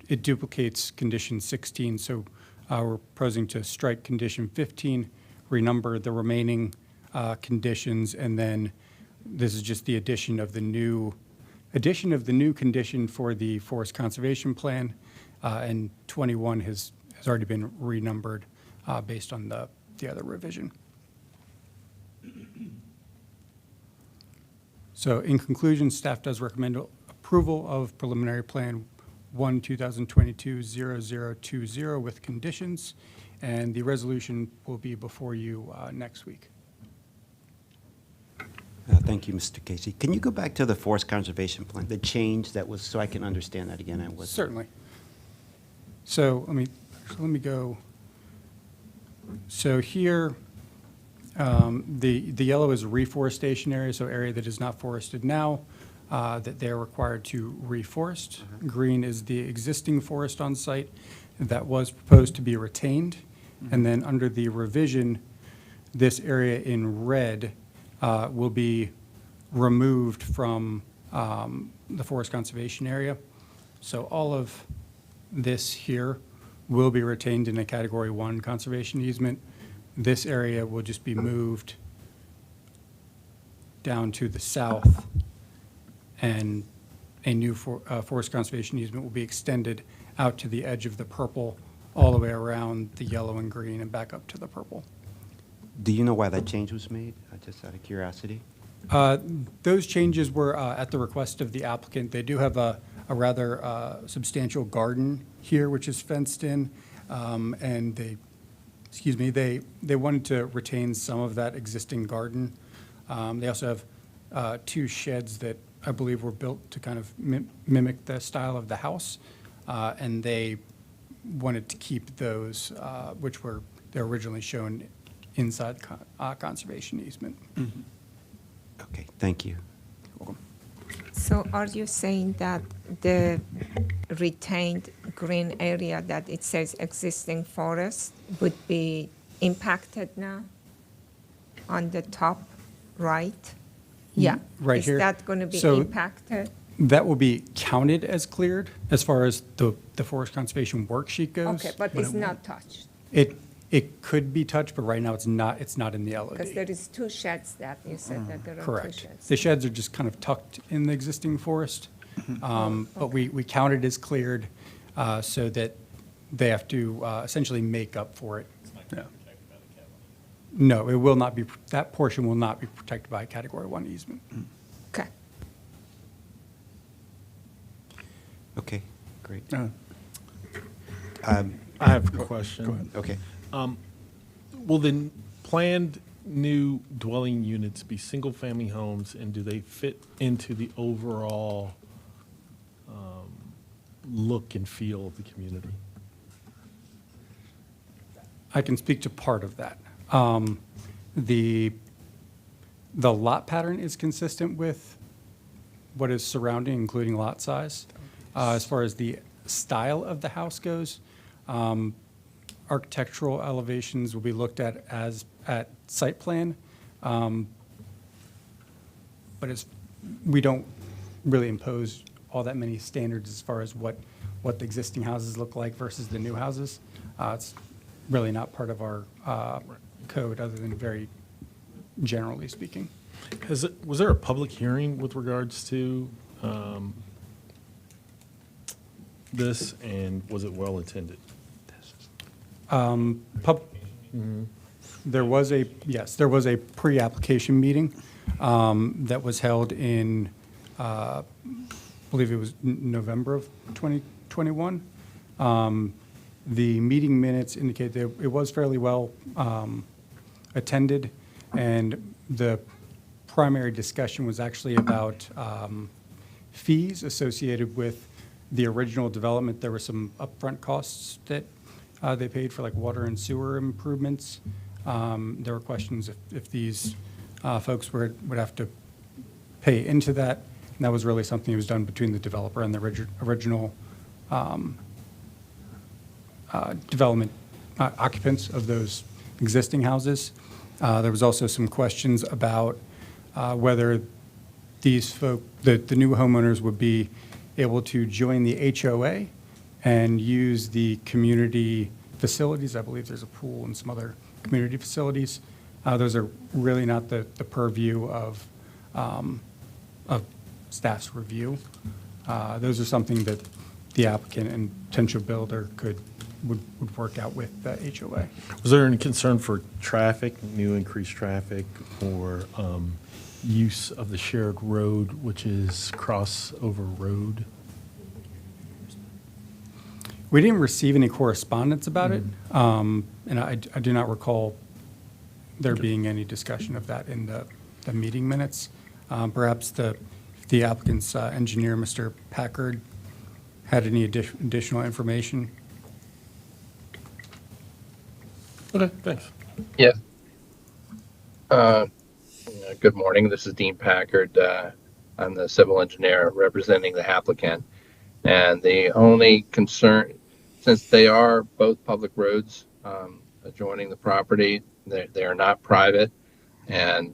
it duplicates condition 16. So we're proposing to strike condition 15, renumber the remaining conditions, and then this is just the addition of the new condition for the forest conservation plan, and 21 has already been renumbered based on the other revision. So in conclusion, staff does recommend approval of preliminary plan 1/2022-0020 with conditions, and the resolution will be before you next week. Thank you, Mr. Casey. Can you go back to the forest conservation plan, the change that was, so I can understand that again? Certainly. So let me go. So here, the yellow is reforestation area, so area that is not forested now, that they're required to reforest. Green is the existing forest on site that was proposed to be retained. And then under the revision, this area in red will be removed from the forest conservation area. So all of this here will be retained in a Category 1 conservation easement. this area will just be moved down to the south, and a new forest conservation easement will be extended out to the edge of the purple, all the way around the yellow and green and back up to the purple. Do you know why that change was made? Just out of curiosity. Those changes were at the request of the applicant. They do have a rather substantial garden here, which is fenced in, and they wanted to retain some of that existing garden. They also have 2 sheds that I believe were built to kind of mimic the style of the house, and they wanted to keep those, which were they're originally shown inside conservation easement. Okay, thank you. So are you saying that the retained green area that it says existing forest would be impacted now on the top right? Yeah. Right here. Is that going to be So impacted? that will be counted as cleared as far as the forest conservation worksheet goes. Okay, but it's not touched, It could be touched, but right now it's not in the LOD. because there is 2 sheds that you said that there are 2 Correct. sheds. The sheds are just kind of tucked in the existing forest, but we count it as cleared so that they have to essentially make up for it. Yeah. No, it will not be, that portion will not be protected by a Category 1 easement. Okay. Okay, great. I have a question. Okay. Will the planned new dwelling units be single-family homes, and do they fit into the overall look and feel of the community? I can speak to part of that. The lot pattern is consistent with what is surrounding, including lot size. As far as the style of the house goes, architectural elevations will be looked at at site plan. But we don't really impose all that many standards as far as what the existing houses look like versus the new houses. It's really not part of our code, other than very generally speaking. Was there a public hearing with regards to this, and was it well attended? There was a pre-application meeting that was held in, I believe it was November of 2021. The meeting minutes indicate that it was fairly well attended, and the primary discussion was actually about fees associated with the original development. There were some upfront costs that they paid for, like water and sewer improvements. There were questions if these folks would have to pay into that. And that was really something that was done between the developer and the original development occupants of those existing houses. There was also some questions about whether these the new homeowners would be able to join the HOA and use the community facilities. I believe there's a pool and some other community facilities. Those are really not the purview of staff's review. Those are something that the applicant and potential builder would work out with the HOA. Was there any concern for traffic, new increased traffic, or use of the shared road, which is crossover road? We didn't receive any correspondence about it, and I do not recall there being any discussion of that in the meeting minutes. Perhaps the applicant's engineer, Mr. Packard, had any additional information. Okay, thanks. Yes. Good morning. This is Dean Packard. I'm the civil engineer representing the applicant. And the only concern, since they are both public roads adjoining the property, they are not private. And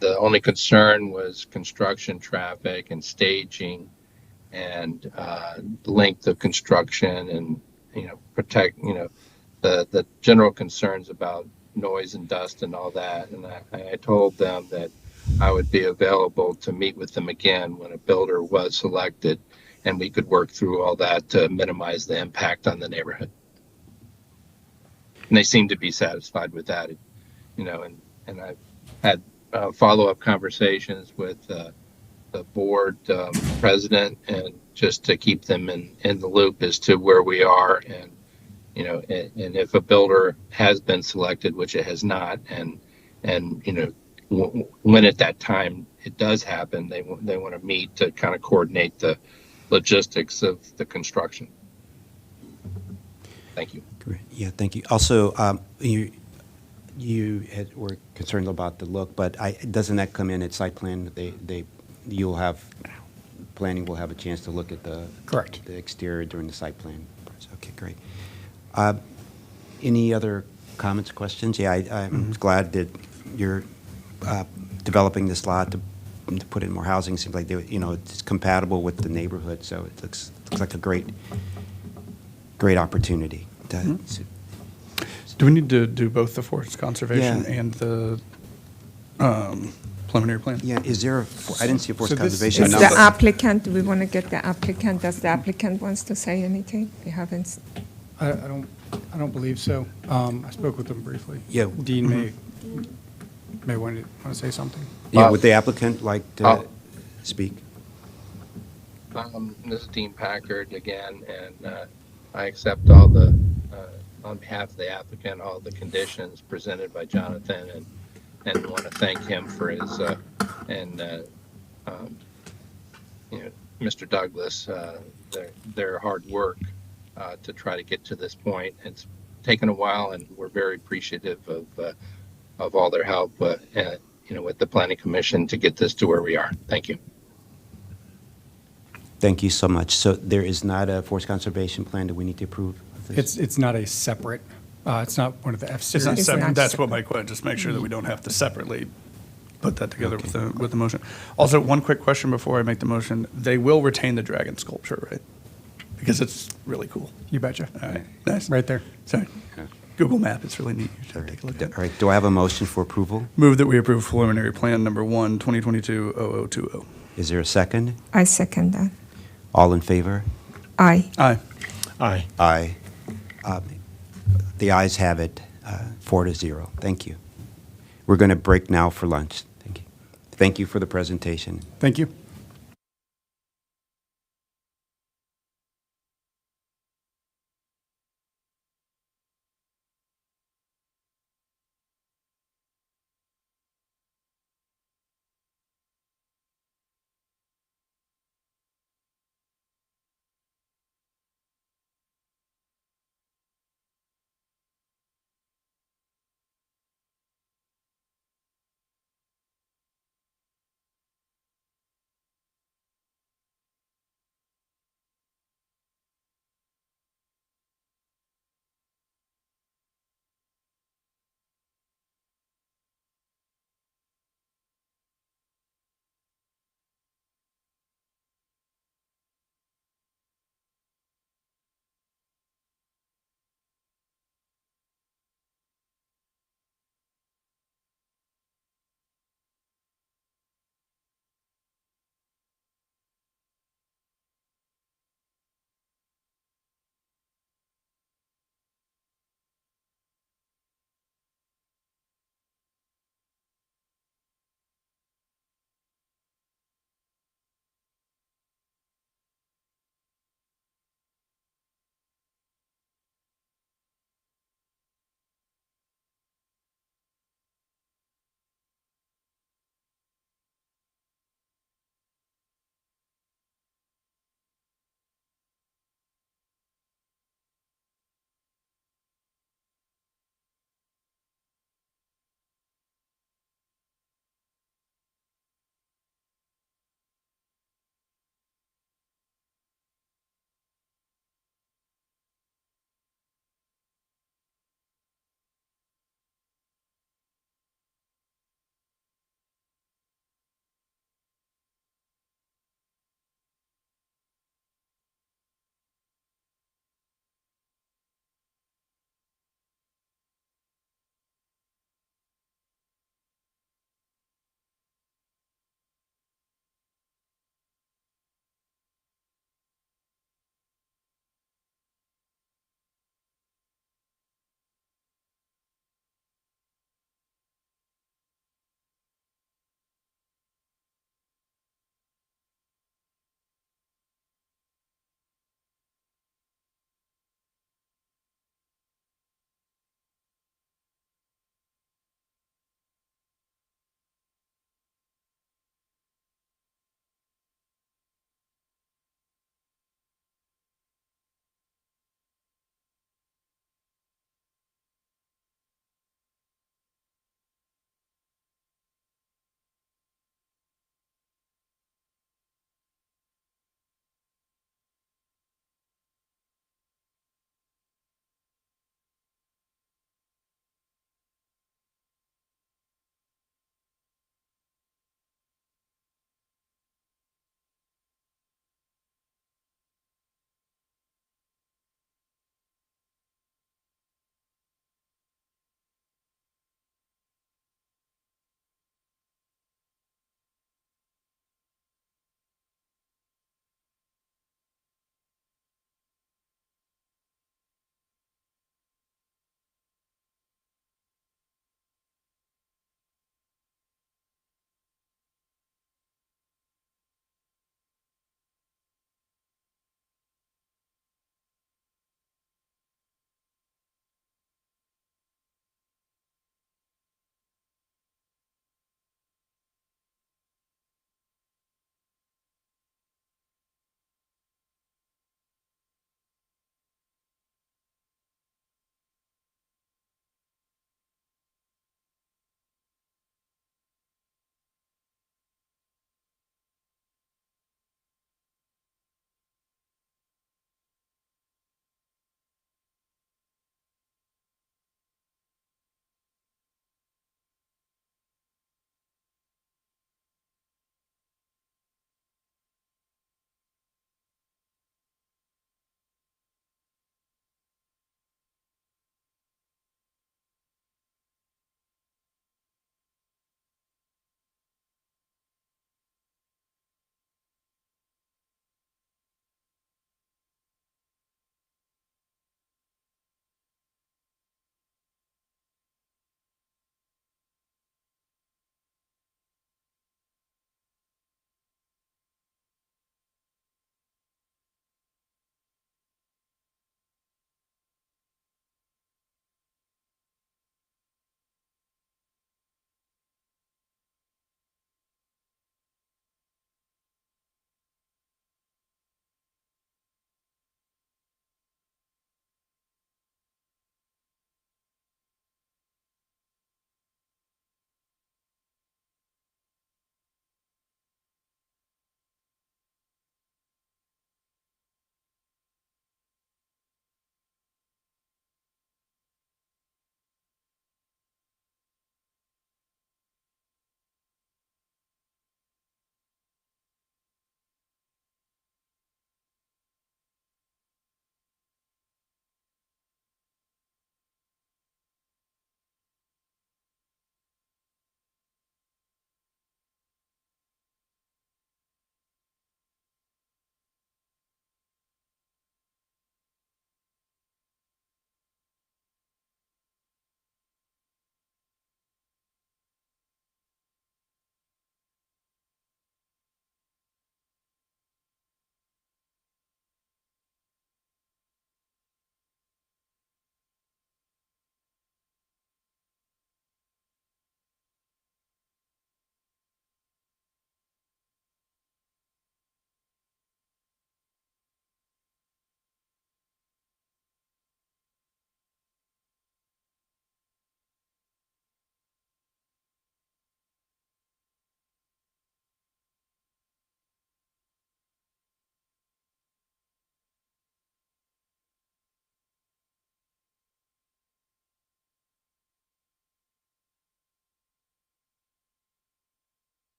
the only concern was construction traffic and staging and length of construction and, protect, the general concerns about noise and dust and all that. And I told them that I would be available to meet with them again when a builder was selected, and we could work through all that to minimize the impact on the neighborhood. And they seem to be satisfied with that, and I've had follow-up conversations with the board president, and just to keep them in the loop as to where we are, and if a builder has been selected, which it has not, and when at that time it does happen, they want to meet to kind of coordinate the logistics of the construction. Thank you. Great. Yeah, thank you. Also, were concerned about the look, but doesn't that come in at site plan? You'll have, planning will have a chance to look at the Correct. the exterior during the site plan. Okay, great. Any other comments, questions? Yeah, I'm glad that you're developing this lot to put in more housing. Seems like it's compatible with the neighborhood, so it looks like a great opportunity. Do we need to do both the forest conservation Yeah. and the preliminary plan? Yeah, is there I didn't see a forest So this conservation Is number. the applicant, do we want to get the applicant? Does the applicant wants to say anything? We haven't. I don't believe so. I spoke with them briefly. Yeah. Dean may want to say something. Yeah, would the applicant like to speak? This is Dean Packard again, and I accept all on behalf of the applicant, all the conditions presented by Jonathan, and want to thank him for his, Mr. Douglas, their hard work to try to get to this point. It's taken a while, and we're very appreciative of all their help, with the Planning Commission to get this to where we are. Thank you. Thank you so much. So there is not a forest conservation plan that we need to approve of this? It's not a separate, it's not one of the F It's series. not It's separate. not That's separate. what my question, just make sure that we don't have to separately put that together with the motion. Also, one quick question before I make the motion. They will retain the dragon sculpture, right? Because it's really cool. You betcha. All right, nice. Right there. Sorry. Google Map, it's really neat. You should All take a look at it. right, do I have a motion for approval? Move that we approve preliminary plan number 1, 2022-0020. Is there a second? I second that. All in favor? Aye. Aye. Aye. Aye. The ayes have it, 4-0. Thank you. We're going to break now for lunch. Thank you. Thank you for the presentation. Thank you.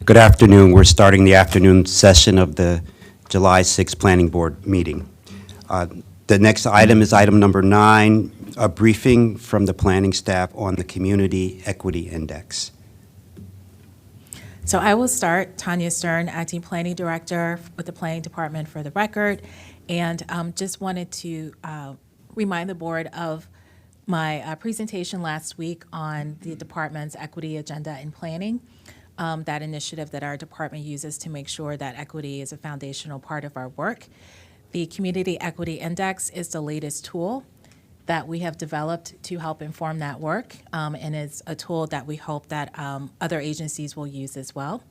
Good afternoon. We're starting the afternoon session of the July 6th Planning Board meeting. The next item is item number 9, a briefing from the planning staff on the Community Equity Index. So I will start. Tanya Stern, Acting Planning Director with the Planning Department for the record, and just wanted to remind the board of my presentation last week on the department's equity agenda in planning, that initiative that our department uses to make sure that equity is a foundational part of our work. The Community Equity Index is the latest tool that we have developed to help inform that work, and it's a tool that we hope that other agencies will use as well,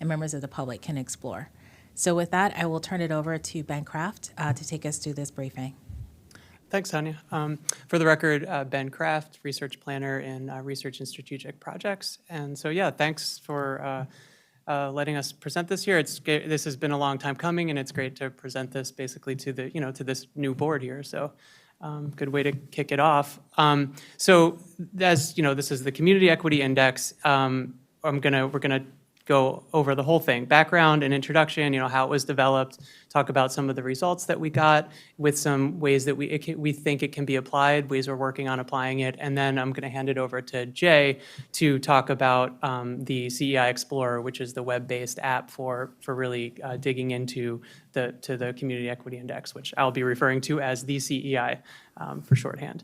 and members of the public can explore. So with that, I will turn it over to Ben Kraft to take us through this briefing. Thanks, Tanya. For the record, Ben Kraft, research planner in research and strategic projects. And so, yeah, thanks for letting us present this here. This has been a long time coming, and it's great to present this basically to the to this new board here. So, good way to kick it off. So, as you know, this is the Community Equity Index. We're gonna go over the whole thing, background and introduction, how it was developed, talk about some of the results that we got with some ways that we think it can be applied, ways we're working on applying it, and then I'm gonna hand it over to Jay to talk about the CEI Explorer, which is the web-based app for really digging into the Community Equity Index, which I'll be referring to as the CEI for shorthand.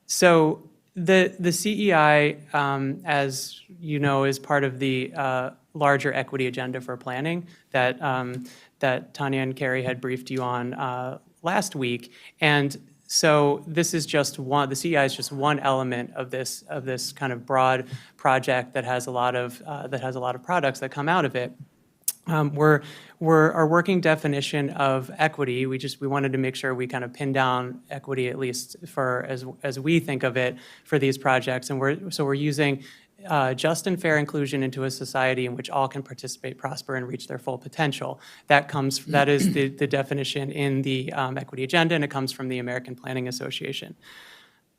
So the CEI, as you know, is part of the larger equity agenda for planning that that Tanya and Carrie had briefed you on last week. And so this is just one, the CEI is just one element of this kind of broad project that has a lot of products that come out of it. Our working definition of equity, we wanted to make sure we kind of pin down equity, at least for as we think of it for these projects. And we're using just and fair inclusion into a society in which all can participate, prosper, and reach their full potential. That is the definition in the equity agenda, and it comes from the American Planning Association.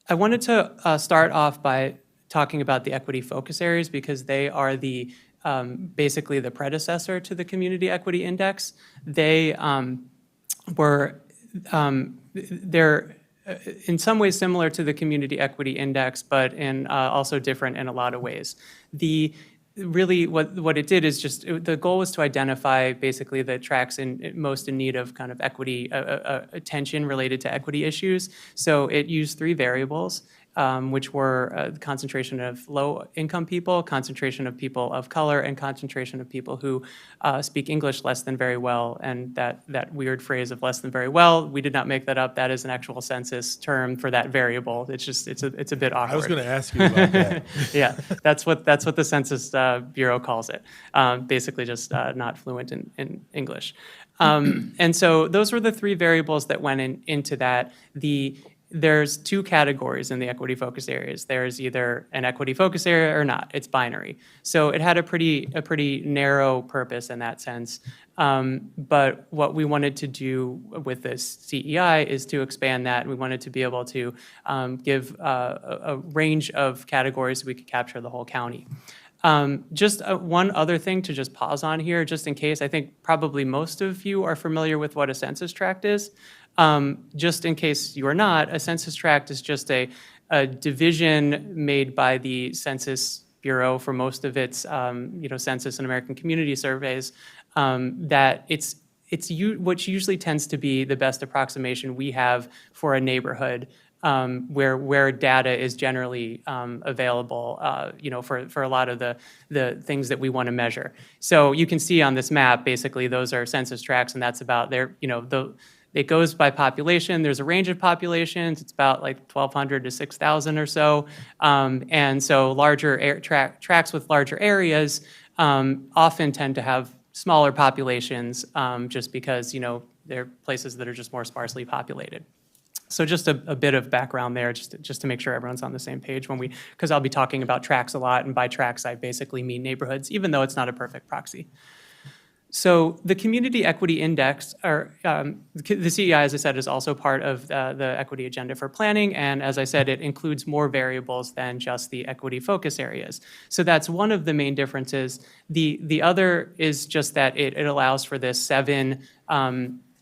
I wanted to start off by talking about the equity focus areas because they are basically the predecessor to the Community Equity Index. They're in some ways similar to the Community Equity Index, but also different in a lot of ways. Really what it did is the goal was to identify basically the tracks most in need of kind of equity attention related to equity issues. So it used 3 variables. Which were concentration of low-income people, concentration of people of color, and concentration of people who speak English less than very well. And that weird phrase of less than very well, we did not make that up. That is an actual census term for that variable. It's a bit awkward. I was going to ask you about that. Yeah, that's what the Census Bureau calls it. Basically, just not fluent in English. And so those were the 3 variables that went into that. There's 2 categories in the equity focus areas. There's either an equity focus area or not. It's binary. So it had a pretty narrow purpose in that sense. But what we wanted to do with this CEI is to expand that. We wanted to be able to give a range of categories so we could capture the whole county. Just one other thing to just pause on here, just in case. I think probably most of you are familiar with what a census tract is. Just in case you are not, a census tract is just a division made by the Census Bureau for most of its, census and American community surveys. That which usually tends to be the best approximation we have for a neighborhood. Where data is generally available, for a lot of the things that we want to measure. So you can see on this map, basically, those are census tracts, and that's about it goes by population. There's a range of populations. It's about like 1,200 to 6,000 or so. And so larger tracts with larger areas often tend to have smaller populations just because, they're places that are just more sparsely populated. So just a bit of background there, just to make sure everyone's on the same page because I'll be talking about tracts a lot, and by tracts I basically mean neighborhoods, even though it's not a perfect proxy. So the Community Equity Index, or the CEI, as I said, is also part of the equity agenda for planning. And as I said, it includes more variables than just the equity focus areas. So that's one of the main differences. The other is just that it allows for this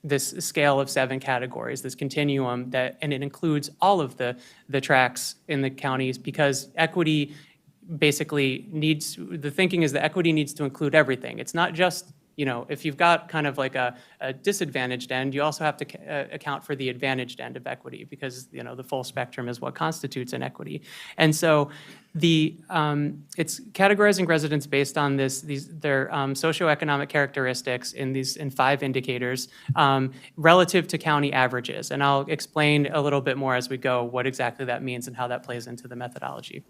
this scale of 7 categories, this continuum, and it includes all of the tracks in the counties, because equity basically the thinking is that equity needs to include everything. It's not just, if you've got kind of like a disadvantaged end, you also have to account for the advantaged end of equity, because, the full spectrum is what constitutes an equity. And so it's categorizing residents based on their socioeconomic characteristics in 5 indicators relative to county averages. And I'll explain a little bit more as we go what exactly that means and how that plays into the methodology.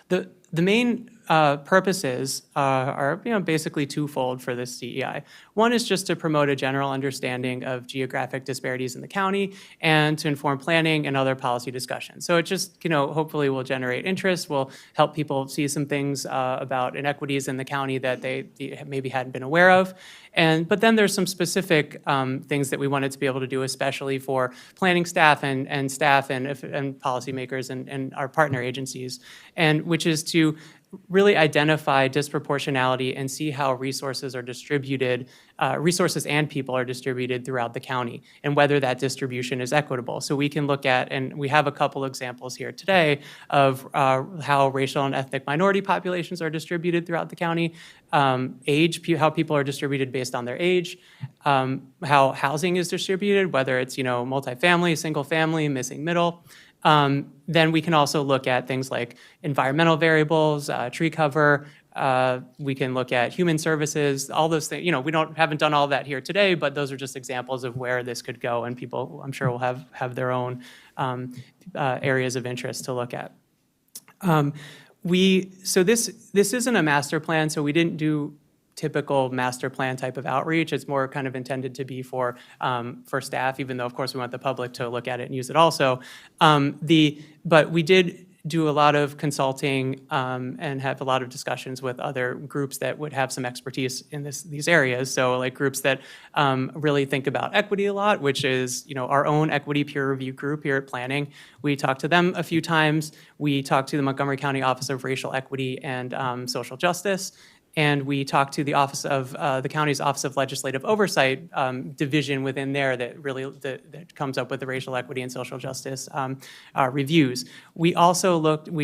The main purposes are basically twofold for this CEI. One is just to promote a general understanding of geographic disparities in the county and to inform planning and other policy discussions. So it just hopefully will generate interest, will help people see some things about inequities in the county that they maybe hadn't been aware of. But then there's some specific things that we wanted to be able to do, especially for planning staff and policymakers and our partner agencies, and which is to really identify disproportionality and see how resources are distributed, resources and people are distributed throughout the county, and whether that distribution is equitable. So we can look at, and we have a couple examples here today of how racial and ethnic minority populations are distributed throughout the county, age, how people are distributed based on their age, how housing is distributed, whether it's multifamily, single family, missing middle. Then we can also look at things like environmental variables, tree cover. We can look at human services, all those things. We haven't done all that here today, but those are just examples of where this could go, and people, I'm sure, will have their own areas of interest to look at. So this isn't a master plan, so we didn't do typical master plan type of outreach. It's more kind of intended to be for staff, even though, of course, we want the public to look at it and use it also. But we did do a lot of consulting and have a lot of discussions with other groups that would have some expertise in these areas. So like groups that really think about equity a lot, which is our own equity peer review group here at Planning. We talked to them a few times. We talked to the Montgomery County Office of Racial Equity and Social Justice. And we talked to the office of the county's Office of Legislative Oversight division within there that really that comes up with the racial equity and social justice reviews. We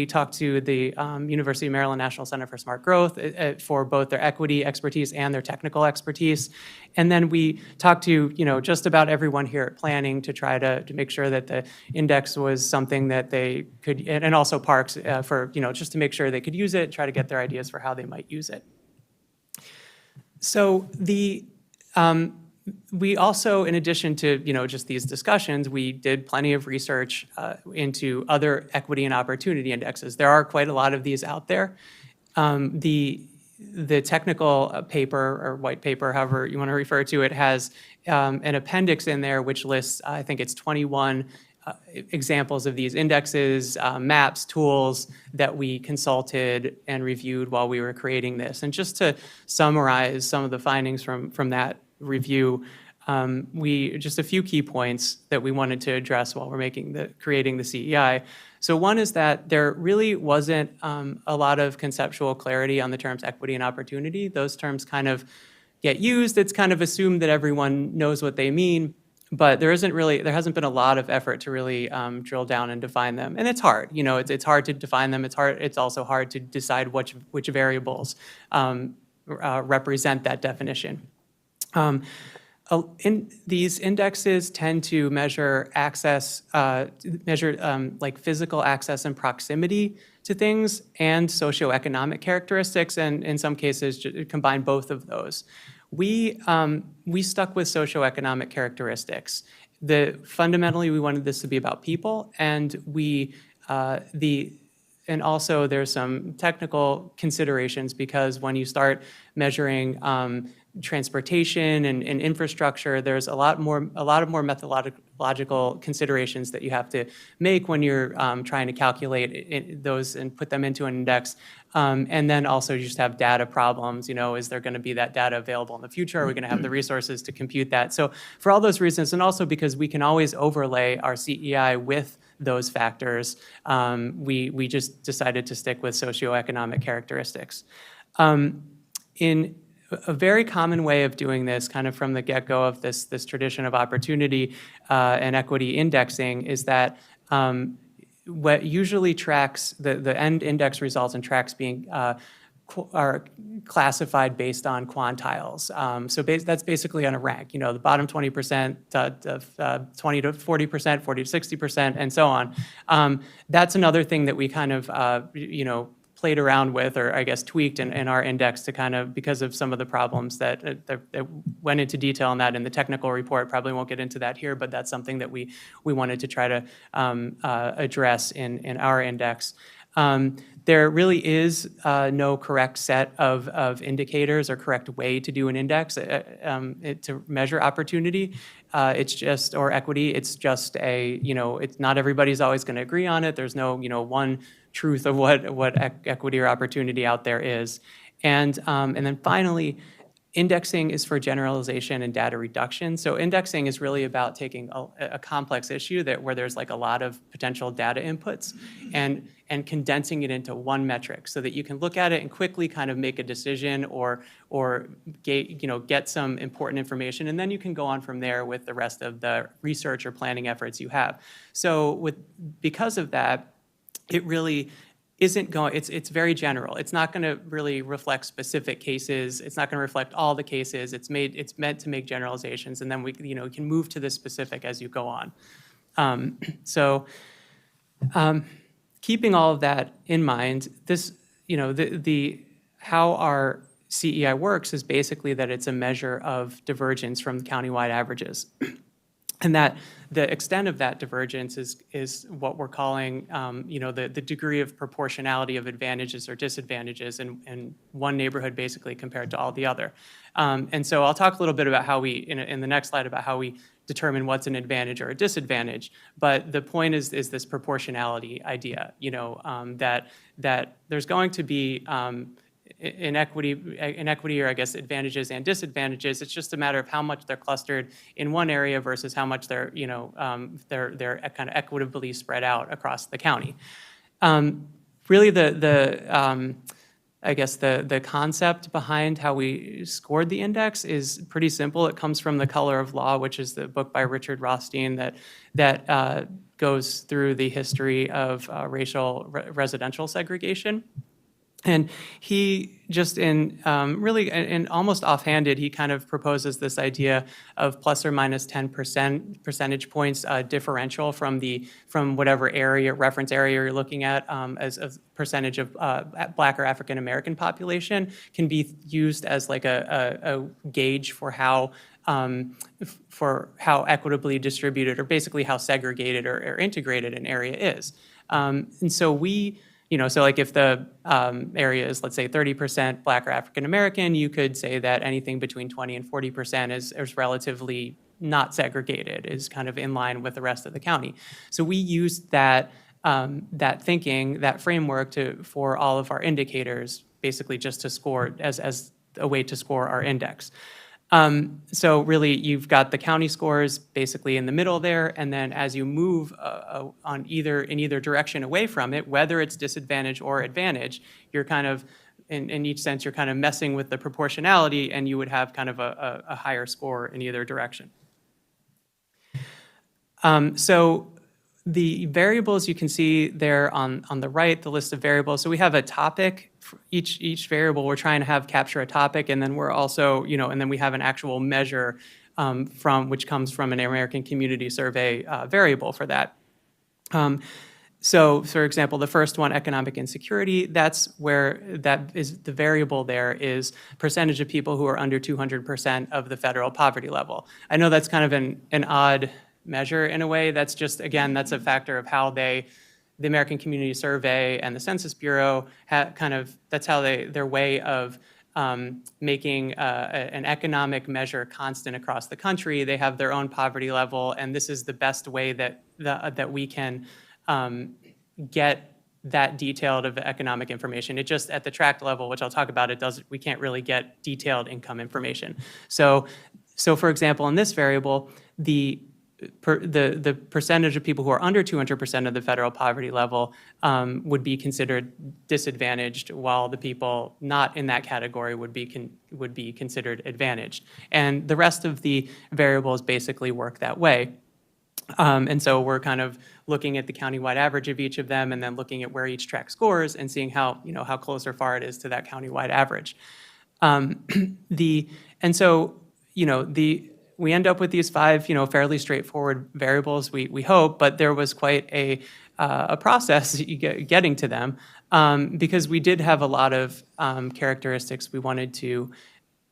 talked to the University of Maryland National Center for Smart Growth for both their equity expertise and their technical expertise. And then we talked to just about everyone here at Planning to try to make sure that the index was something that they could, and also parks for just to make sure they could use it, try to get their ideas for how they might use it. So we also, in addition to just these discussions, we did plenty of research into other equity and opportunity indexes. There are quite a lot of these out there. The technical paper or white paper, however you want to refer to it, has an appendix in there which lists, I think it's 21 examples of these indexes, maps, tools that we consulted and reviewed while we were creating this. And just to summarize some of the findings from that review, just a few key points that we wanted to address while we're creating the CEI. So one is that there really wasn't a lot of conceptual clarity on the terms equity and opportunity. Those terms kind of get used. It's kind of assumed that everyone knows what they mean. But there hasn't been a lot of effort to really drill down and define them, and it's hard. It's hard to define them. It's also hard to decide which variables represent that definition. These indexes tend to measure access, like physical access and proximity to things, and socioeconomic characteristics, and in some cases combine both of those. We stuck with socioeconomic characteristics. Fundamentally, we wanted this to be about people, and and also there's some technical considerations because when you start measuring transportation and infrastructure, there's a lot of more methodological considerations that you have to make when you're trying to calculate those and put them into an index. And then also you just have data problems. Is there going to be that data available in the future? Are we going to have the resources to compute that? So for all those reasons, and also because we can always overlay our CEI with those factors, we just decided to stick with socioeconomic characteristics. In a very common way of doing this, kind of from the get-go of this tradition of opportunity and equity indexing, is that what usually tracks the end index results and tracks being are classified based on quantiles. So that's basically on a rank. The bottom 20%, 20 to 40%, 40 to 60%, and so on. That's another thing that we kind of played around with, or I guess tweaked in our index to kind of, because of some of the problems that went into detail on that in the technical report. Probably won't get into that here, but that's something that we wanted to try to address in our index. There really is no correct set of indicators or correct way to do an index to measure opportunity. It's just, or equity, it's just it's not everybody's always going to agree on it. There's no, one truth of what equity or opportunity out there is. And then finally, indexing is for generalization and data reduction. So indexing is really about taking a complex issue where there's like a lot of potential data inputs and condensing it into one metric so that you can look at it and quickly kind of make a decision or get some important information, and then you can go on from there with the rest of the research or planning efforts you have. So because of that, it really isn't going, it's very general. It's not going to really reflect specific cases. It's not going to reflect all the cases. It's meant to make generalizations, and then we can move to the specific as you go on. Keeping all of that in mind, this, how our CEI works is basically that it's a measure of divergence from countywide averages. And that the extent of that divergence is what we're calling, the degree of proportionality of advantages or disadvantages in one neighborhood basically compared to all the other. And so I'll talk a little bit about how we, in the next slide, about how we determine what's an advantage or a disadvantage. But the point is this proportionality idea, that there's going to be inequity, or I guess advantages and disadvantages. It's just a matter of how much they're clustered in one area versus how much they're they're kind of equitably spread out across the county. Really, I guess the concept behind how we scored the index is pretty simple. It comes from The Color of Law, which is the book by Richard Rothstein that goes through the history of racial residential segregation. And he just really almost offhanded, he kind of proposes this idea of plus or minus 10 percentage points differential from whatever reference area you're looking at as a percentage of Black or African American population can be used as like a gauge for how equitably distributed, or basically how segregated or integrated an area is. And so so like if the area is, let's say, 30% Black or African American, you could say that anything between 20 and 40% is relatively not segregated, is kind of in line with the rest of the county. So we used that thinking, that framework for all of our indicators, basically just to score as a way to score our index. So really, you've got the county scores basically in the middle there, and then as you move in either direction away from it, whether it's disadvantage or advantage, you're kind of, in each sense, you're kind of messing with the proportionality, and you would have kind of a higher score in either direction. So the variables you can see there on the right, the list of variables. So we have a topic. For each variable we're trying to have capture a topic, and then we're also, and then we have an actual measure which comes from an American Community Survey variable for that. So, for example, the first one, economic insecurity, that's where that is the variable there is percentage of people who are under 200% of the federal poverty level. I know that's kind of an odd measure in a way. That's just, again, that's a factor of how they the American Community Survey and the Census Bureau that's how their way of making an economic measure constant across the country. They have their own poverty level, and this is the best way that we can get that detailed of economic information. It just, at the tract level, which I'll talk about, we can't really get detailed income information. So for example, in this variable, the percentage of people who are under 200% of the federal poverty level would be considered disadvantaged, while the people not in that category would be considered advantaged. And the rest of the variables basically work that way. And so we're kind of looking at the countywide average of each of them, and then looking at where each tract scores and seeing how close or far it is to that countywide average. We end up with these 5, fairly straightforward variables, we hope, but there was quite a process getting to them, because we did have a lot of characteristics we wanted to,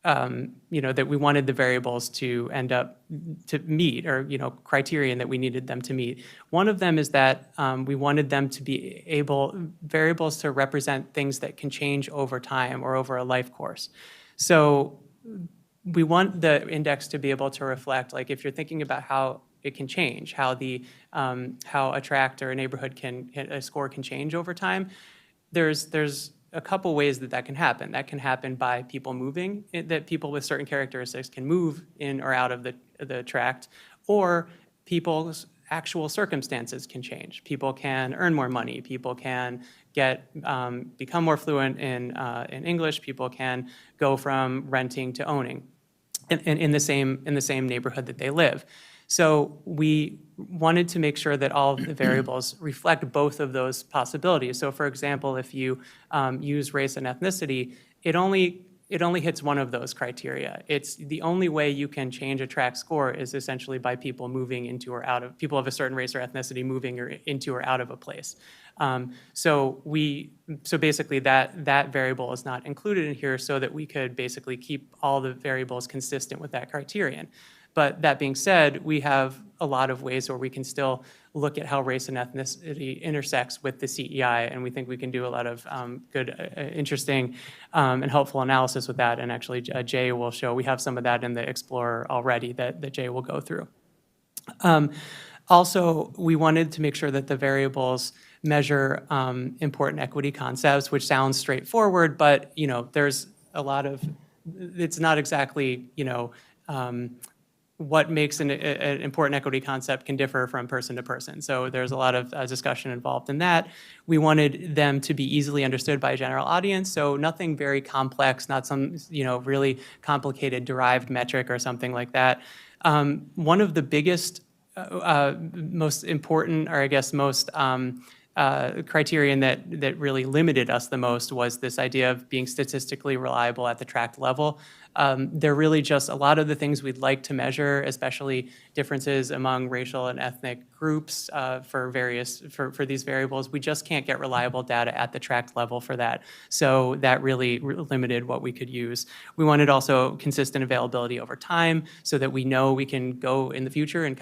that we wanted the variables to end up to meet, or, criterion that we needed them to meet. One of them is that we wanted them to be variables to represent things that can change over time or over a life course. So we want the index to be able to reflect, like, if you're thinking about how it can change, how a tract or a neighborhood a score can change over time, there's a couple ways that can happen. That can happen by people moving, that people with certain characteristics can move in or out of the tract, or people's actual circumstances can change. People can earn more money. People can become more fluent in English. People can go from renting to owning in the same neighborhood that they live. So we wanted to make sure that all of the variables reflect both of those possibilities. So for example, if you use race and ethnicity, it only hits one of those criteria. It's the only way you can change a tract score is essentially by people moving into or out of, people of a certain race or ethnicity moving into or out of a place. So basically that variable is not included in here, so that we could basically keep all the variables consistent with that criterion. But that being said, we have a lot of ways where we can still look at how race and ethnicity intersects with the CEI, and we think we can do a lot of good, interesting, and helpful analysis with that. And actually, Jay will show, we have some of that in the Explorer already that Jay will go through. Also, we wanted to make sure that the variables measure important equity concepts, which sounds straightforward, but there's a lot of, it's not exactly, what makes an important equity concept can differ from person to person. So there's a lot of discussion involved in that. We wanted them to be easily understood by a general audience, so nothing very complex, not some really complicated derived metric or something like that. One of the biggest, most important, or I guess most criterion that really limited us the most was this idea of being statistically reliable at the tract level. They're really just a lot of the things we'd like to measure, especially differences among racial and ethnic groups for these variables. We just can't get reliable data at the tract level for that. So that really limited what we could use. We wanted also consistent availability over time, so that we know we can go in the future and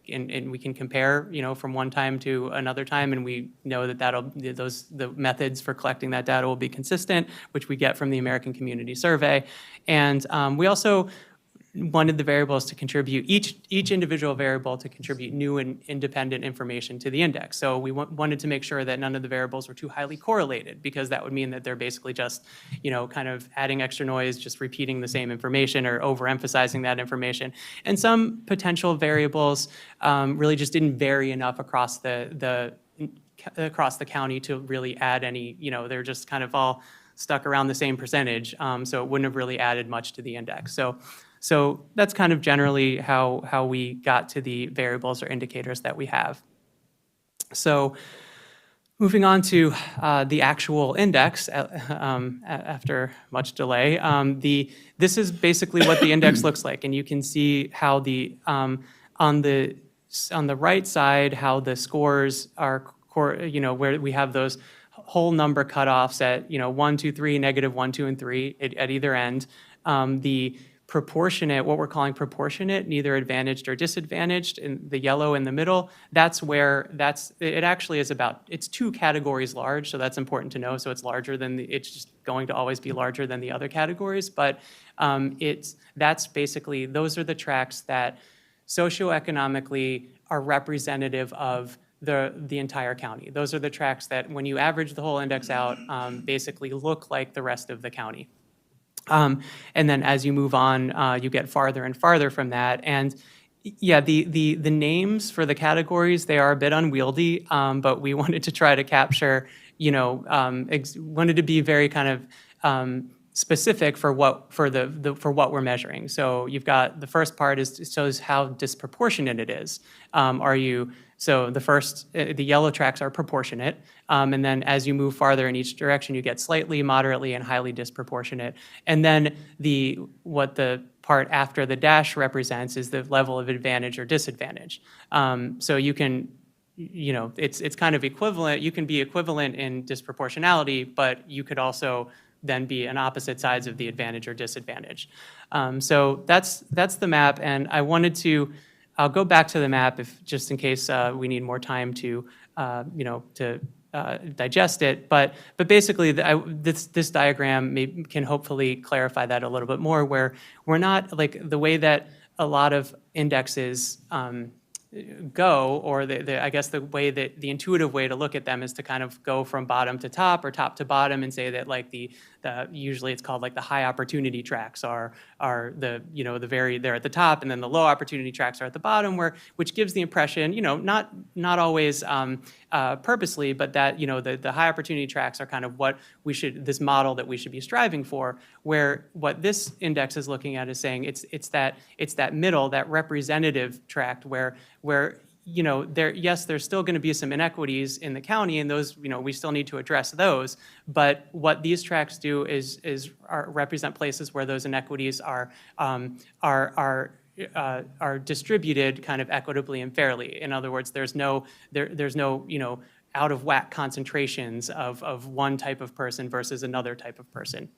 and we can compare, from one time to another time, and we know that the methods for collecting that data will be consistent, which we get from the American Community Survey. And we also wanted the variables to contribute, each individual variable to contribute new and independent information to the index. So we wanted to make sure that none of the variables were too highly correlated, because that would mean that they're basically just, kind of adding extra noise, just repeating the same information or overemphasizing that information. And some potential variables really just didn't vary enough across the county to really add any, they're just kind of all stuck around the same percentage, so it wouldn't have really added much to the index. So that's kind of generally how we got to the variables or indicators that we have. So moving on to the actual index after much delay, this is basically what the index looks like, and you can see how on the right side how the scores are, where we have those whole number cutoffs at 1, 2, 3, -1, 2, and 3 at either end. The proportionate, what we're calling proportionate, neither advantaged or disadvantaged, in the yellow in the middle, that's where it actually is it's 2 categories large, so that's important to know. So it's larger than it's just going to always be larger than the other categories, but that's basically, those are the tracts that socioeconomically are representative of the entire county. Those are the tracts that, when you average the whole index out, basically look like the rest of the county. And then as you move on, you get farther and farther from that. And yeah, the names for the categories, they are a bit unwieldy, but we wanted to try to capture, wanted to be very kind of specific for what we're measuring. So you've got the first part shows how disproportionate it is. So the yellow tracks are proportionate, and then as you move farther in each direction, you get slightly, moderately, and highly disproportionate. And then what the part after the dash represents is the level of advantage or disadvantage. So you can, it's kind of equivalent. You can be equivalent in disproportionality, but you could also then be on opposite sides of the advantage or disadvantage. So that's the map, and I'll go back to the map just in case we need more time to digest it. But basically, this diagram can hopefully clarify that a little bit more, where we're not, like, the way that a lot of indexes go, or I guess the intuitive way to look at them is to kind of go from bottom to top or top to bottom and say that, like, usually it's called, like, the high opportunity tracks are they're at the top, and then the low opportunity tracks are at the bottom, which gives the impression, not always purposely, but that, the high opportunity tracks are kind of what this model that we should be striving for, where what this index is looking at is saying it's that middle, that representative tract where there's still going to be some inequities in the county, and those, we still need to address those. But what these tracts do is represent places where those inequities are distributed kind of equitably and fairly. In other words, there's no out of whack concentrations of one type of person versus another type of person.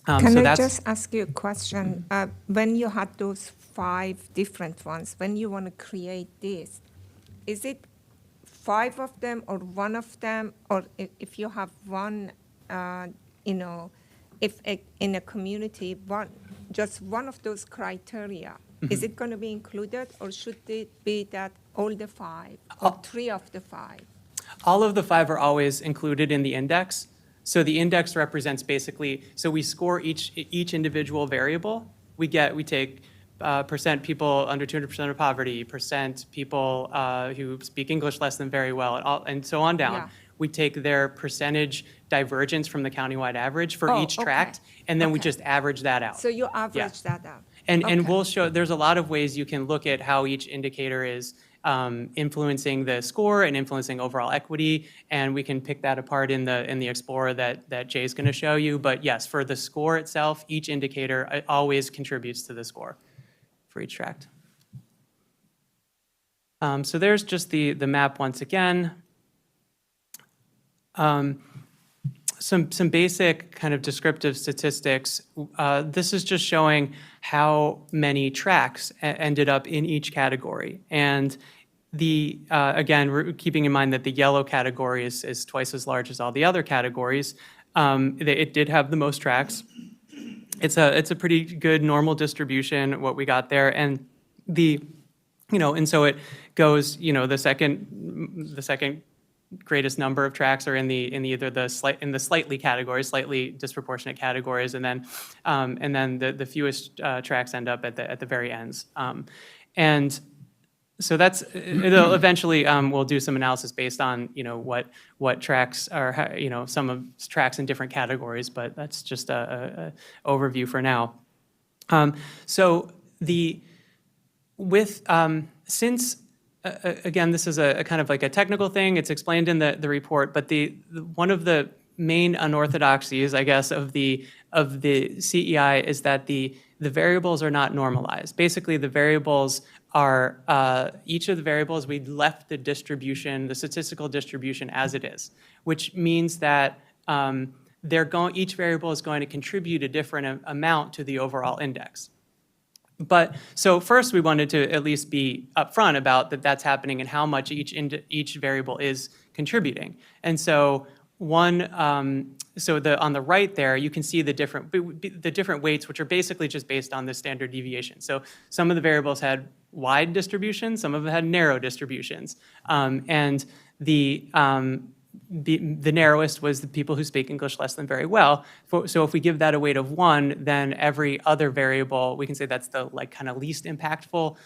Can I just ask you a question? When you had those 5 different ones, when you want to create this, is it 5 of them or 1 of them? Or if you have one, if in a community, just one of those criteria, is it going to be included, or should it be that all the 5 or 3 of the 5? All of the 5 are always included in the index. So the index represents basically, so we score each individual variable. We take percent people under 200% of poverty, percent people who speak English less than very well, and so on down. Yeah. We take their percentage divergence from the countywide average for each tract, and then we just average that out. So you average that out. And we'll show, there's a lot of ways you can look at how each indicator is influencing the score and influencing overall equity, and we can pick that apart in the Explorer that Jay's going to show you. But yes, for the score itself, each indicator always contributes to the score for each tract. So there's just the map once again. Some basic kind of descriptive statistics. This is just showing how many tracks ended up in each category. And again, keeping in mind that the yellow category is twice as large as all the other categories, it did have the most tracks. It's a pretty good normal distribution, what we got there. And and so it goes, the second greatest number of tracks are in the slightly categories, slightly disproportionate categories, and then the fewest tracks end up at the very ends. And so that's eventually we'll do some analysis based on what tracks are some of tracks in different categories, but that's just a overview for now. Again, this is a kind of like a technical thing. It's explained in the report, but one of the main unorthodoxies, I guess, of the CEI is that the variables are not normalized. Basically, the variables are each of the variables, we left the distribution, the statistical distribution as it is, which means that each variable is going to contribute a different amount to the overall index. But, so first, we wanted to at least be upfront about that that's happening and how much each variable is contributing. And so on the right there, you can see the different weights, which are basically just based on the standard deviation. So some of the variables had wide distributions, some of them had narrow distributions. And the narrowest was the people who speak English less than very well. So if we give that a weight of 1, then every other variable, we can say that's the kind of least impactful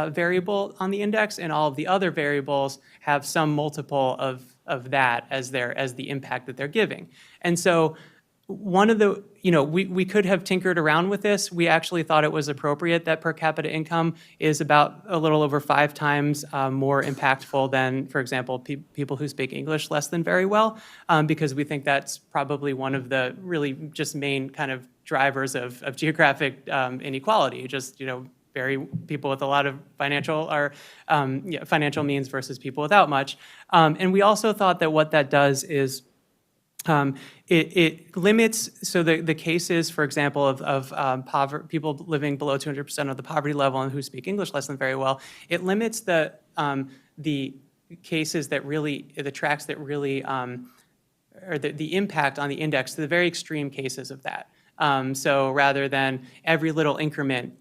variable on the index, and all of the other variables have some multiple of that as the impact that they're giving. And so one of the, we could have tinkered around with this. We actually thought it was appropriate that per capita income is about a little over 5 times more impactful than, for example, people who speak English less than very well, because we think that's probably one of the really just main kind of drivers of geographic inequality. Just, people with a lot of financial means versus people without much. And we also thought that what that does is it limits, so the cases, for example, of people living below 200% of the poverty level and who speak English less than very well, it limits the cases that really, the tracks that really, or the impact on the index to the very extreme cases of that. So rather than every little increment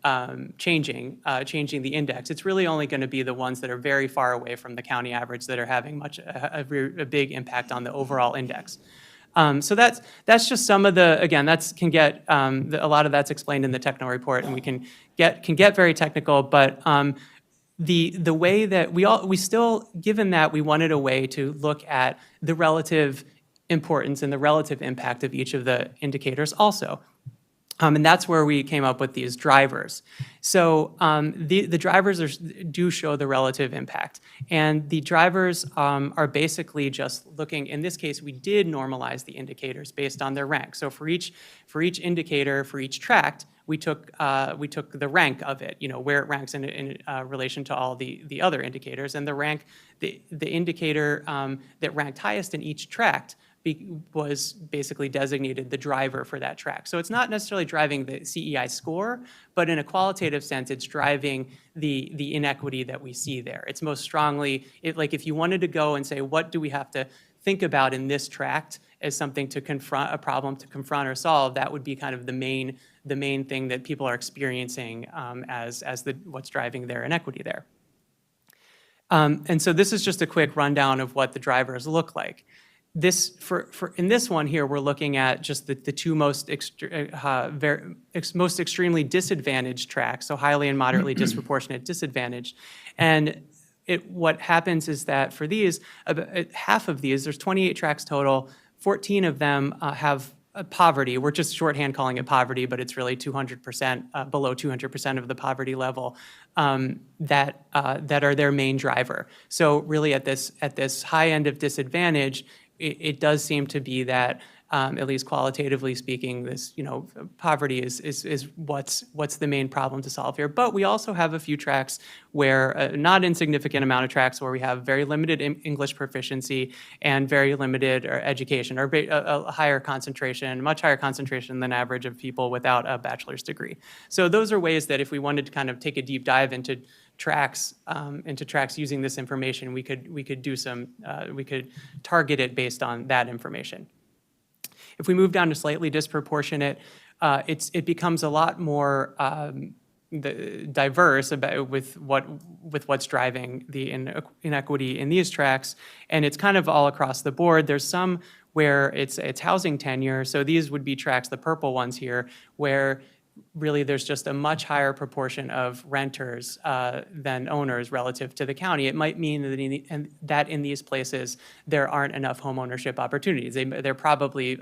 changing the index, it's really only going to be the ones that are very far away from the county average that are having a big impact on the overall index. So that's just some of the, again, a lot of that's explained in the techno report, and we can get very technical, but the way that we still, given that we wanted a way to look at the relative importance and the relative impact of each of the indicators also. And that's where we came up with these drivers. So the drivers do show the relative impact. And the drivers are basically just looking, in this case, we did normalize the indicators based on their rank. So for each indicator, for each tract, we took the rank of it, where it ranks in relation to all the other indicators. And the indicator that ranked highest in each tract was basically designated the driver for that track. So it's not necessarily driving the CEI score, but in a qualitative sense, it's driving the inequity that we see there. It's most strongly, like if you wanted to go and say, what do we have to think about in this tract as something to confront, a problem to confront or solve, that would be kind of the main thing that people are experiencing as what's driving their inequity there. And so this is just a quick rundown of what the drivers look like. In this one here, we're looking at just the two most extremely disadvantaged tracks, so highly and moderately disproportionate disadvantage. And what happens is that for these, half of these, there's 28 tracks total, 14 of them have poverty. We're just shorthand calling it poverty, but it's really 200%, below 200% of the poverty level that are their main driver. So really at this high end of disadvantage, it does seem to be that, at least qualitatively speaking, this poverty is what's the main problem to solve here. But we also have a few tracks where a not insignificant amount of tracks where we have very limited English proficiency and very limited education, or a higher concentration, much higher concentration than average of people without a bachelor's degree. So those are ways that if we wanted to kind of take a deep dive into tracks using this information, we could do some, we could target it based on that information. If we move down to slightly disproportionate, it becomes a lot more diverse with what's driving the inequity in these tracks, and it's kind of all across the board. There's some where it's housing tenure, so these would be tracks, the purple ones here, where really there's just a much higher proportion of renters than owners relative to the county. It might mean that in these places there aren't enough homeownership opportunities. They're probably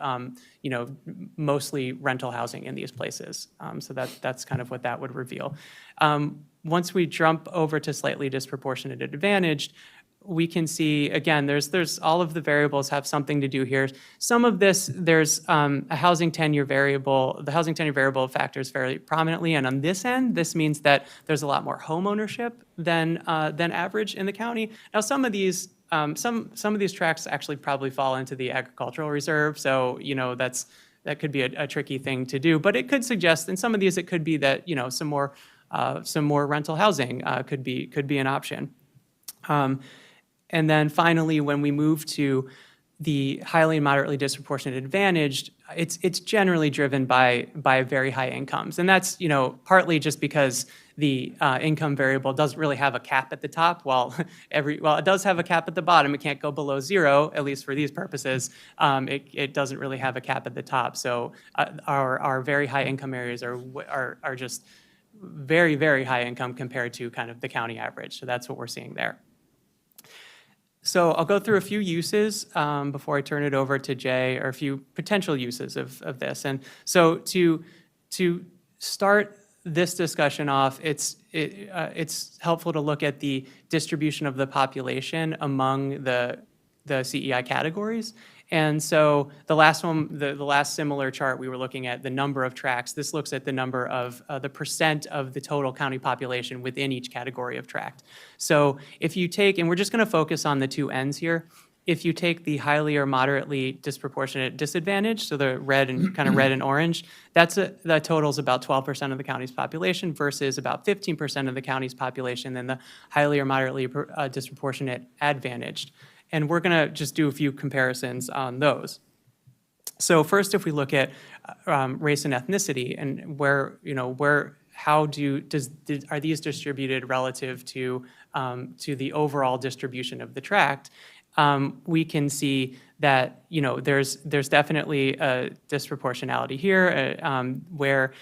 mostly rental housing in these places. So that's kind of what that would reveal. Once we jump over to slightly disproportionate advantaged, we can see, again, there's all of the variables have something to do here. Some of this, there's a housing tenure variable. The housing tenure variable factors very prominently, and on this end, this means that there's a lot more home ownership than average in the county. Now, some of these tracts actually probably fall into the agricultural reserve, so that could be a tricky thing to do. But it could suggest, in some of these, it could be that some more some more rental housing could be an option. And then finally, when we move to the highly and moderately disproportionate advantaged, it's generally driven by very high incomes. And that's, partly just because the income variable doesn't really have a cap at the top, while it does have a cap at the bottom. It can't go below zero, at least for these purposes. It doesn't really have a cap at the top. So our very high income areas are just very, very high income compared to kind of the county average. So that's what we're seeing there. So I'll go through a few uses before I turn it over to Jay, or a few potential uses of this. And so to start this discussion off, it's helpful to look at the distribution of the population among the CEI categories. And so the last one, the last similar chart, we were looking at the number of tracts. This looks at the number of the percent of the total county population within each category of tract. So if you take, and we're just going to focus on the two ends here, if you take the highly or moderately disproportionate disadvantage, so the red and kind of red and orange, that totals about 12% of the county's population versus about 15% of the county's population, and the highly or moderately disproportionate advantaged. And we're going to just do a few comparisons on those. So first, if we look at race and ethnicity, and are these distributed relative to the overall distribution of the tract, we can see that there's definitely a disproportionality here, where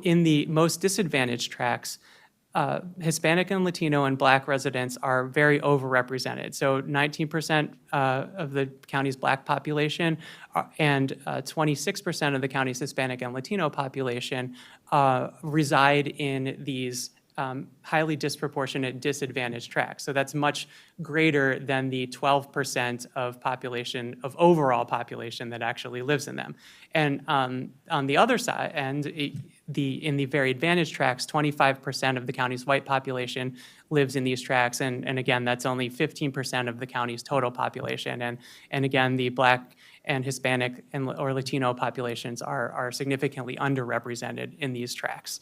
in the most disadvantaged tracts, Hispanic and Latino and Black residents are very overrepresented. So 19% of the county's Black population and 26% of the county's Hispanic and Latino population reside in these highly disproportionate disadvantaged tracts. So that's much greater than the 12% of overall population that actually lives in them. And on the other side, and in the very advantaged tracts, 25% of the county's white population lives in these tracts, and again, that's only 15% of the county's total population. And again, the Black and Hispanic or Latino populations are significantly underrepresented in these tracts.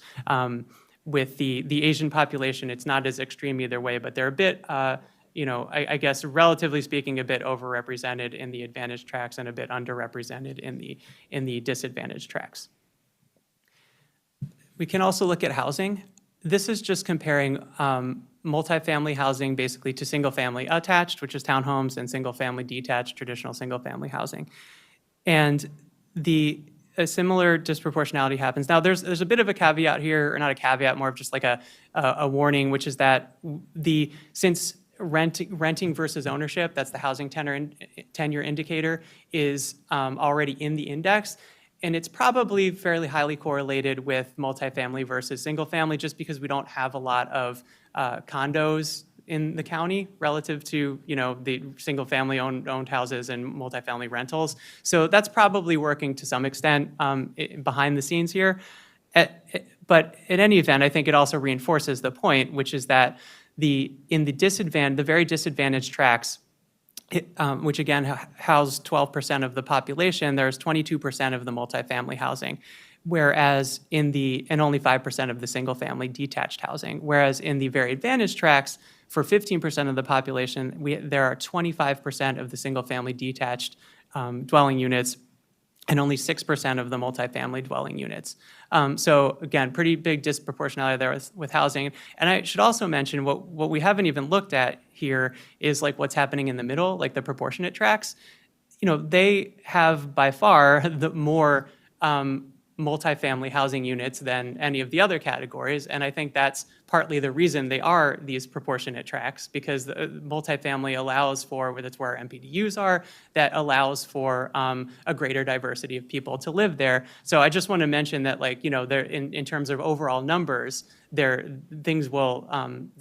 With the Asian population, it's not as extreme either way, but they're a bit, I guess, relatively speaking, a bit overrepresented in the advantaged tracts and a bit underrepresented in the disadvantaged tracts. We can also look at housing. This is just comparing multifamily housing basically to single-family attached, which is townhomes, and single-family detached, traditional single-family housing. And a similar disproportionality happens. Now, there's a bit of a caveat here, or not a caveat, more of just like a warning, which is that since renting versus ownership, that's the housing tenure indicator, is already in the index, and it's probably fairly highly correlated with multifamily versus single family, just because we don't have a lot of condos in the county relative to the single family owned houses and multifamily rentals. So that's probably working to some extent behind the scenes here. But in any event, I think it also reinforces the point, which is that the very disadvantaged tracts, which again house 12% of the population, there's 22% of the multifamily housing, whereas and only 5% of the single family detached housing. Whereas in the very advantaged tracts, for 15% of the population, there are 25% of the single family detached dwelling units and only 6% of the multifamily dwelling units. So again, pretty big disproportionality there with housing. And I should also mention what we haven't even looked at here is like what's happening in the middle, like the proportionate tracts. They have by far the more multifamily housing units than any of the other categories. And I think that's partly the reason they are these proportionate tracts, because the multifamily allows for, that's where MPDUs are, that allows for a greater diversity of people to live there. So I just want to mention that, like, there in terms of overall numbers, there's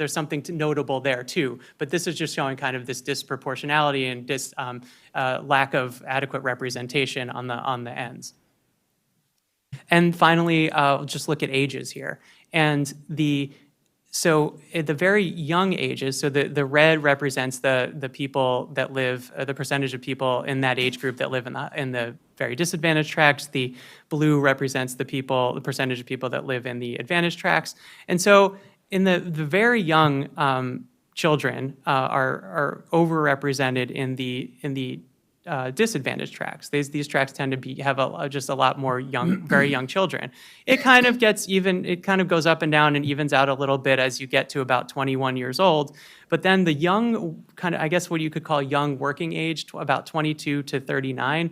something notable there too. But this is just showing kind of this disproportionality and this lack of adequate representation on the ends. And finally, I'll just look at ages here. And So at the very young ages, so the red represents the people that live, the percentage of people in that age group that live in the very disadvantaged tracts. The blue represents the percentage of people that live in the advantaged tracts. And so in the very young children are overrepresented in the disadvantaged tracts. These tracts tend to have just a lot more very young children. It kind of goes up and down and evens out a little bit as you get to about 21 years old. But then the young, kind of, I guess what you could call young working age, about 22 to 39,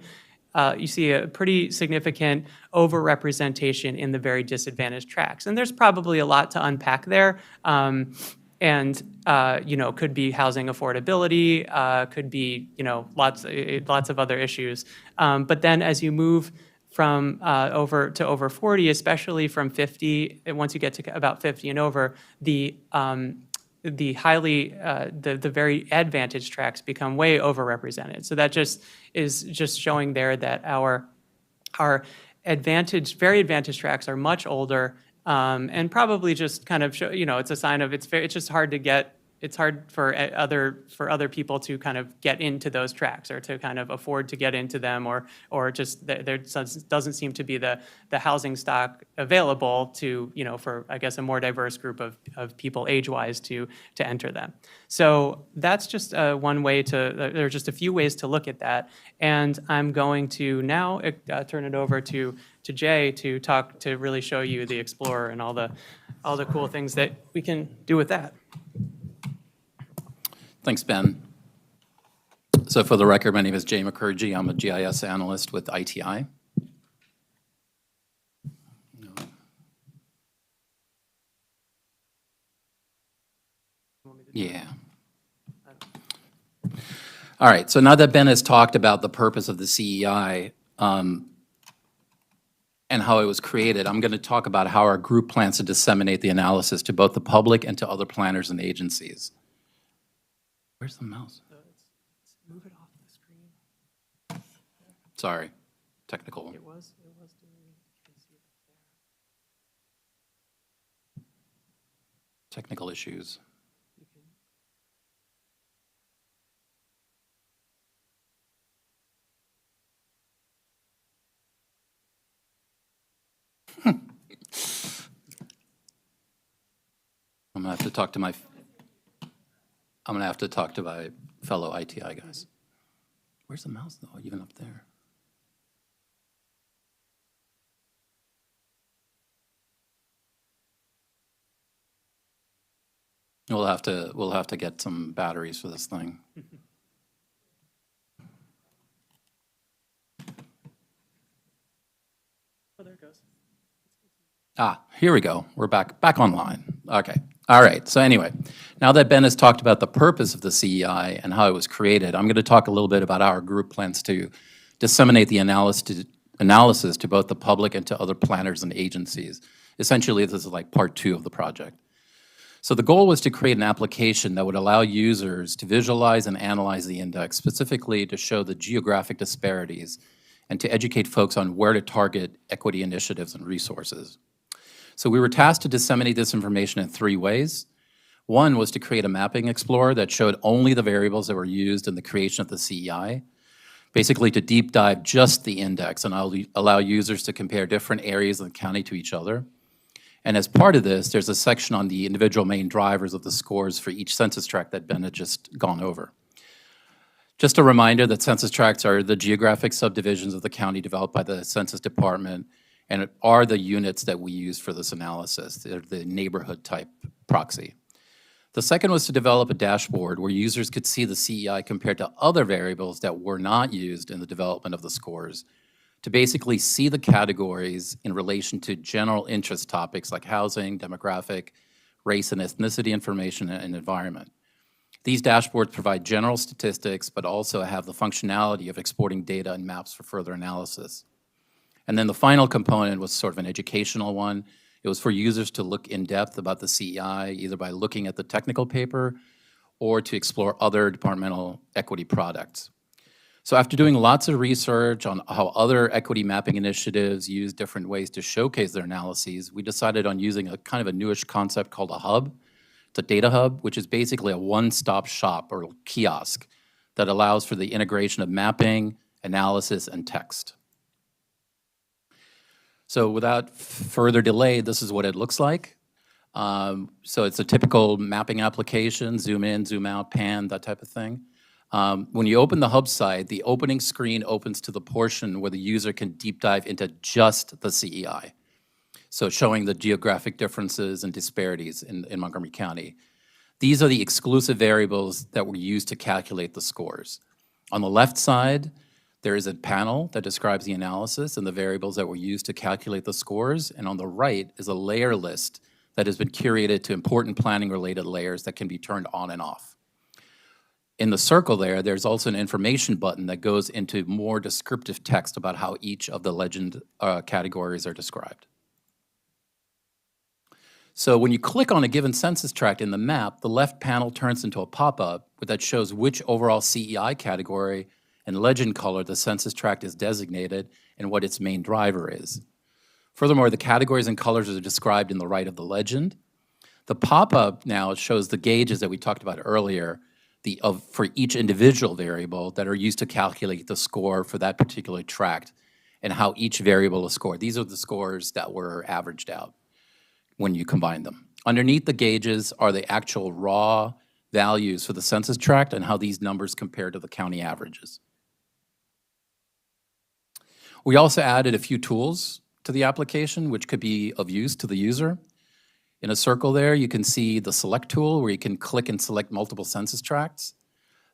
you see a pretty significant overrepresentation in the very disadvantaged tracts. And there's probably a lot to unpack there. Could be housing affordability, could be, lots of other issues. But then as you move from over 40, especially from 50, and once you get to about 50 and over, the very advantaged tracts become way overrepresented. So that is just showing there that our very advantaged tracts are much older. And probably just kind of show, it's a sign of it's just hard to get. It's hard for other people to kind of get into those tracks or to kind of afford to get into them, or just there doesn't seem to be the housing stock available to for, I guess, a more diverse group of people age-wise to enter them. So that's just one way there are just a few ways to look at that, and I'm going to now turn it over to Jay to really show you the Explorer and all the cool things that we can do with that. Thanks, Ben. So for the record, my name is Jay Mukherjee. I'm a GIS analyst with ITI. Yeah. All right, so now that Ben has talked about the purpose of the CEI and how it was created, I'm going to talk about how our group plans to disseminate the analysis to both the public and to other planners and agencies. Where's the mouse? Move it off the screen. Sorry, technical. It was doing, you can see it up there. Technical issues. I'm gonna have to talk to my fellow ITI guys. Where's the mouse though? Even up there. We'll have to get some batteries for this thing. Oh, there it goes. Here we go. We're back online. Okay. All right. So anyway, now that Ben has talked about the purpose of the CEI and how it was created, I'm going to talk a little bit about how our group plans to disseminate the analysis to both the public and to other planners and agencies. Essentially, this is like part 2 of the project. So the goal was to create an application that would allow users to visualize and analyze the index, specifically to show the geographic disparities and to educate folks on where to target equity initiatives and resources. So we were tasked to disseminate this information in 3 ways. One was to create a mapping explorer that showed only the variables that were used in the creation of the CEI, basically to deep dive just the index and allow users to compare different areas of the county to each other. And as part of this, there's a section on the individual main drivers of the scores for each census tract that Ben had just gone over. Just a reminder that census tracts are the geographic subdivisions of the county developed by the Census Department, and it are the units that we use for this analysis. They're the neighborhood type proxy. The second was to develop a dashboard where users could see the CEI compared to other variables that were not used in the development of the scores, to basically see the categories in relation to general interest topics like housing, demographic, race and ethnicity information, and environment. These dashboards provide general statistics, but also have the functionality of exporting data and maps for further analysis. And then the final component was sort of an educational one. It was for users to look in depth about the CEI, either by looking at the technical paper or to explore other departmental equity products. So after doing lots of research on how other equity mapping initiatives use different ways to showcase their analyses, we decided on using a kind of a newish concept called a hub. the Data Hub, which is basically a one-stop shop or kiosk that allows for the integration of mapping, analysis, and text. So without further delay, this is what it looks like. So it's a typical mapping application, zoom in, zoom out, pan, that type of thing. When you open the hub site, the opening screen opens to the portion where the user can deep dive into just the CEI. So showing the geographic differences and disparities in Montgomery County. These are the exclusive variables that were used to calculate the scores. On the left side, there is a panel that describes the analysis and the variables that were used to calculate the scores, and on the right is a layer list that has been curated to important planning-related layers that can be turned on and off. In the circle there, there's also an information button that goes into more descriptive text about how each of the legend categories are described. So when you click on a given census tract in the map, the left panel turns into a pop-up that shows which overall CEI category and legend color the census tract is designated and what its main driver is. Furthermore, the categories and colors are described in the right of the legend. The pop-up now shows the gauges that we talked about earlier for each individual variable that are used to calculate the score for that particular tract and how each variable is scored. These are the scores that were averaged out when you combine them. Underneath the gauges are the actual raw values for the census tract and how these numbers compare to the county averages. We also added a few tools to the application which could be of use to the user. In a circle there, you can see the select tool where you can click and select multiple census tracts.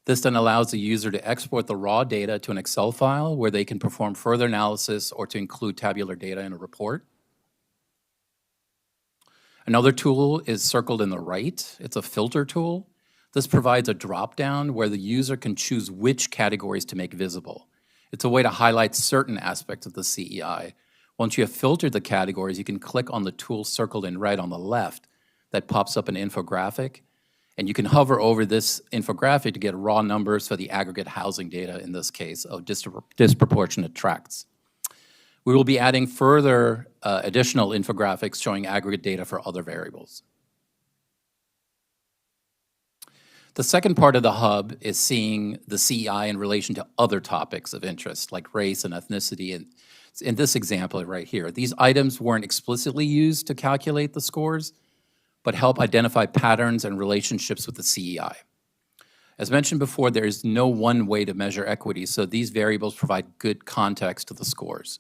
This then allows the user to export the raw data to an Excel file where they can perform further analysis or to include tabular data in a report. Another tool is circled in the right. It's a filter tool. This provides a drop-down where the user can choose which categories to make visible. It's a way to highlight certain aspects of the CEI. Once you have filtered the categories, you can click on the tool circled in red on the left that pops up an infographic, and you can hover over this infographic to get raw numbers for the aggregate housing data, in this case, of disproportionate tracts. We will be adding further additional infographics showing aggregate data for other variables. The second part of the hub is seeing the CEI in relation to other topics of interest, like race and ethnicity. And in this example right here, these items weren't explicitly used to calculate the scores, but help identify patterns and relationships with the CEI. As mentioned before, there is no one way to measure equity, so these variables provide good context to the scores.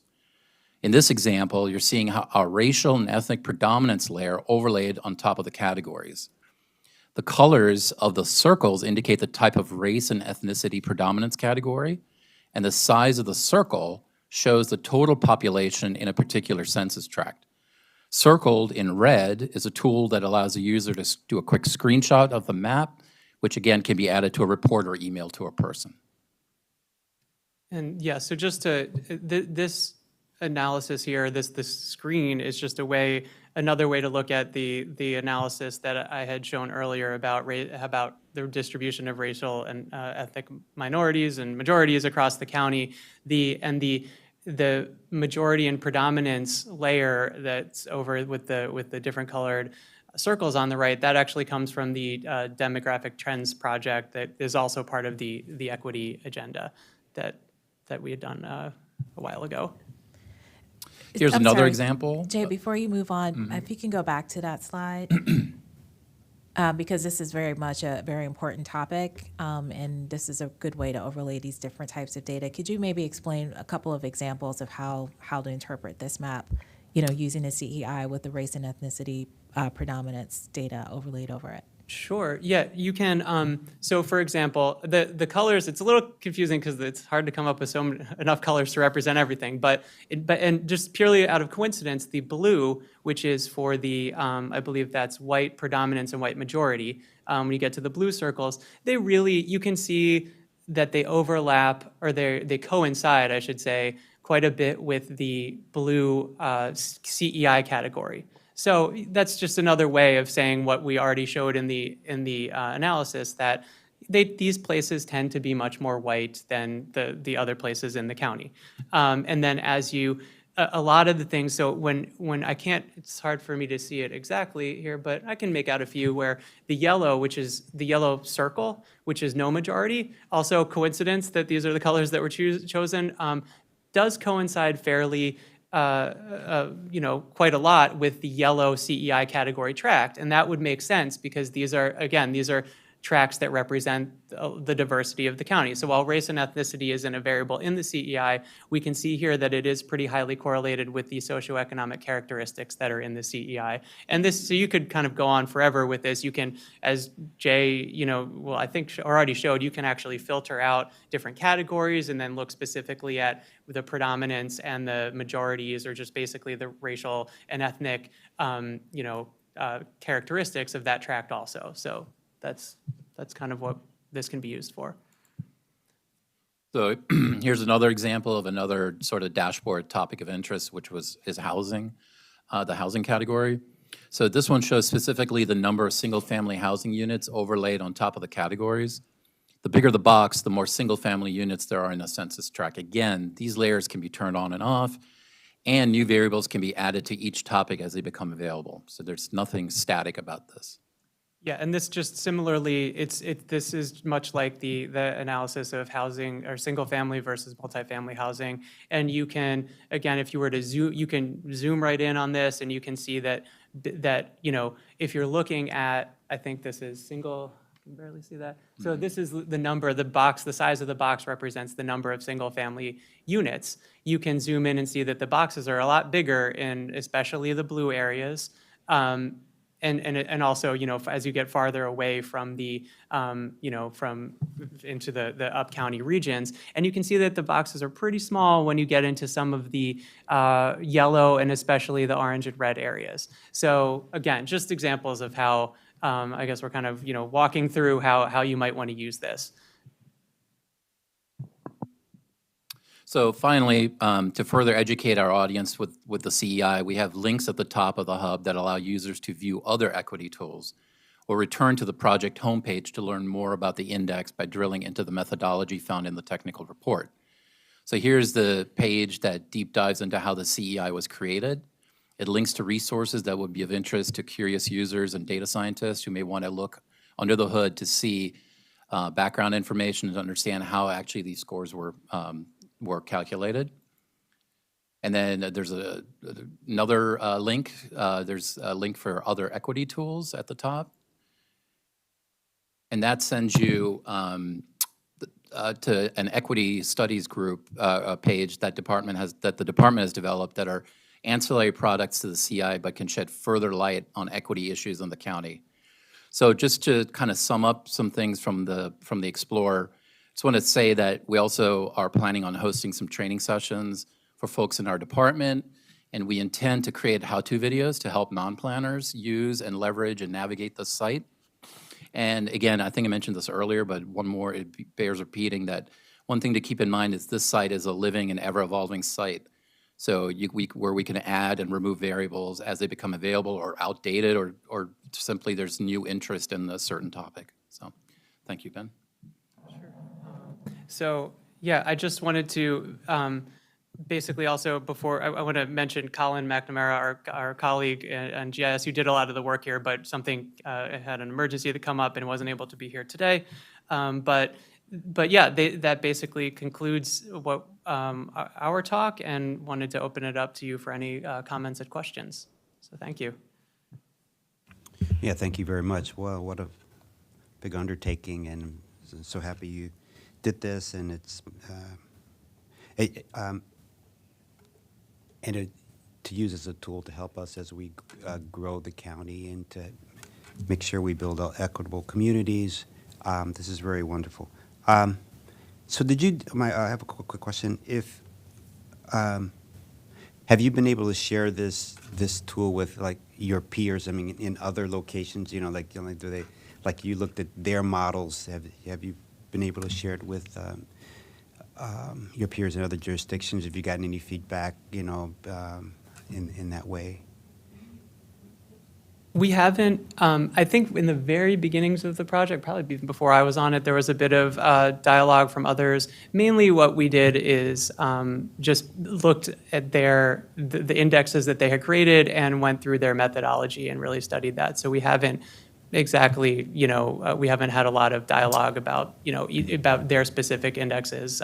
In this example, you're seeing how our racial and ethnic predominance layer overlaid on top of the categories. The colors of the circles indicate the type of race and ethnicity predominance category, and the size of the circle shows the total population in a particular census tract. Circled in red is a tool that allows the user to do a quick screenshot of the map, which again can be added to a report or emailed to a person. And yeah, so just to, this analysis here, this screen is just another way to look at the analysis that I had shown earlier about the distribution of racial and ethnic minorities and majorities across the county. The majority and predominance layer that's over with the different colored circles on the right, that actually comes from the demographic trends project that is also part of the equity agenda that we had done a while ago. Here's I'm another sorry, example. Jay, before you move on, if you can go back to that slide, because this is very much a very important topic, and this is a good way to overlay these different types of data. Could you maybe explain a couple of examples of how to interpret this map, using the CEI with the race and ethnicity predominance data overlaid over it? Sure. Yeah, you can. So, for example, the colors. It's a little confusing because it's hard to come up with enough colors to represent everything. But just purely out of coincidence, the blue, which is for the I believe that's white predominance and white majority. When you get to the blue circles, you can see that they overlap, or they coincide, I should say, quite a bit with the blue CEI category. So that's just another way of saying what we already showed in the analysis, that these places tend to be much more white than the other places in the county. And then as you a lot of the things, so when I can't, it's hard for me to see it exactly here, but I can make out a few where the yellow, which is the yellow circle, which is no majority, also coincidence that these are the colors that were chosen, does coincide fairly, quite a lot with the yellow CEI category tract. And that would make sense because these are, again, these are tracts that represent the diversity of the county. So while race and ethnicity isn't a variable in the CEI, we can see here that it is pretty highly correlated with the socioeconomic characteristics that are in the CEI. And this, so you could kind of go on forever with this. You can, as Jay, I think already showed, you can actually filter out different categories and then look specifically at the predominance and the majorities, or just basically the racial and ethnic, characteristics of that tract also. So that's kind of what this can be used for. So here's another example of another sort of dashboard topic of interest, which is housing, the housing category. So this one shows specifically the number of single-family housing units overlaid on top of the categories. The bigger the box, the more single-family units there are in a census tract. Again, these layers can be turned on and off, and new variables can be added to each topic as they become available. So there's nothing static about this. Yeah, and this just similarly, this is much like the analysis of housing or single family versus multifamily housing. And you can, again, if you were to zoom, you can zoom right in on this, and you can see that if you're looking at, I think this is single, I can barely see that. So this is the number, the box, the size of the box represents the number of single family units. You can zoom in and see that the boxes are a lot bigger in especially the blue areas. And also, as you get farther away from the, from into the up-county regions, and you can see that the boxes are pretty small when you get into some of the yellow and especially the orange and red areas. So again, just examples of how, I guess we're kind of, walking through how you might want to use this. So finally, to further educate our audience with the CEI, we have links at the top of the hub that allow users to view other equity tools or return to the project homepage to learn more about the index by drilling into the methodology found in the technical report. So here's the page that deep dives into how the CEI was created. It links to resources that would be of interest to curious users and data scientists who may want to look under the hood to see background information and understand how actually these scores were calculated. And then there's another link. There's a link for other equity tools at the top. And that sends you to an equity studies group page that the department has developed that are ancillary products to the CI but can shed further light on equity issues in the county. So just to kind of sum up some things from the Explorer, just want to say that we also are planning on hosting some training sessions for folks in our department, and we intend to create how-to videos to help non-planners use and leverage and navigate the site. And again, I think I mentioned this earlier, but one more, it bears repeating that one thing to keep in mind is this site is a living and ever-evolving site. So where we can add and remove variables as they become available or outdated or simply there's new interest in a certain topic. So thank you, Ben. So, yeah, I just wanted to basically also before, I want to mention Colin McNamara, our colleague on GIS, who did a lot of the work here, but something had an emergency to come up and wasn't able to be here today. But yeah, that basically concludes what our talk, and wanted to open it up to you for any comments and questions. So thank you. Yeah, thank you very much. Well, what a big undertaking, and I'm so happy you did this, and to use as a tool to help us as we grow the county and to make sure we build equitable communities. This is very wonderful. So I have a quick question. Have you been able to share this tool with like your peers? I mean, in other locations, do they, like you looked at their models? Have you been able to share it with your peers in other jurisdictions? Have you gotten any feedback, in that way? We haven't, I think in the very beginnings of the project, probably even before I was on it, there was a bit of dialogue from others. Mainly what we did is just looked at the indexes that they had created and went through their methodology and really studied that. So we haven't exactly, we haven't had a lot of dialogue about, about their specific indexes,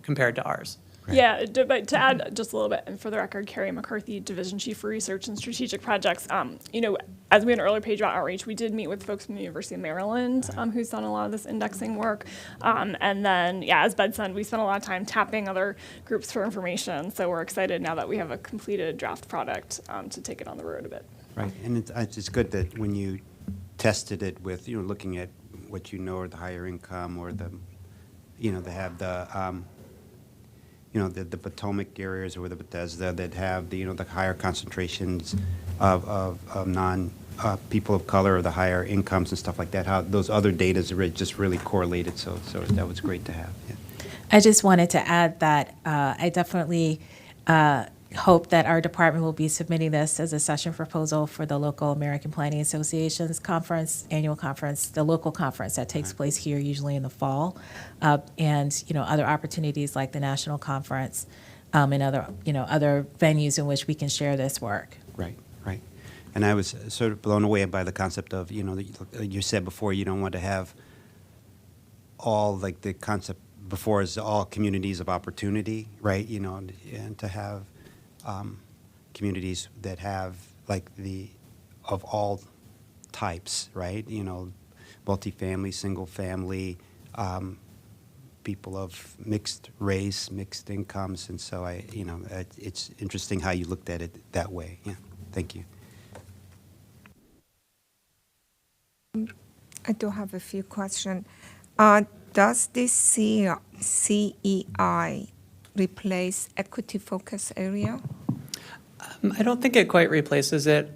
compared to ours. Yeah, but to add just a little bit, and for the record, Carrie McCarthy, Division Chief for Research and Strategic Projects. As we had an earlier page about outreach, we did meet with folks from the University of Maryland, who's done a lot of this indexing work. And then, as Ben said, we spent a lot of time tapping other groups for information. So we're excited now that we have a completed draft product to take it on the road a bit. Right, and it's good that when you tested it with, looking at what or the higher income or the, they have the, the Potomac areas or the Bethesda that have the, the higher concentrations of people of color or the higher incomes and stuff like that, how those other data just really correlated, so that was great to have. Yeah. I just wanted to add that I definitely hope that our department will be submitting this as a session proposal for the local American Planning Association's conference, annual conference, the local conference that takes place here usually in the fall, and other opportunities like the national conference and other venues in which we can share this work. Right. And I was sort of blown away by the concept of, you said before, you don't want to have all, like the concept before is all communities of opportunity, right? And to have communities that have of all types, right? Multifamily, single family, people of mixed race, mixed incomes, and so it's interesting how you looked at it that way. Yeah, thank you. I do have a few questions. Does this CEI replace equity focus area? I don't think it quite replaces it.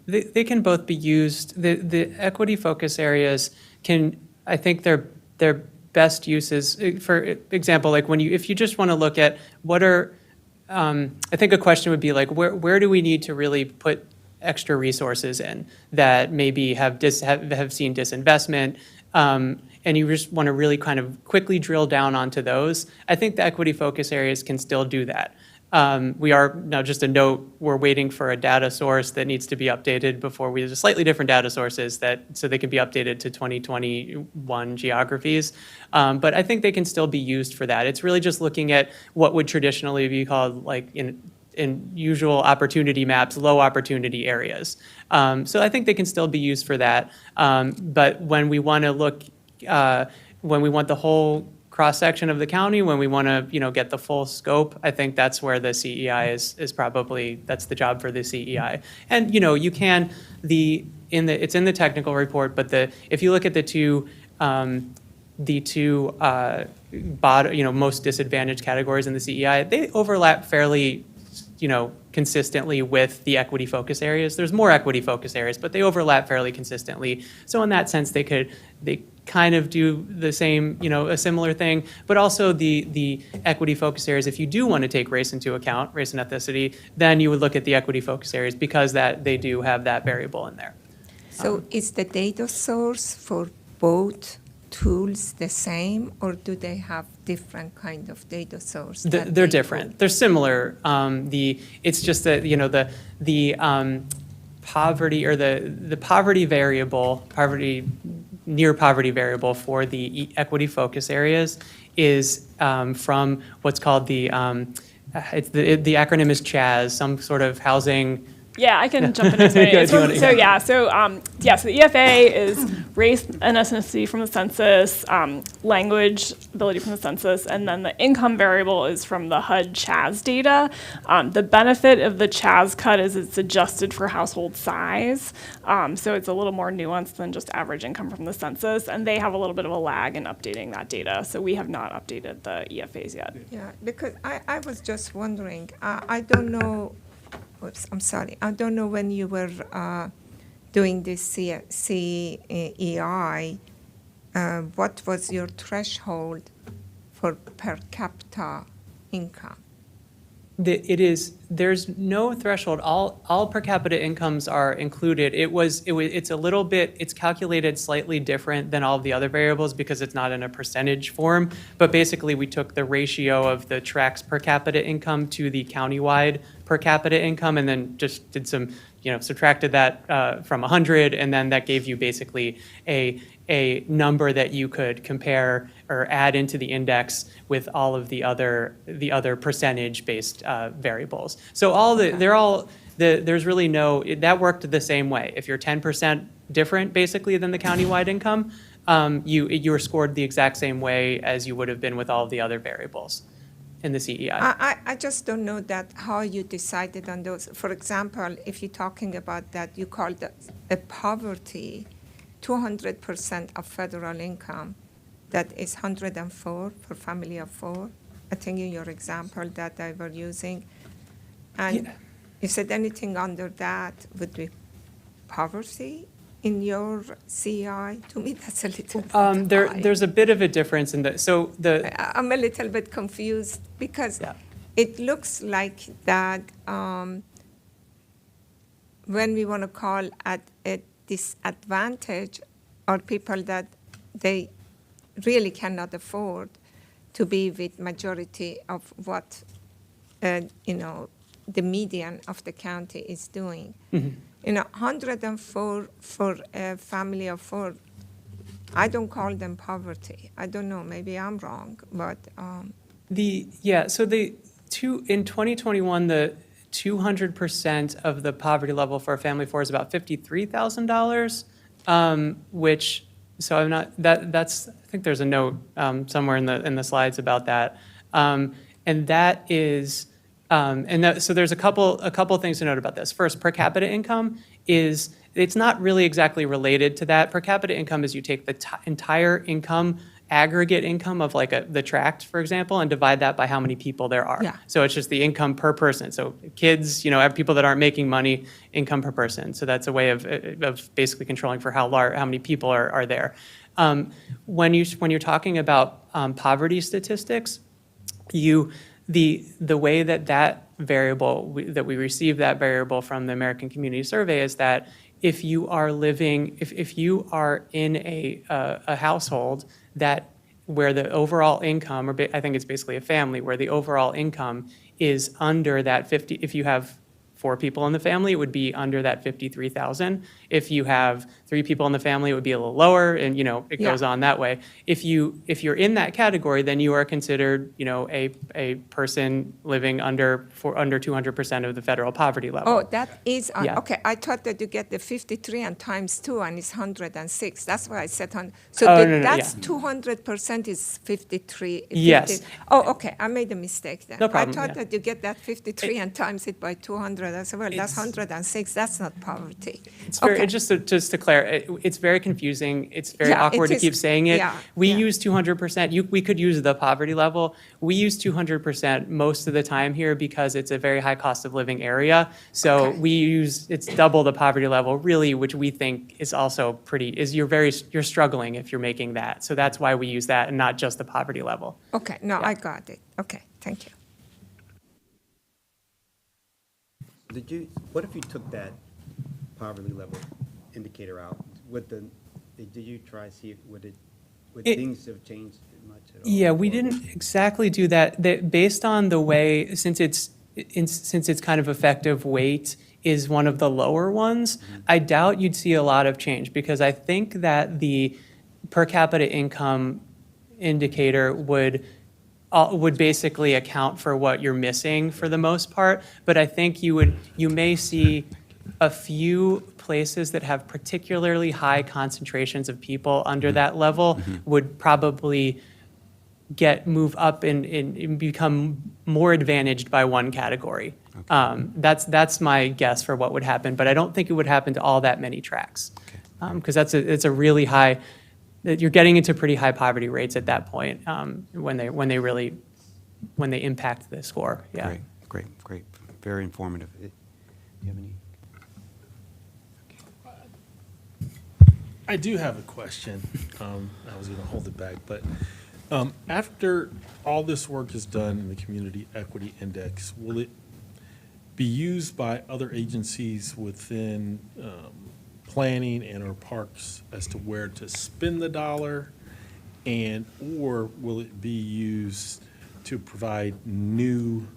They can both be used. The equity focus areas I think their best uses, for example, like if you just want to look at what are, I think a question would be like, where do we need to really put extra resources in that maybe have seen disinvestment, and you just want to really kind of quickly drill down onto those. I think the equity focus areas can still do that. We are, now just a note, we're waiting for a data source that needs to be updated before we use slightly different data sources so they can be updated to 2021 geographies. But I think they can still be used for that. It's really just looking at what would traditionally be called in usual opportunity maps, low opportunity areas. So I think they can still be used for that. But when we want to look, when we want the whole cross-section of the county, when we want to, get the full scope, I think that's where the CEI is probably, that's the job for the CEI. And, you can, it's in the technical report, but if you look at the two most disadvantaged categories in the CEI, they overlap fairly, consistently with the equity focus areas. There's more equity focus areas, but they overlap fairly consistently. So in that sense, they kind of do the same, a similar thing, but also the equity focus areas, if you do want to take race into account, race and ethnicity, then you would look at the equity focus areas because they do have that variable in there. So is the data source for both tools the same, or do they have different kind of data source? They're different. They're similar. It's just that the poverty or the poverty variable, near poverty variable for the equity focus areas is from what's called the acronym is CHAZ, some sort of housing. Yeah, I can jump in as many. So the EFA is race and ethnicity from the census, language ability from the census, and then the income variable is from the HUD CHAZ data. The benefit of the CHAZ cut is it's adjusted for household size, so it's a little more nuanced than just average income from the census, and they have a little bit of a lag in updating that data, so we have not updated the EFAs yet. Yeah, because I was just wondering, I don't know. Oops, I'm sorry. I don't know when you were doing this CEI, what was your threshold for per capita income? It is there's no threshold. All per capita incomes are included. It's a little bit, it's calculated slightly different than all of the other variables because it's not in a percentage form. But basically, we took the ratio of the tract's per capita income to the countywide per capita income, and then just did some, subtracted that from 100, and then that gave you basically a number that you could compare or add into the index with all of the other percentage-based variables. So there's really that worked the same way. If you're 10% different basically than the countywide income, you were scored the exact same way as you would have been with all of the other variables in the CEI. I just don't know that how you decided on those. For example, if you're talking about that, you call that a poverty, 200% of federal income, that is 104 for family of 4. I think in your example that I were using. And you said anything under that would be poverty in your CI? To me, that's a little bit high. There's a bit of a difference in I'm a little bit confused because it looks like that when we want to call at a disadvantage are people that they really cannot afford to be with majority of what the median of the county is doing. 104 for a family of 4, I don't call them poverty. I don't know, maybe I'm wrong, but. In 2021, the 200% of the poverty level for a family of 4 is about $53,000, which, so I'm not, that's, I think there's a note somewhere in the slides about that. And that is, so there's a couple things to note about this. First, per capita income it's not really exactly related to that. Per capita income is you take the entire income, aggregate income of the tract, for example, and divide that by how many people there are. Yeah. So it's just the income per person. So kids, people that aren't making money, income per person. So that's a way of basically controlling for how many people are there. When you're talking about poverty statistics, the way that variable, that we receive that variable from the American Community Survey is that if you are in a household where the overall income, or I think it's basically a family, where the overall income is under that 50, if you have 4 people in the family, it would be under that 53,000. If you have 3 people in the family, it would be a little lower, and it goes on that way. If you're in that category, then you are considered, a person living under 200% of the federal poverty level. Oh, that is, okay. I thought that you get the 53 and times 2 and it's 106. That's why I said 100. So that's 200% is 53. 50. Yes. Oh, okay. I made a mistake then. No problem, I thought that you get that 53 and times it by 200. I said, well, that's 106. That's not poverty. It's very, just to clarify, it's very confusing. It's very awkward to keep saying it. We use 200%. We could use the poverty level. We use 200% most of the time here because it's a very high cost of living area. So it's double the poverty level, really, which we think is also you're struggling if you're making that. So that's why we use that and not just the poverty level. Okay, no, I got it. Okay, thank you. What if you took that poverty level indicator out? Did you try to see would things have changed much at all? Yeah, we didn't exactly do that. Based on the way, since its kind of effective weight is one of the lower ones, I doubt you'd see a lot of change because I think that the per capita income indicator would basically account for what you're missing for the most part, but I think you may see a few places that have particularly high concentrations of people under that level would probably move up and become more advantaged by one category. Okay. That's my guess for what would happen, but I don't think it would happen to all that many tracts, because it's a really high. You're getting into pretty high poverty rates at that point when they impact the score. Yeah. Great. Very informative. Do you have any? I do have a question. I was going to hold it back, but after all this work is done in the Community Equity Index, be used by other agencies within planning and or parks as to where to spend the dollar? And, or will it be used to provide new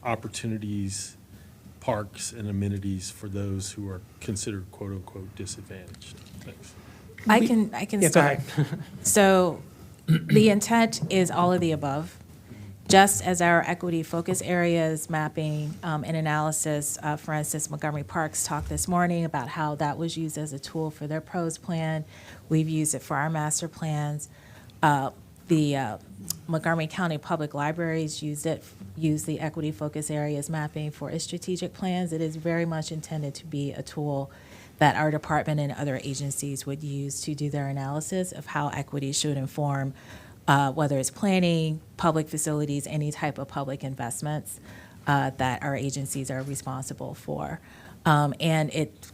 opportunities, parks and amenities for those who are considered quote-unquote disadvantaged? Thanks. I can Yeah, go start. ahead. So the intent is all of the above. Just as our equity focus areas mapping and analysis, for instance, Montgomery Parks talked this morning about how that was used as a tool for their PROS plan. We've used it for our master plans. The Montgomery County Public Libraries use the equity focus areas mapping for its strategic plans. It is very much intended to be a tool that our department and other agencies would use to do their analysis of how equity should inform whether it's planning, public facilities, any type of public investments that our agencies are responsible for. And it,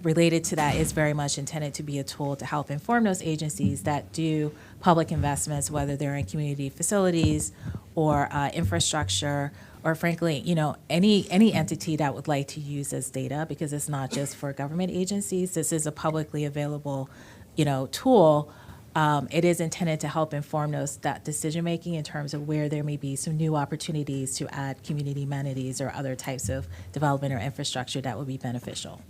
related to that is very much intended to be a tool to help inform those agencies that do public investments, whether they're in community facilities or infrastructure, or frankly, any entity that would like to use this data, because it's not just for government agencies. This is a publicly available, tool. It is intended to help inform that decision-making in terms of where there may be some new opportunities to add community amenities or other types of development or infrastructure that would be beneficial.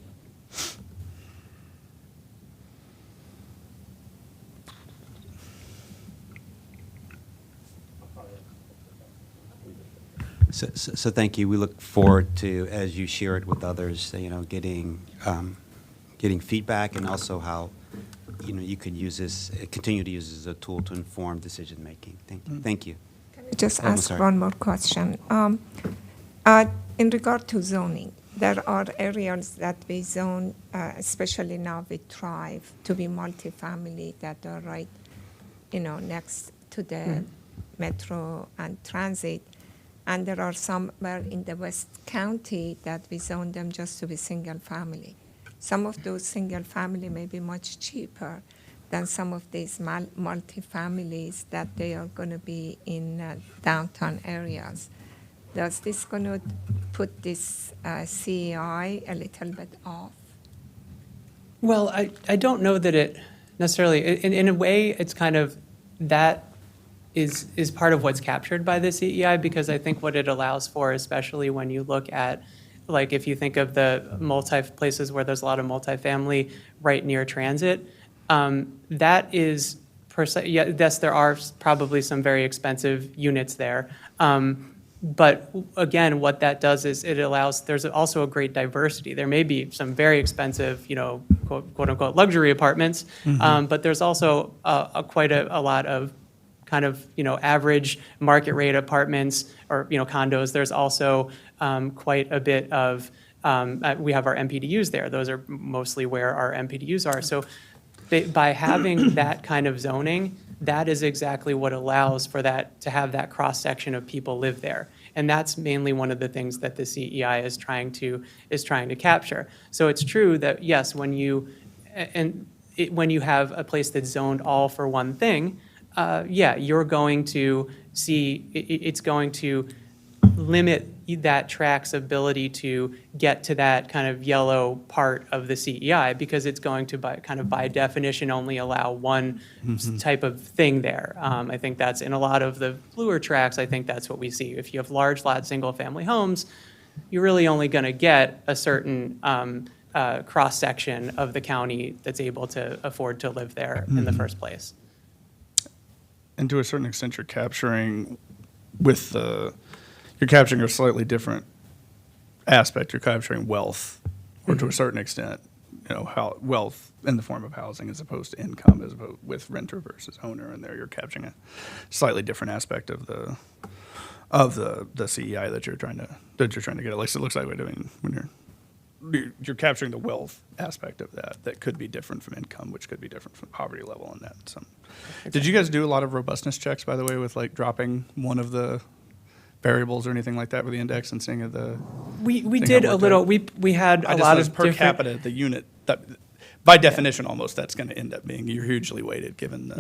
So thank you. We look forward to, as you share it with others, getting feedback, and also how, you could use this, continue to use this as a tool to inform decision-making. Thank you. Can I just I'm ask sorry. one more question? In regard to zoning, there are areas that we zone, especially now with Thrive, to be multifamily that are right, next to the metro and transit. And there are somewhere in the West County that we zone them just to be single family. Some of those single family may be much cheaper than some of these multifamilies that they are going to be in downtown areas. Does this going to put this CEI a little bit off? Well, I don't know that it necessarily, in a way, it's kind of, that is part of what's captured by the CEI, because I think what it allows for, especially when you look at, like, if you think of the places where there's a lot of multifamily right near transit, that is, yes, there are probably some very expensive units there. But again, what that does is it allows, there's also a great diversity. There may be some very expensive, quote unquote luxury apartments, but there's also quite a lot of kind of, average market rate apartments or, condos. There's also quite a bit of, we have our MPDUs there. Those are mostly where our MPDUs are. So by having that kind of zoning, that is exactly what allows for that, to have that cross-section of people live there. And that's mainly one of the things that the CEI is trying to capture. So it's true that, yes, when you have a place that's zoned all for one thing, you're going to see, it's going to limit that track's ability to get to that kind of yellow part of the CEI, because it's going to, by definition, only allow one type of thing there. I think that's in a lot of the bluer tracks. I think that's what we see. If you have large lot single-family homes, you're really only going to get a certain cross-section of the county that's able to afford to live there in the first place. And to a certain extent, you're capturing you're capturing a slightly different aspect. You're capturing wealth, or to a certain extent, how wealth in the form of housing as opposed to income, as opposed with renter versus owner. And there, you're capturing a slightly different aspect of the CEI that you're trying to get. At least it looks like we're doing when you're capturing the wealth aspect of that could be different from income, which could be different from poverty level and that. So, did you guys do a lot of robustness checks, by the way, with like dropping one of the variables or anything like that with the index and seeing the? We did a little. We had a lot of per capita, the unit that by definition, almost, that's going to end up being, you're hugely weighted, given the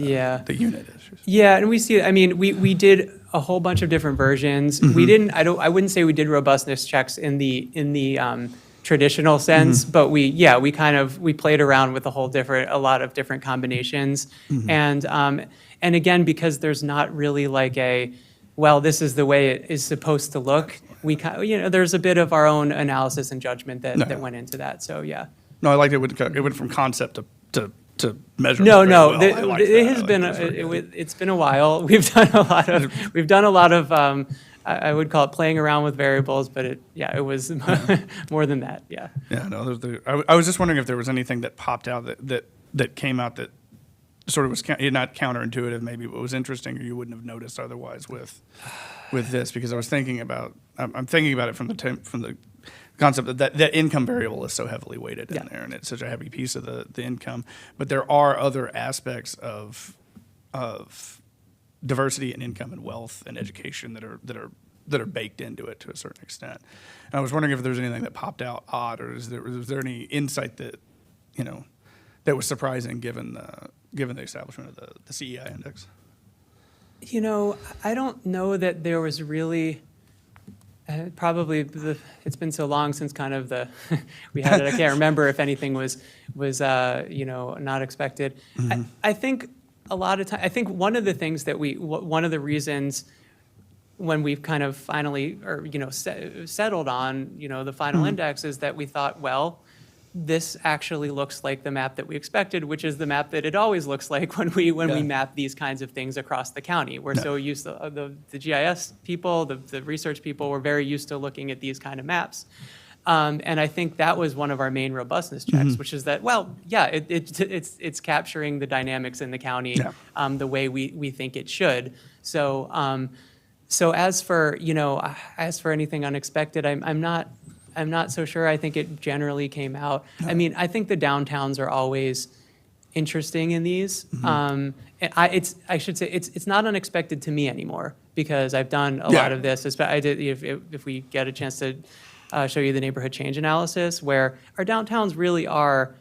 unit issues. Yeah, and we see, I mean, we did a whole bunch of different versions. Mm-hmm. We didn't, I wouldn't say we did robustness checks in the traditional sense, Mm-hmm. but we played around with a lot of different combinations. Mm-hmm. And again, because there's not really like well, this is the way it is supposed to look, there's a bit of our own analysis and judgment that went into that, so yeah. No, I liked it. It went from concept to measurement. No, very no, well. I liked it that. has I been, liked it. It was very good. it's been a while. We've done a lot of, I would call it playing around with variables, but it was more than that, yeah. Yeah, no, I was just wondering if there was anything that popped out that came out that sort of was not counterintuitive, maybe, but was interesting, or you wouldn't have noticed otherwise with this, because I was thinking about, I'm thinking about it from the concept that income variable is so heavily weighted in there, and it's such a heavy piece of the income. But there are other aspects of diversity and income and wealth and education that are baked into it to a certain extent. And I was wondering if there's anything that popped out odd, or was there any insight that that was surprising given the establishment of the CEI index? I don't know that there was really. It's been so long since kind of we had it. I can't remember if anything was not expected. Mm-hmm. I think a lot of time. I think one of the things that one of the reasons when we've kind of finally settled on the final Mm-hmm. index is that we thought, well, this actually looks like the map that we expected, which is the map that it always looks like when we map these kinds of things across the county. We're so used to the GIS people, the research people, were very used to looking at these kind of maps. And I think that was one of our main robustness checks, which is that, well, yeah, it's capturing the dynamics in the county the way we think it should. So as for anything unexpected, I'm not so sure. I think it generally came out. I mean, I think the downtowns are always interesting in these. And I should say it's not unexpected to me anymore, because I've done a lot of this. I did, if we get a chance to show you the neighborhood change analysis, where our downtowns really are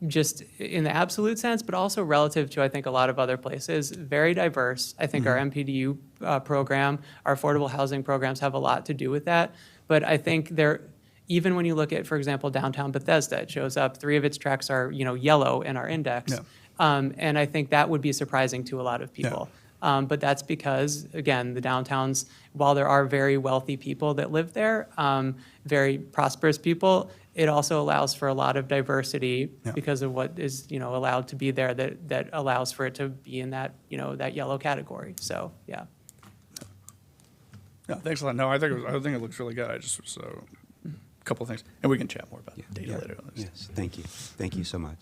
just in the absolute sense, but also relative to, I think, a lot of other places, very diverse. I think our MPDU program, our affordable housing programs have a lot to do with that. But I think even when you look at, for example, downtown Bethesda, it shows up, 3 of its tracks are, yellow in our index. And I think that would be surprising to a lot of people. But that's because, again, the downtowns, while there are very wealthy people that live there, very prosperous people, it also allows for a lot of diversity because of what is, allowed to be there that allows for it to be in that, that yellow category. So, yeah. Yeah, thanks a lot. No, I think it looks really good. I just was a couple of things, and we can chat more about data later on this. Yes, thank you so much.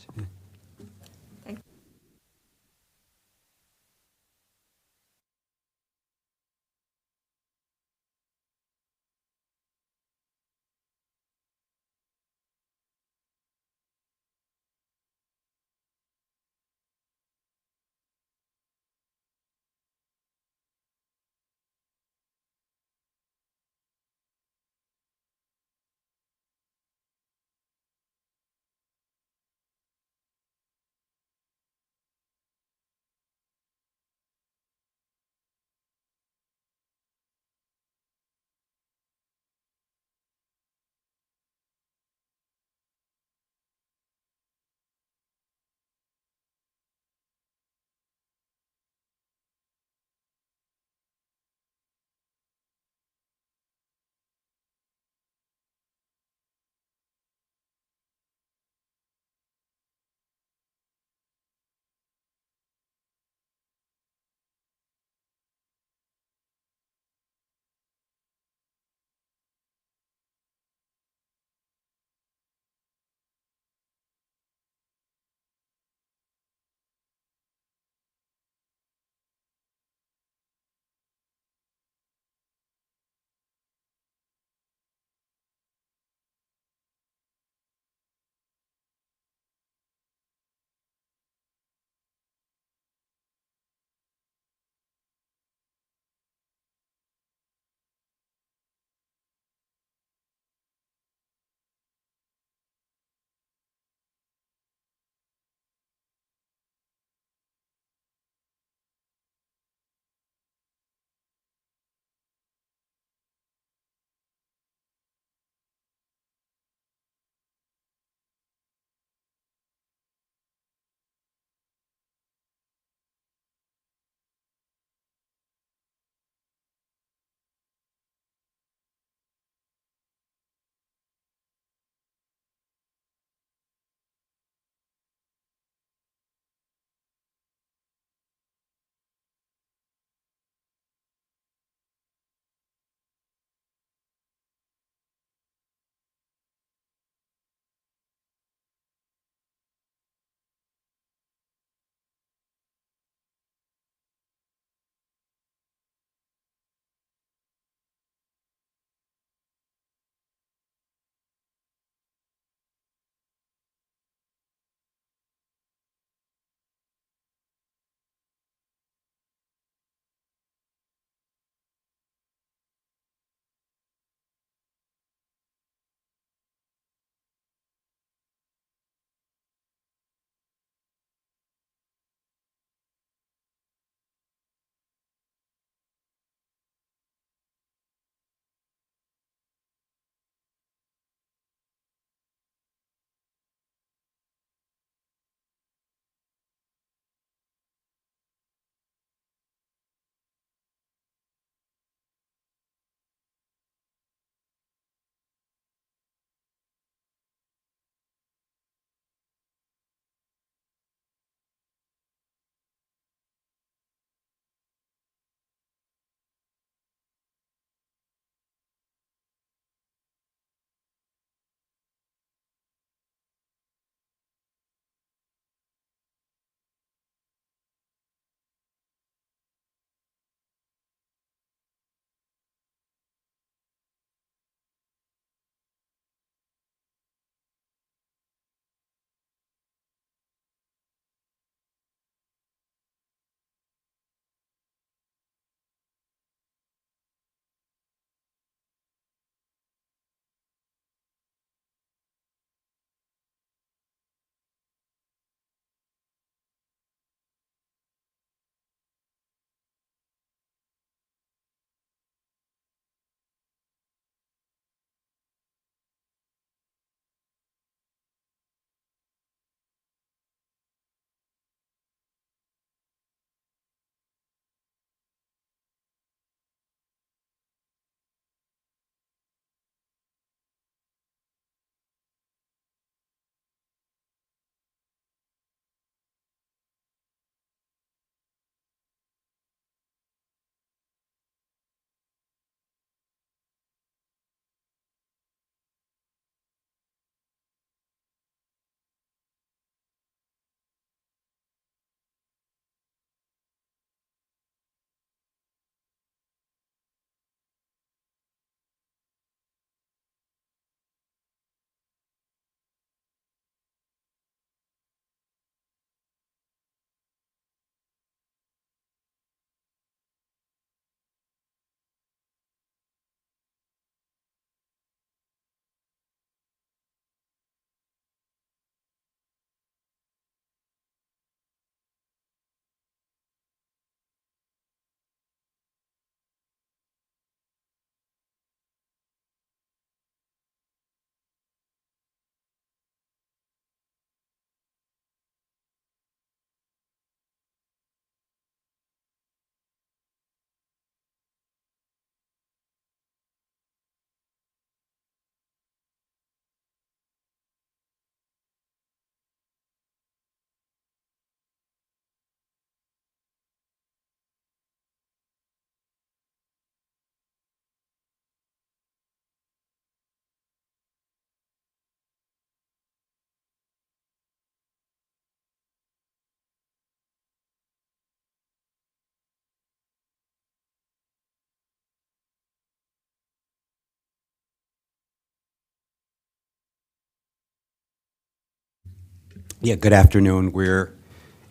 Yeah, good afternoon. We're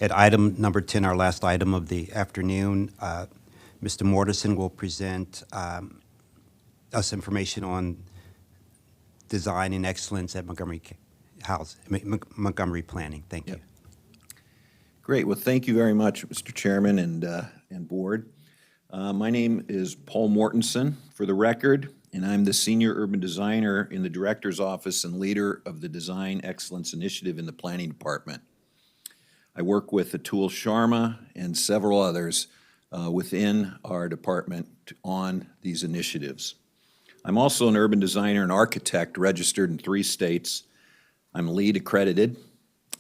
at item number 10, our last item of the afternoon. Mr. Mortensen will present us information on design and excellence at Montgomery Planning. Thank you. Great. Well, thank you very much, Mr. Chairman and Board. My name is Paul Mortensen, for the record, and I'm the Senior Urban Designer in the Director's Office and leader of the Design Excellence Initiative in the Planning Department. I work with Atul Sharma and several others within our department on these initiatives. I'm also an urban designer and architect registered in 3 states. I'm LEED accredited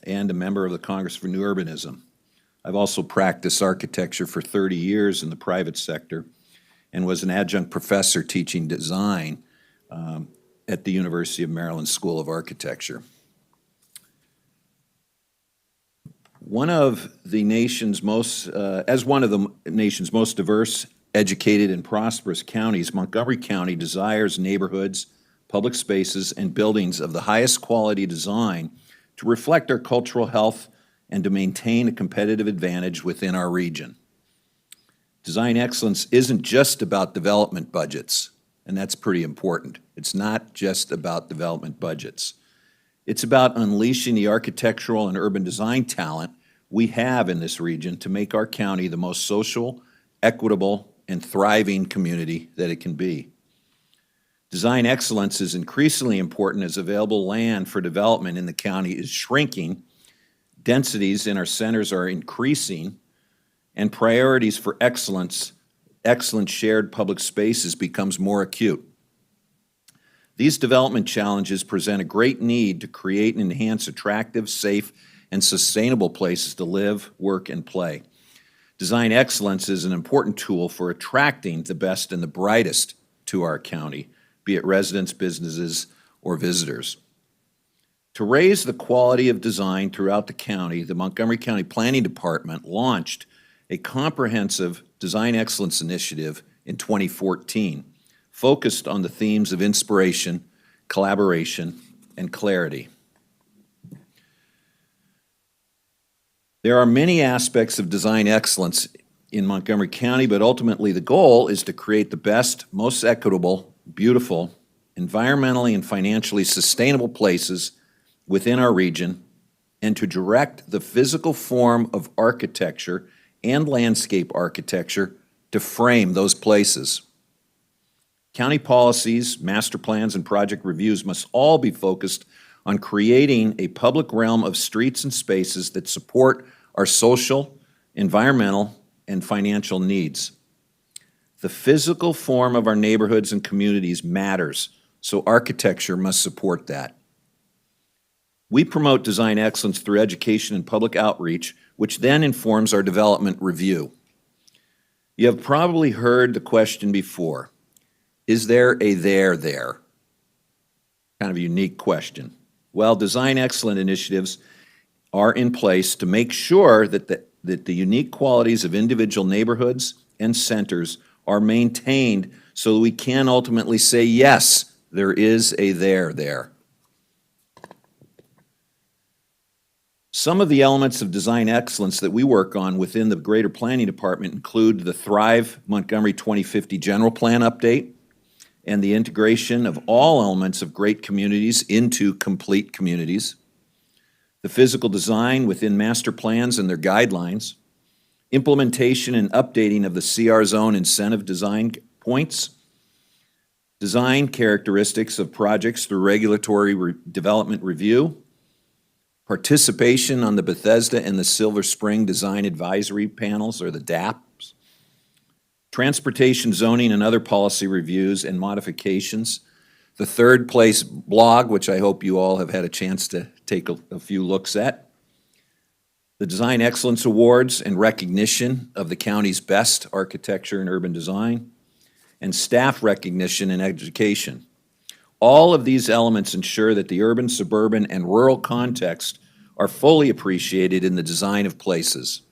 and a member of the Congress for New Urbanism. I've also practiced architecture for 30 years in the private sector and was an adjunct professor teaching design at the University of Maryland School of Architecture. One of the nation's most diverse, educated, and prosperous counties, Montgomery County desires neighborhoods, public spaces, and buildings of the highest quality design to reflect our cultural health and to maintain a competitive advantage within our region. Design excellence isn't just about development budgets, and that's pretty important. It's not just about development budgets. It's about unleashing the architectural and urban design talent we have in this region to make our county the most social, equitable, and thriving community that it can be. Design excellence is increasingly important as available land for development in the county is shrinking, densities in our centers are increasing, and priorities for excellent shared public spaces becomes more acute. These development challenges present a great need to create and enhance attractive, safe, and sustainable places to live, work, and play. Design excellence is an important tool for attracting the best and the brightest to our county, be it residents, businesses, or visitors. To raise the quality of design throughout the county, the Montgomery County Planning Department launched a comprehensive design excellence initiative in 2014, focused on the themes of inspiration, collaboration, and clarity. There are many aspects of design excellence in Montgomery County, but ultimately the goal is to create the best, most equitable, beautiful, environmentally and financially sustainable places within our region, and to direct the physical form of architecture and landscape architecture to frame those places. County policies, master plans, and project reviews must all be focused on creating a public realm of streets and spaces that support our social, environmental, and financial needs. The physical form of our neighborhoods and communities matters, so architecture must support that. We promote design excellence through education and public outreach, which then informs our development review. You have probably heard the question before, is there a there? Kind of a unique question. Well, design excellence initiatives are in place to make sure that the unique qualities of individual neighborhoods and centers are maintained so that we can ultimately say, yes, there is a there. Some of the elements of design excellence that we work on within the Greater Planning Department include the Thrive Montgomery 2050 General Plan Update and the integration of all elements of great communities into complete communities, the physical design within master plans and their guidelines, implementation and updating of the CR Zone incentive design points, design characteristics of projects through regulatory development review, participation on the Bethesda and the Silver Spring Design Advisory Panels, or the DAPs, transportation zoning and other policy reviews and modifications, the Third Place blog, which I hope you all have had a chance to take a few looks at, the Design Excellence Awards and recognition of the county's best architecture and urban design, and staff recognition and education. All of these elements ensure that the urban, suburban, and rural context are fully appreciated in the design of places,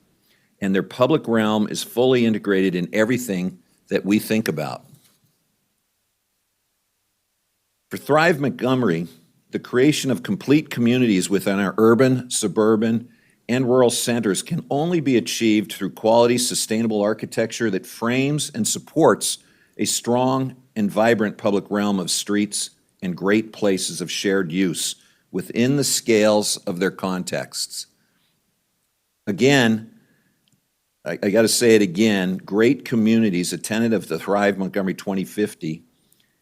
and their public realm is fully integrated in everything that we think about. For Thrive Montgomery, the creation of complete communities within our urban, suburban, and rural centers can only be achieved through quality, sustainable architecture that frames and supports a strong and vibrant public realm of streets and great places of shared use within the scales of their contexts. Again, I got to say it again, great communities, a tenet of the Thrive Montgomery 2050,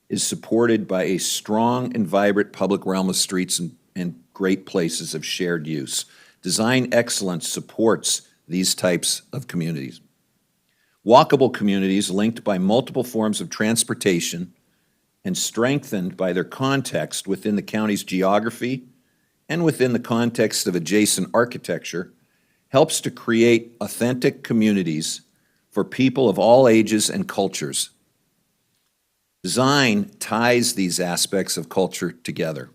is supported by a strong and vibrant public realm of streets and great places of shared use. Design excellence supports these types of communities. Walkable communities linked by multiple forms of transportation and strengthened by their context within the county's geography and within the context of adjacent architecture helps to create authentic communities for people of all ages and cultures. Design ties these aspects of culture together.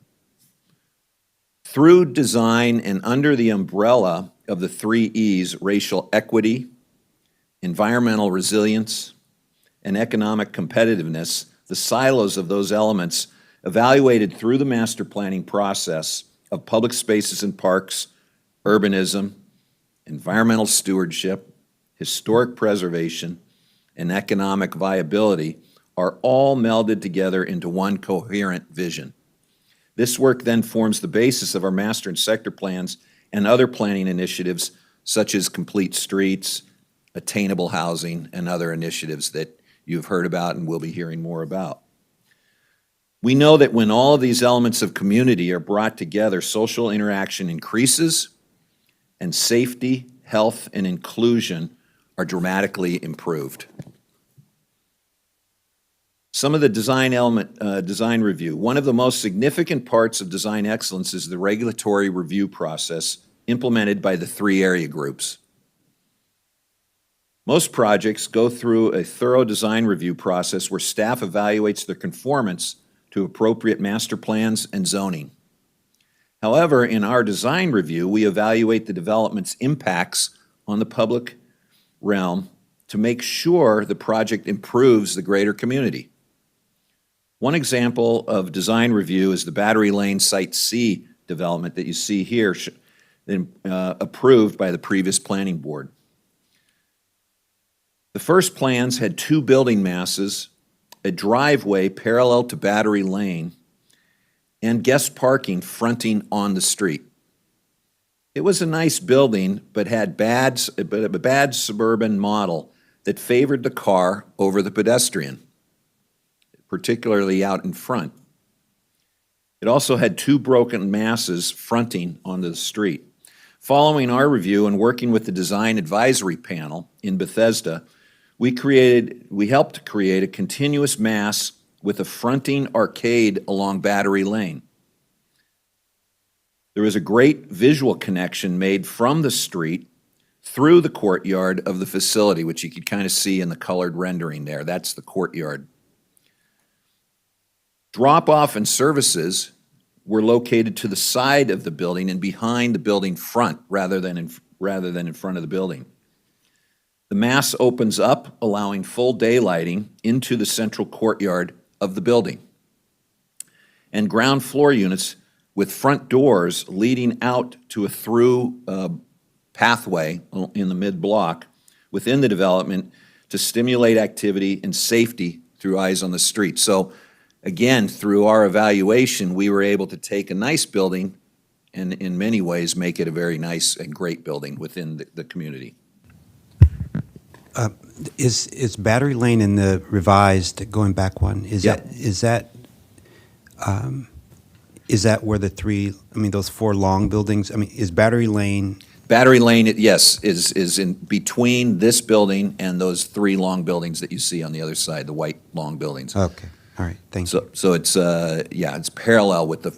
Through design and under the umbrella of the 3 E's, racial equity, environmental resilience, and economic competitiveness, the silos of those elements evaluated through the master planning process of public spaces and parks, urbanism, environmental stewardship, historic preservation, and economic viability are all melded together into one coherent vision. This work then forms the basis of our master and sector plans and other planning initiatives such as complete streets, attainable housing, and other initiatives that you've heard about and will be hearing more about. We know that when all of these elements of community are brought together, social interaction increases and safety, health, and inclusion are dramatically improved. Some of the design review. One of the most significant parts of design excellence is the regulatory review process implemented by the 3 area groups. Most projects go through a thorough design review process where staff evaluates their conformance to appropriate master plans and zoning. However, in our design review, we evaluate the development's impacts on the public realm to make sure the project improves the greater community. One example of design review is the Battery Lane Site C development that you see here, approved by the previous planning board. The first plans had 2 building masses, a driveway parallel to Battery Lane, and guest parking fronting on the street. It was a nice building, but had a bad suburban model that favored the car over the pedestrian, particularly out in front. It also had 2 broken masses fronting onto the street. Following our review and working with the design advisory panel in Bethesda, we helped create a continuous mass with a fronting arcade along Battery Lane. There was a great visual connection made from the street through the courtyard of the facility, which you could kind of see in the colored rendering there. That's the courtyard. Drop-off and services were located to the side of the building and behind the building front rather than in front of the building. The mass opens up, allowing full daylighting into the central courtyard of the building. And ground floor units with front doors leading out to a through pathway in the mid-block within the development to stimulate activity and safety through eyes on the street. So again, through our evaluation, we were able to take a nice building and in many ways make it a very nice and great building within the community. Is Battery Lane in the revised, going back one, is that where the 3, those 4 long buildings, is Battery Lane? Battery Lane, yes, is in between this building and those 3 long buildings that you see on the other side, the white long buildings. Okay, all right, thank you. So it's, it's parallel with the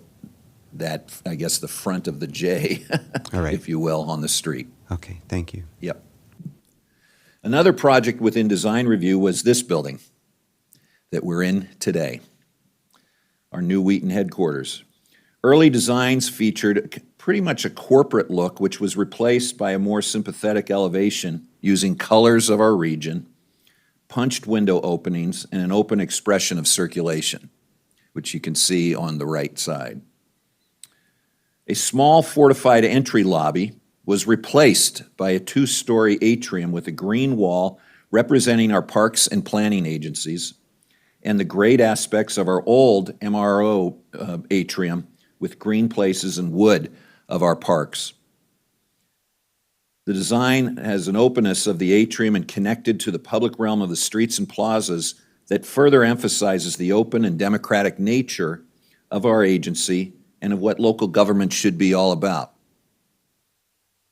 front of the J, all right, if you will, on the street. Okay, thank you. Yep. Another project within design review was this building that we're in today, our new Wheaton headquarters. Early designs featured pretty much a corporate look, which was replaced by a more sympathetic elevation using colors of our region, punched window openings, and an open expression of circulation, which you can see on the right side. A small fortified entry lobby was replaced by a 2-story atrium with a green wall representing our parks and planning agencies, and the great aspects of our old MRO atrium with green places and wood of our parks. The design has an openness of the atrium and connected to the public realm of the streets and plazas that further emphasizes the open and democratic nature of our agency and of what local government should be all about.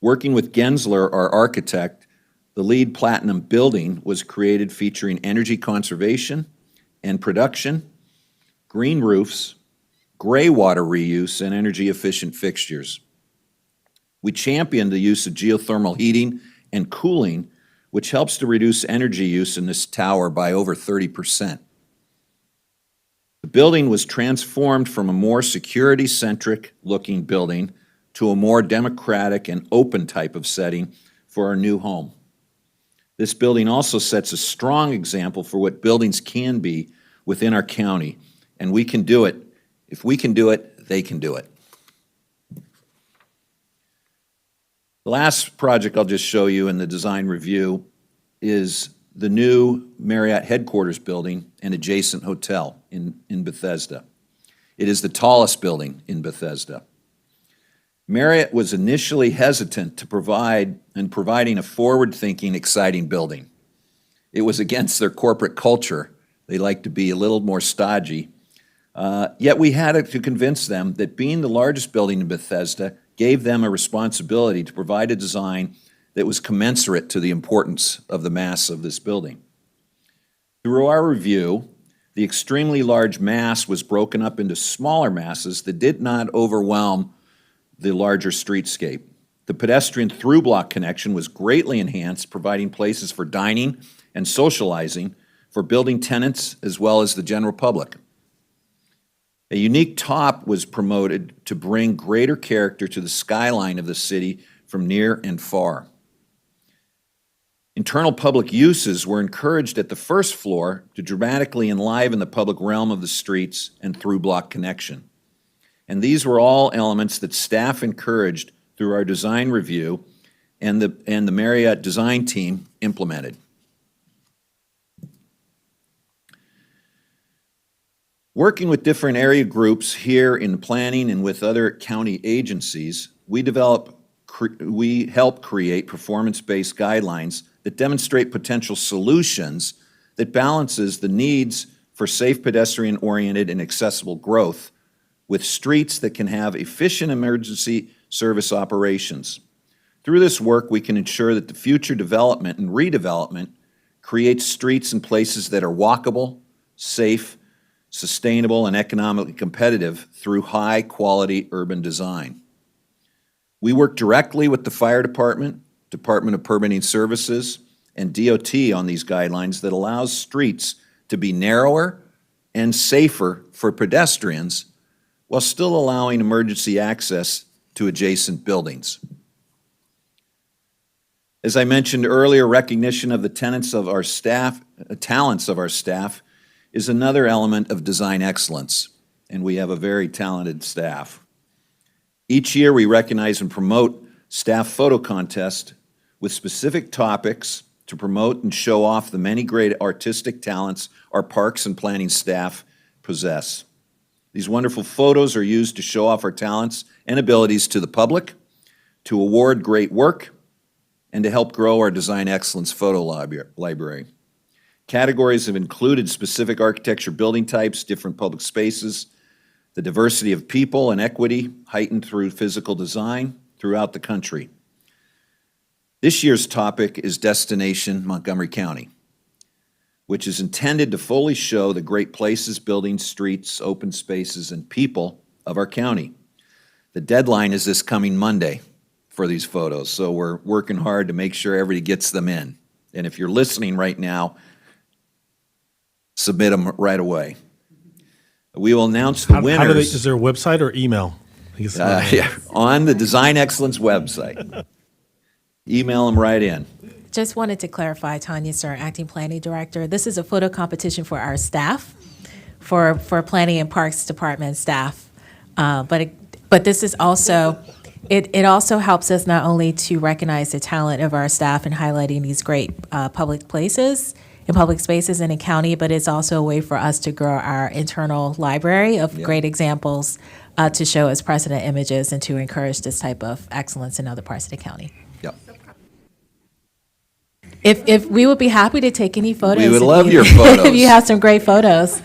Working with Gensler, our architect, the LEED Platinum building was created featuring energy conservation and production, green roofs, gray water reuse, and energy-efficient fixtures. We championed the use of geothermal heating and cooling, which helps to reduce energy use in this tower by over 30%. The building was transformed from a more security-centric looking building to a more democratic and open type of setting for our new home. This building also sets a strong example for what buildings can be within our county, and we can do it. If we can do it, they can do it. The last project I'll just show you in the design review is the new Marriott headquarters building and adjacent hotel in Bethesda. It is the tallest building in Bethesda. Marriott was initially hesitant to providing a forward-thinking, exciting building. It was against their corporate culture. They like to be a little more stodgy. Yet we had to convince them that being the largest building in Bethesda gave them a responsibility to provide a design that was commensurate to the importance of the mass of this building. Through our review, the extremely large mass was broken up into smaller masses that did not overwhelm the larger streetscape. The pedestrian through-block connection was greatly enhanced, providing places for dining and socializing for building tenants as well as the general public. A unique top was promoted to bring greater character to the skyline of the city from near and far. Internal public uses were encouraged at the first floor to dramatically enliven the public realm of the streets and through-block connection. And these were all elements that staff encouraged through our design review and the Marriott design team implemented. Working with different area groups here in planning and with other county agencies, we help create performance-based guidelines that demonstrate potential solutions that balances the needs for safe pedestrian-oriented and accessible growth with streets that can have efficient emergency service operations. Through this work, we can ensure that the future development and redevelopment creates streets and places that are walkable, safe, sustainable, and economically competitive through high-quality urban design. We work directly with the Fire Department, Department of Permitting Services, and DOT on these guidelines that allows streets to be narrower and safer for pedestrians while still allowing emergency access to adjacent buildings. As I mentioned earlier, recognition of the talents of our staff is another element of design excellence, and we have a very talented staff. Each year, we recognize and promote staff photo contests with specific topics to promote and show off the many great artistic talents our parks and planning staff possess. These wonderful photos are used to show off our talents and abilities to the public, to award great work, and to help grow our design excellence photo library. Categories have included specific architecture building types, different public spaces, the diversity of people and equity heightened through physical design throughout the country. This year's topic is Destination Montgomery County, which is intended to fully show the great places, buildings, streets, open spaces, and people of our county. The deadline is this coming Monday for these photos, so we're working hard to make sure everybody gets them in. And if you're listening right now, submit them right away. We will announce the winners. Is there a website or email? On the Design Excellence website. Email them right in. Just wanted to clarify, Tanya Stern, Acting Planning Director. This is a photo competition for our staff, for Planning and Parks Department staff. But But this is also, it also helps us not only to recognize the talent of our staff in highlighting these great public places and public spaces in the county, but it's also a way for us to grow our internal library of great examples to show as precedent images and to encourage this type of excellence in other parts of the county. Yep. If we would be happy to take any photos. We would if love you- your photos. If you have some great photos.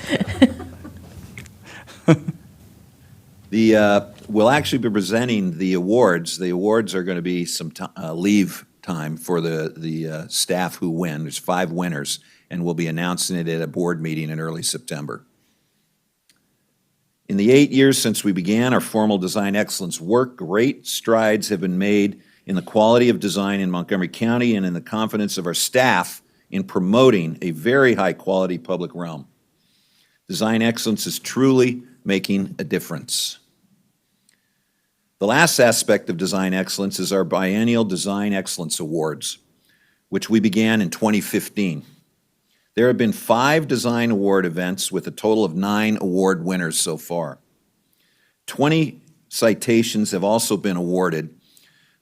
We'll actually be presenting the awards. The awards are going to be some leave time for the staff who win. There's 5 winners, and we'll be announcing it at a board meeting in early September. In the 8 years since we began our formal design excellence work, great strides have been made in the quality of design in Montgomery County and in the confidence of our staff in promoting a very high-quality public realm. Design excellence is truly making a difference. The last aspect of design excellence is our biennial Design Excellence Awards, which we began in 2015. There have been 5 design award events with a total of 9 award winners so far. 20 citations have also been awarded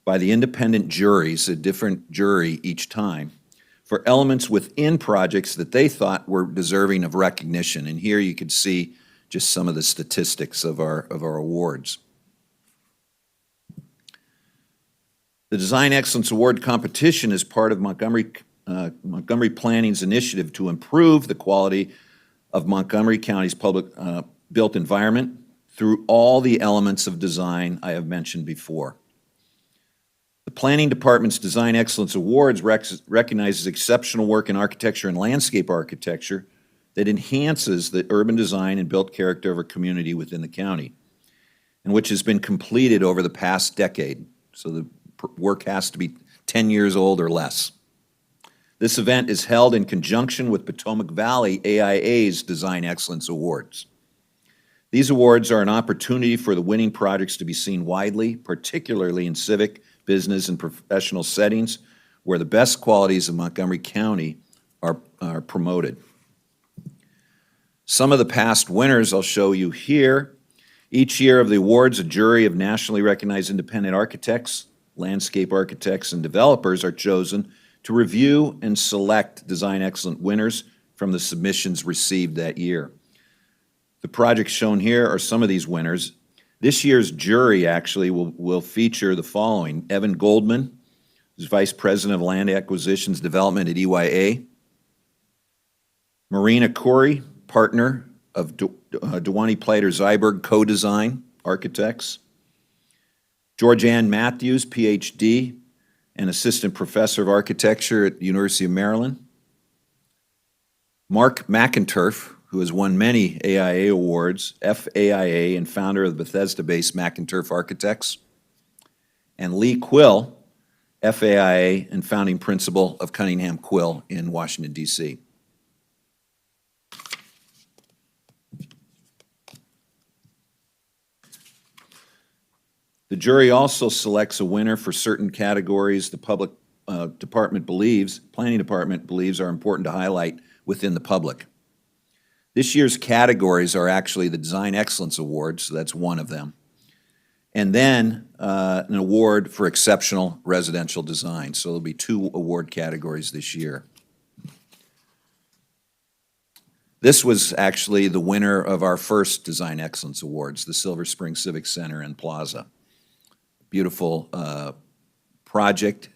by the independent juries, a different jury each time, for elements within projects that they thought were deserving of recognition. And here you can see just some of the statistics of our awards. The Design Excellence Award competition is part of Montgomery Planning's initiative to improve the quality of Montgomery County's public built environment through all the elements of design I have mentioned before. The Planning Department's Design Excellence Awards recognizes exceptional work in architecture and landscape architecture that enhances the urban design and built character of a community within the county, and which has been completed over the past decade. So the work has to be 10 years old or less. This event is held in conjunction with Potomac Valley AIA's Design Excellence Awards. These awards are an opportunity for the winning projects to be seen widely, particularly in civic, business, and professional settings where the best qualities of Montgomery County are promoted. Some of the past winners I'll show you here. Each year of the awards, a jury of nationally recognized independent architects, landscape architects, and developers are chosen to review and select Design Excellence winners from the submissions received that year. The projects shown here are some of these winners. This year's jury actually will feature the following: Evan Goldman, who's Vice President of Land Acquisitions Development at EYA; Marina Corey, partner of Duane Plater Zyberg Co-Design Architects; Georgianne Matthews, Ph.D., and Assistant Professor of Architecture at the University of Maryland; Mark McInturf, who has won many AIA awards, FAIA, and founder of the Bethesda-based McInturf Architects; and Lee Quill, FAIA, and founding principal of Cunningham Quill in Washington, D.C. The jury also selects a winner for certain categories the public planning department believes are important to highlight within the public. This year's categories are actually the Design Excellence Awards, so that's one of them, and then an award for exceptional residential design. So there'll be 2 award categories this year. This was actually the winner of our first Design Excellence Awards, the Silver Spring Civic Center and Plaza. Beautiful project,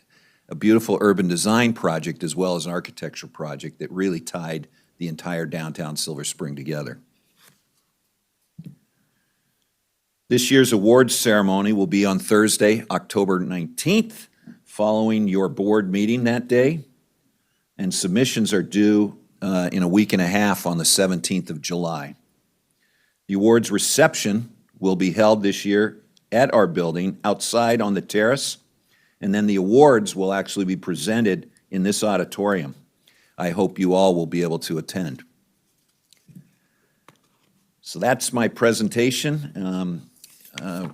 a beautiful urban design project as well as an architecture project that really tied the entire downtown Silver Spring together. This year's awards ceremony will be on Thursday, October 19th, following your board meeting that day, and submissions are due in a week and a half on the 17th of July. The awards reception will be held this year at our building outside on the terrace, and then the awards will actually be presented in this auditorium. I hope you all will be able to attend. So that's my presentation.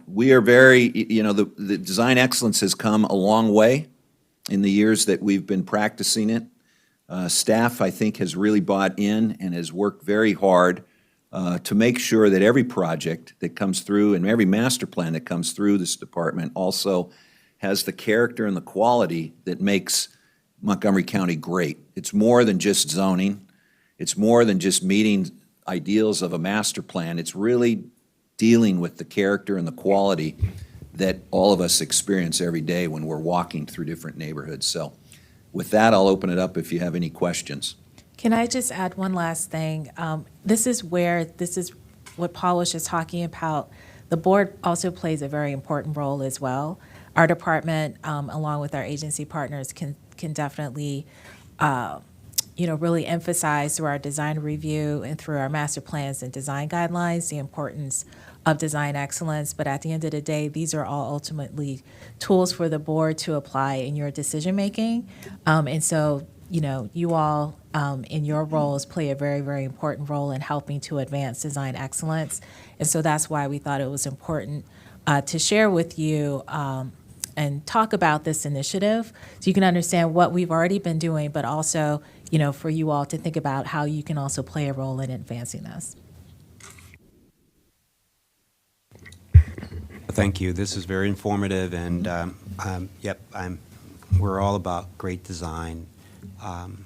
We are very, the design excellence has come a long way in the years that we've been practicing it. Staff, I think, has really bought in and has worked very hard to make sure that every project that comes through and every master plan that comes through this department also has the character and the quality that makes Montgomery County great. It's more than just zoning. It's more than just meeting ideals of a master plan. It's really dealing with the character and the quality that all of us experience every day when we're walking through different neighborhoods. So with that, I'll open it up if you have any questions. Can I just add one last thing? This is what Paul was just talking about. The board also plays a very important role as well. Our department, along with our agency partners, can definitely, really emphasize through our design review and through our master plans and design guidelines the importance of design excellence. But at the end of the day, these are all ultimately tools for the board to apply in your decision making. And so, you all in your roles play a very, very important role in helping to advance design excellence. And so that's why we thought it was important to share with you and talk about this initiative so you can understand what we've already been doing, but also, for you all to think about how you can also play a role in advancing this. Thank you. This is very informative, and we're all about great design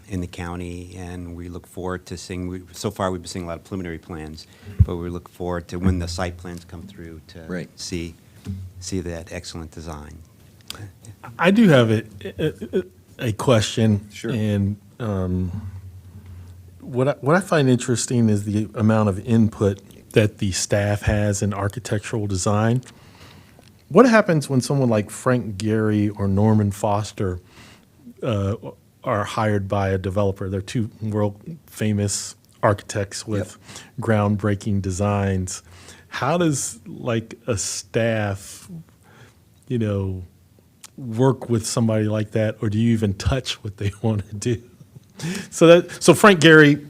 in the county, and we look forward to seeing. So far, we've been seeing a lot of preliminary plans, but we look forward to when the site plans come through to see that excellent design. I do have a question. Sure. And what I find interesting is the amount of input that the staff has in architectural design. What happens when someone like Frank Gehry or Norman Foster are hired by a developer? They're two world-famous architects with groundbreaking designs. How does a staff, work with somebody like that, or do you even touch what they want to do? So Frank Gehry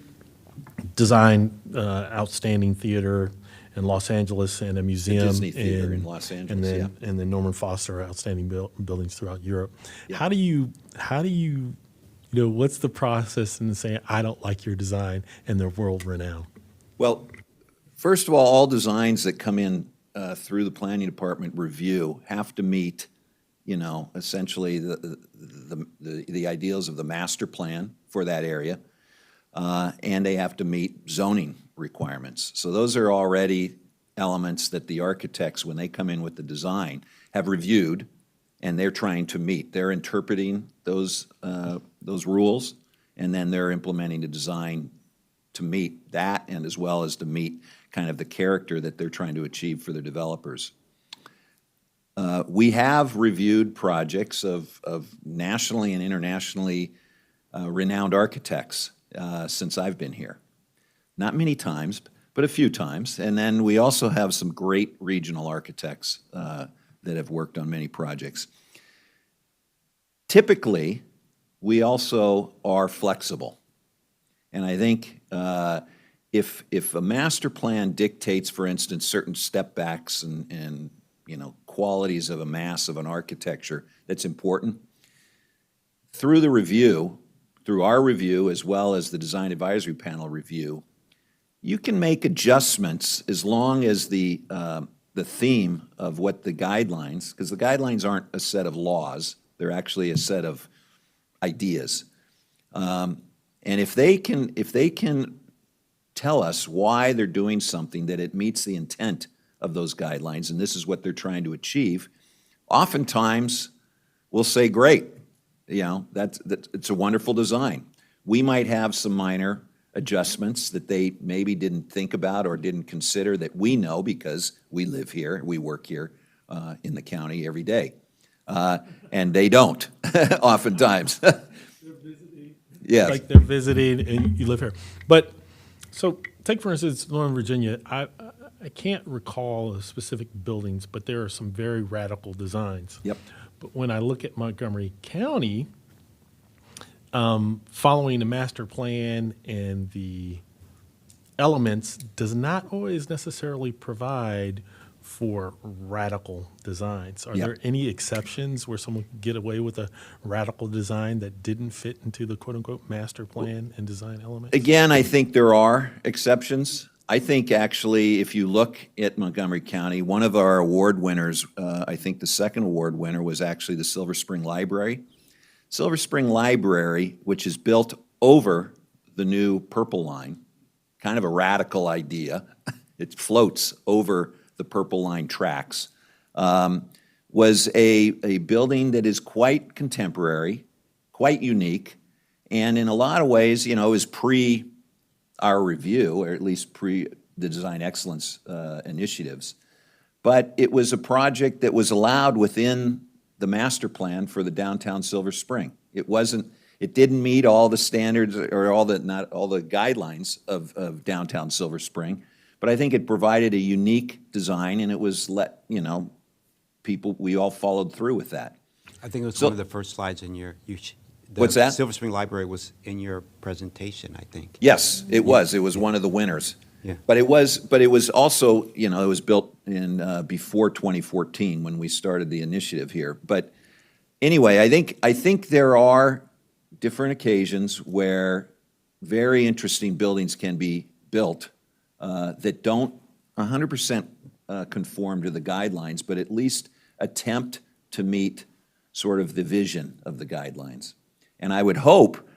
designed outstanding theater in Los Angeles and a museum Disney Theater in Los Angeles, and then Norman Foster outstanding buildings throughout Europe. How do you what's the process in saying I don't like your design and they're world renowned? Well, first of all designs that come in through the planning department review have to meet, essentially the ideals of the master plan for that area, and they have to meet zoning requirements. So those are already elements that the architects, when they come in with the design, have reviewed, and they're trying to meet. They're interpreting those rules, and then they're implementing the design to meet that, and as well as to meet kind of the character that they're trying to achieve for their developers. We have reviewed projects of nationally and internationally renowned architects since I've been here. Not many times, but a few times. And then we also have some great regional architects that have worked on many projects. Typically, we also are flexible. And I think if a master plan dictates, for instance, certain step backs and qualities of a mass of an architecture that's important, through the review, through our review as well as the design advisory panel review, you can make adjustments as long as the theme of what the guidelines, because the guidelines aren't a set of laws, they're actually a set of ideas. And if they can tell us why they're doing something, that it meets the intent of those guidelines, and this is what they're trying to achieve, oftentimes we'll say, great, it's a wonderful design. We might have some minor adjustments that they maybe didn't think about or didn't consider that we know because we live here, we work here in the county every day. And they don't, oftentimes. They're visiting. Yes. Like they're visiting and you live here. But, so take for instance, Northern Virginia. I can't recall specific buildings, but there are some very radical designs. Yep. But when I look at Montgomery County, following the master plan and the elements does not always necessarily provide for radical designs. Are there any exceptions where someone could get away with a radical design that didn't fit into the quote-unquote master plan and design elements? Again, I think there are exceptions. I think actually, if you look at Montgomery County, one of our award winners, I think the second award winner was actually the Silver Spring Library. Silver Spring Library, which is built over the new Purple Line, kind of a radical idea. It floats over the Purple Line tracks. Was a building that is quite contemporary, quite unique, and in a lot of ways, you know, is pre our review, or at least pre the design excellence initiatives. But it was a project that was allowed within the master plan for the downtown Silver Spring. It didn't meet all the standards or not all the guidelines of downtown Silver Spring, but I think it provided a unique design, and it was we all followed through with that. I think it was one of the first slides in What's that? Silver Spring Library was in your presentation, I think. Yes, it was. It was one of the winners. Yeah. But it was also, it was built in before 2014 when we started the initiative here. But anyway, I think there are different occasions where very interesting buildings can be built that don't 100% conform to the guidelines, but at least attempt to meet sort of the vision of the guidelines. And I would hope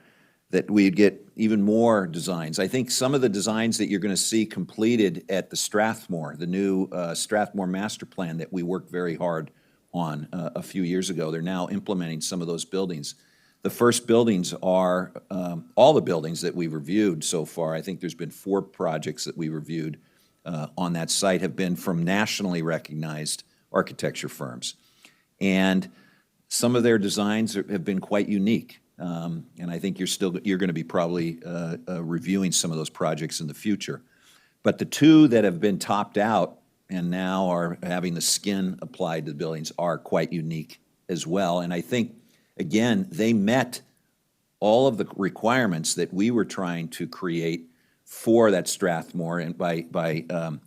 that we'd get even more designs. I think some of the designs that you're going to see completed at the Strathmore, the new Strathmore master plan that we worked very hard on a few years ago, they're now implementing some of those buildings. The first buildings are, all the buildings that we've reviewed so far, I think there's been 4 projects that we reviewed on that site, have been from nationally recognized architecture firms. And some of their designs have been quite unique. And I think you're going to be probably reviewing some of those projects in the future. But the 2 that have been topped out and now are having the skin applied to the buildings are quite unique as well. And I think, again, they met all of the requirements that we were trying to create for that Strathmore, and by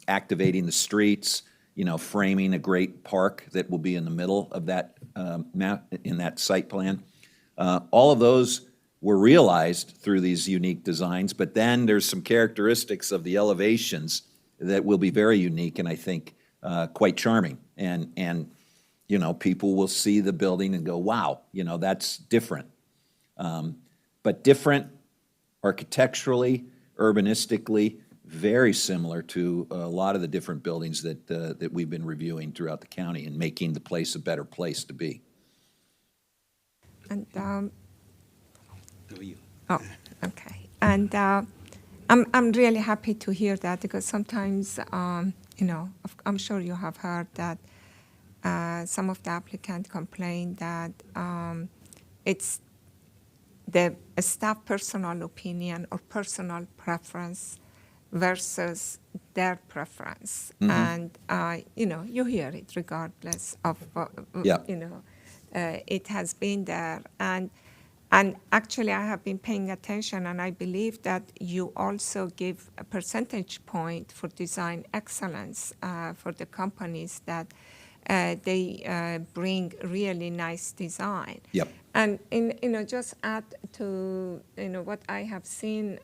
activating the streets, framing a great park that will be in the middle of that map in that site plan. All of those were realized through these unique designs, but then there's some characteristics of the elevations that will be very unique and I think quite charming. And people will see the building and go, wow, that's different. But different architecturally, urbanistically, very similar to a lot of the different buildings that we've been reviewing throughout the county and making the place a better place to be. And okay. And I'm really happy to hear that, because sometimes I'm sure you have heard that some of the applicants complain that it's the staff personal opinion or personal preference versus their preference. Mm-hmm. And you hear it regardless of it has been there. And actually, I have been paying attention, and I believe that you also give a percentage point for design excellence for the companies that they bring really nice design. Yep. And just add to what I have seen,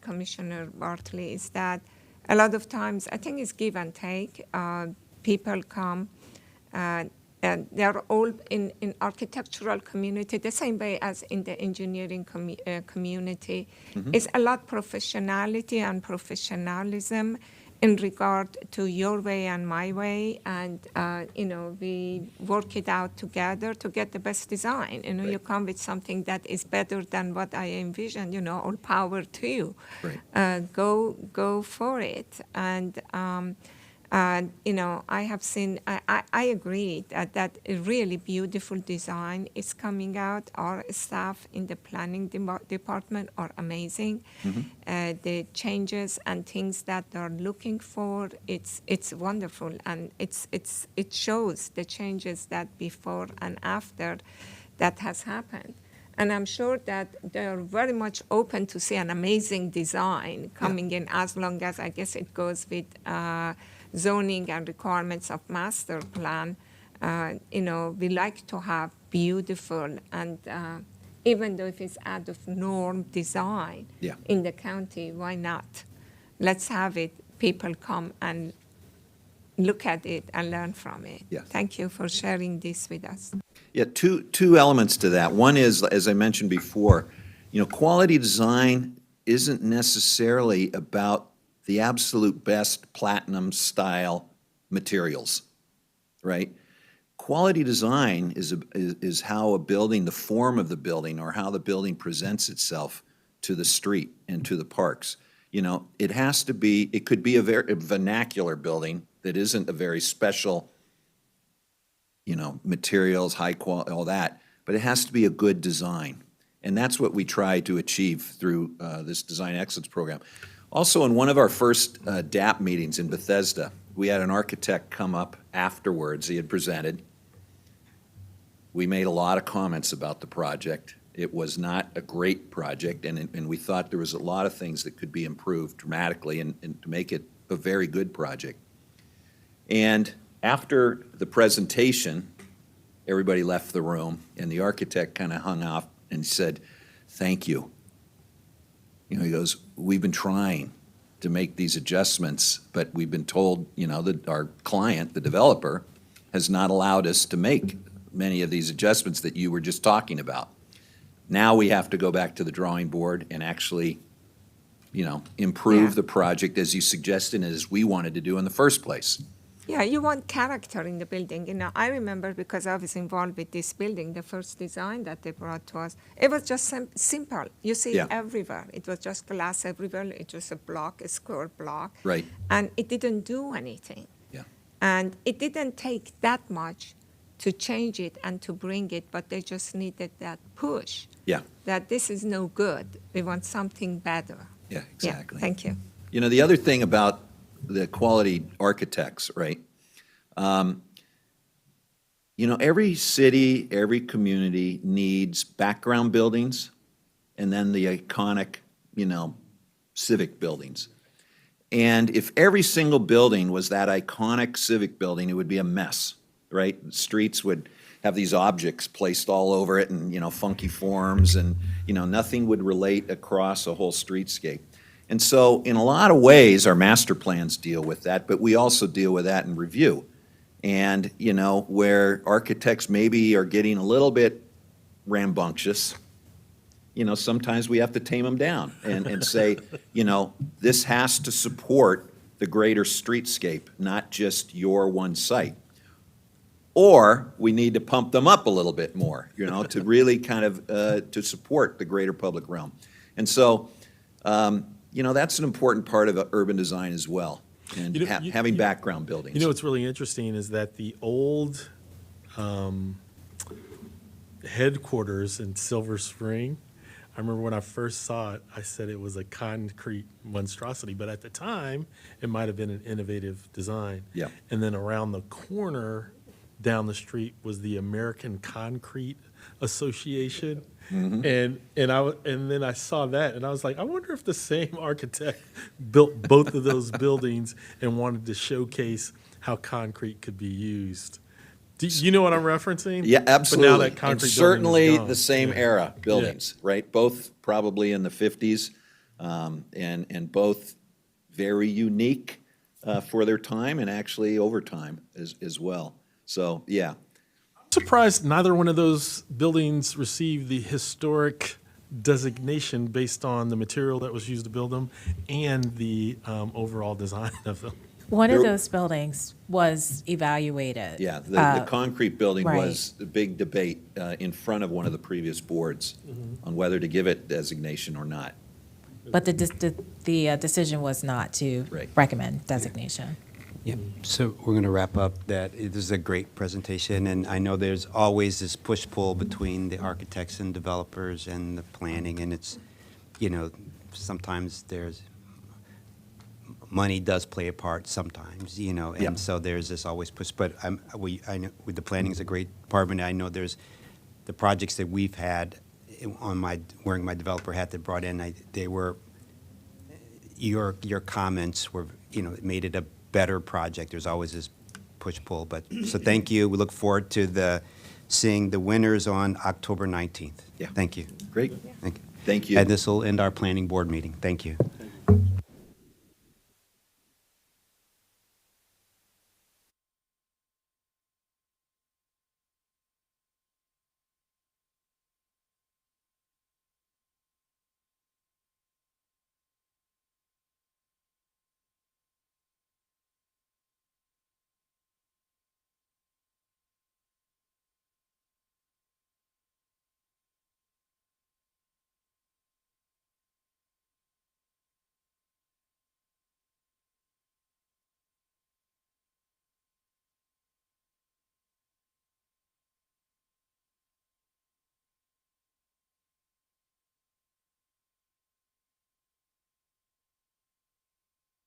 Commissioner Bartley, is that a lot of times I think it's give and take. People come. And they're all in architectural community, the same way as in the engineering community. Mm-hmm. It's a lot professionality and professionalism in regard to your way and my way, and we work it out together to get the best design. Right. You come with something that is better than what I envisioned. All power to you. Right. Go for it. And I have seen, I agree that a really beautiful design is coming out. Our staff in the planning department are amazing. Mm-hmm. The changes and things that they're looking for, it's wonderful, and it shows the changes that before and after that has happened. And I'm sure that they're very much open to see an amazing design coming in, as long as, I guess, it goes with zoning and requirements of master plan. We like to have beautiful and even though if it's out of norm design in the county, why not? Let's have it people come and look at it and learn from it. Yes. Thank you for sharing this with us. Yeah, two elements to that. One is, as I mentioned before, quality design isn't necessarily about the absolute best platinum-style materials, right? Quality design is how a building, the form of the building, or how the building presents itself to the street and to the parks. It has to be, it could be a very vernacular building that isn't a very special, materials, high quality, all that, but it has to be a good design. And that's what we try to achieve through this Design Excellence Program. Also, in one of our first DAP meetings in Bethesda, we had an architect come up afterwards. He had presented. We made a lot of comments about the project. It was not a great project, and we thought there was a lot of things that could be improved dramatically and to make it a very good project. And after the presentation, everybody left the room, and the architect kind of hung up and said, "Thank you." He goes, "We've been trying to make these adjustments, but we've been told, that our client, the developer, has not allowed us to make many of these adjustments that you were just talking about. Now we have to go back to the drawing board and actually, improve the project as you suggested and as we wanted to do in the first place." Yeah, you want character in the building. I remember, because I was involved with this building, the first design that they brought to us, it was just simple. You see it everywhere. It was just glass everywhere. It was a square block. Right. And it didn't do anything. Yeah. And it didn't take that much to change it and to bring it, but they just needed that push. Yeah. That this is no good. We want something better. Yeah, exactly. Yeah, thank you. The other thing about the quality architects, right? Every city, every community needs background buildings and then the iconic, civic buildings. And if every single building was that iconic civic building, it would be a mess, right? The streets would have these objects placed all over it and, funky forms, and, nothing would relate across a whole streetscape. And so in a lot of ways, our master plans deal with that, but we also deal with that in review. And, where architects maybe are getting a little bit rambunctious, sometimes we have to tame them down and say, this has to support the greater streetscape, not just your one site. Or we need to pump them up a little bit more, to really kind of, to support the greater public realm. And so, that's an important part of urban design as well, and having background buildings. What's really interesting is that the old headquarters in Silver Spring, I remember when I first saw it, I said it was a concrete monstrosity, but at the time, it might have been an innovative design. Yeah. And then around the corner, down the street, was the American Concrete Association. Mm-hmm. And then I saw that, and I was like, I wonder if the same architect built both of those buildings and wanted to showcase how concrete could be used. Do you know what I'm referencing? Yeah, absolutely. But now that concrete and certainly building is gone. The same era buildings, right? Both probably in the 50s, and both very unique for their time, and actually over time as well. So, yeah. I'm surprised neither one of those buildings received the historic designation based on the material that was used to build them and the overall design of them. One of those buildings was evaluated. Yeah, the concrete building right. was the big debate in front of one of the previous boards on whether to give it designation or not. But the decision was not to recommend designation. Yeah, so we're going to wrap up that. This is a great presentation, and I know there's always this push-pull between the architects and developers and the planning, and it's, sometimes there's, money does play a part sometimes, and so there's this always push, but I know with the planning is a great department. I know there's the projects that we've had wearing my developer hat that brought in, they were, your comments were, made it a better project. There's always this push-pull, but so thank you. We look forward to seeing the winners on October 19th. Yeah. Thank you. Great. Thank you. Thank you. And this will end our planning board meeting. Thank you.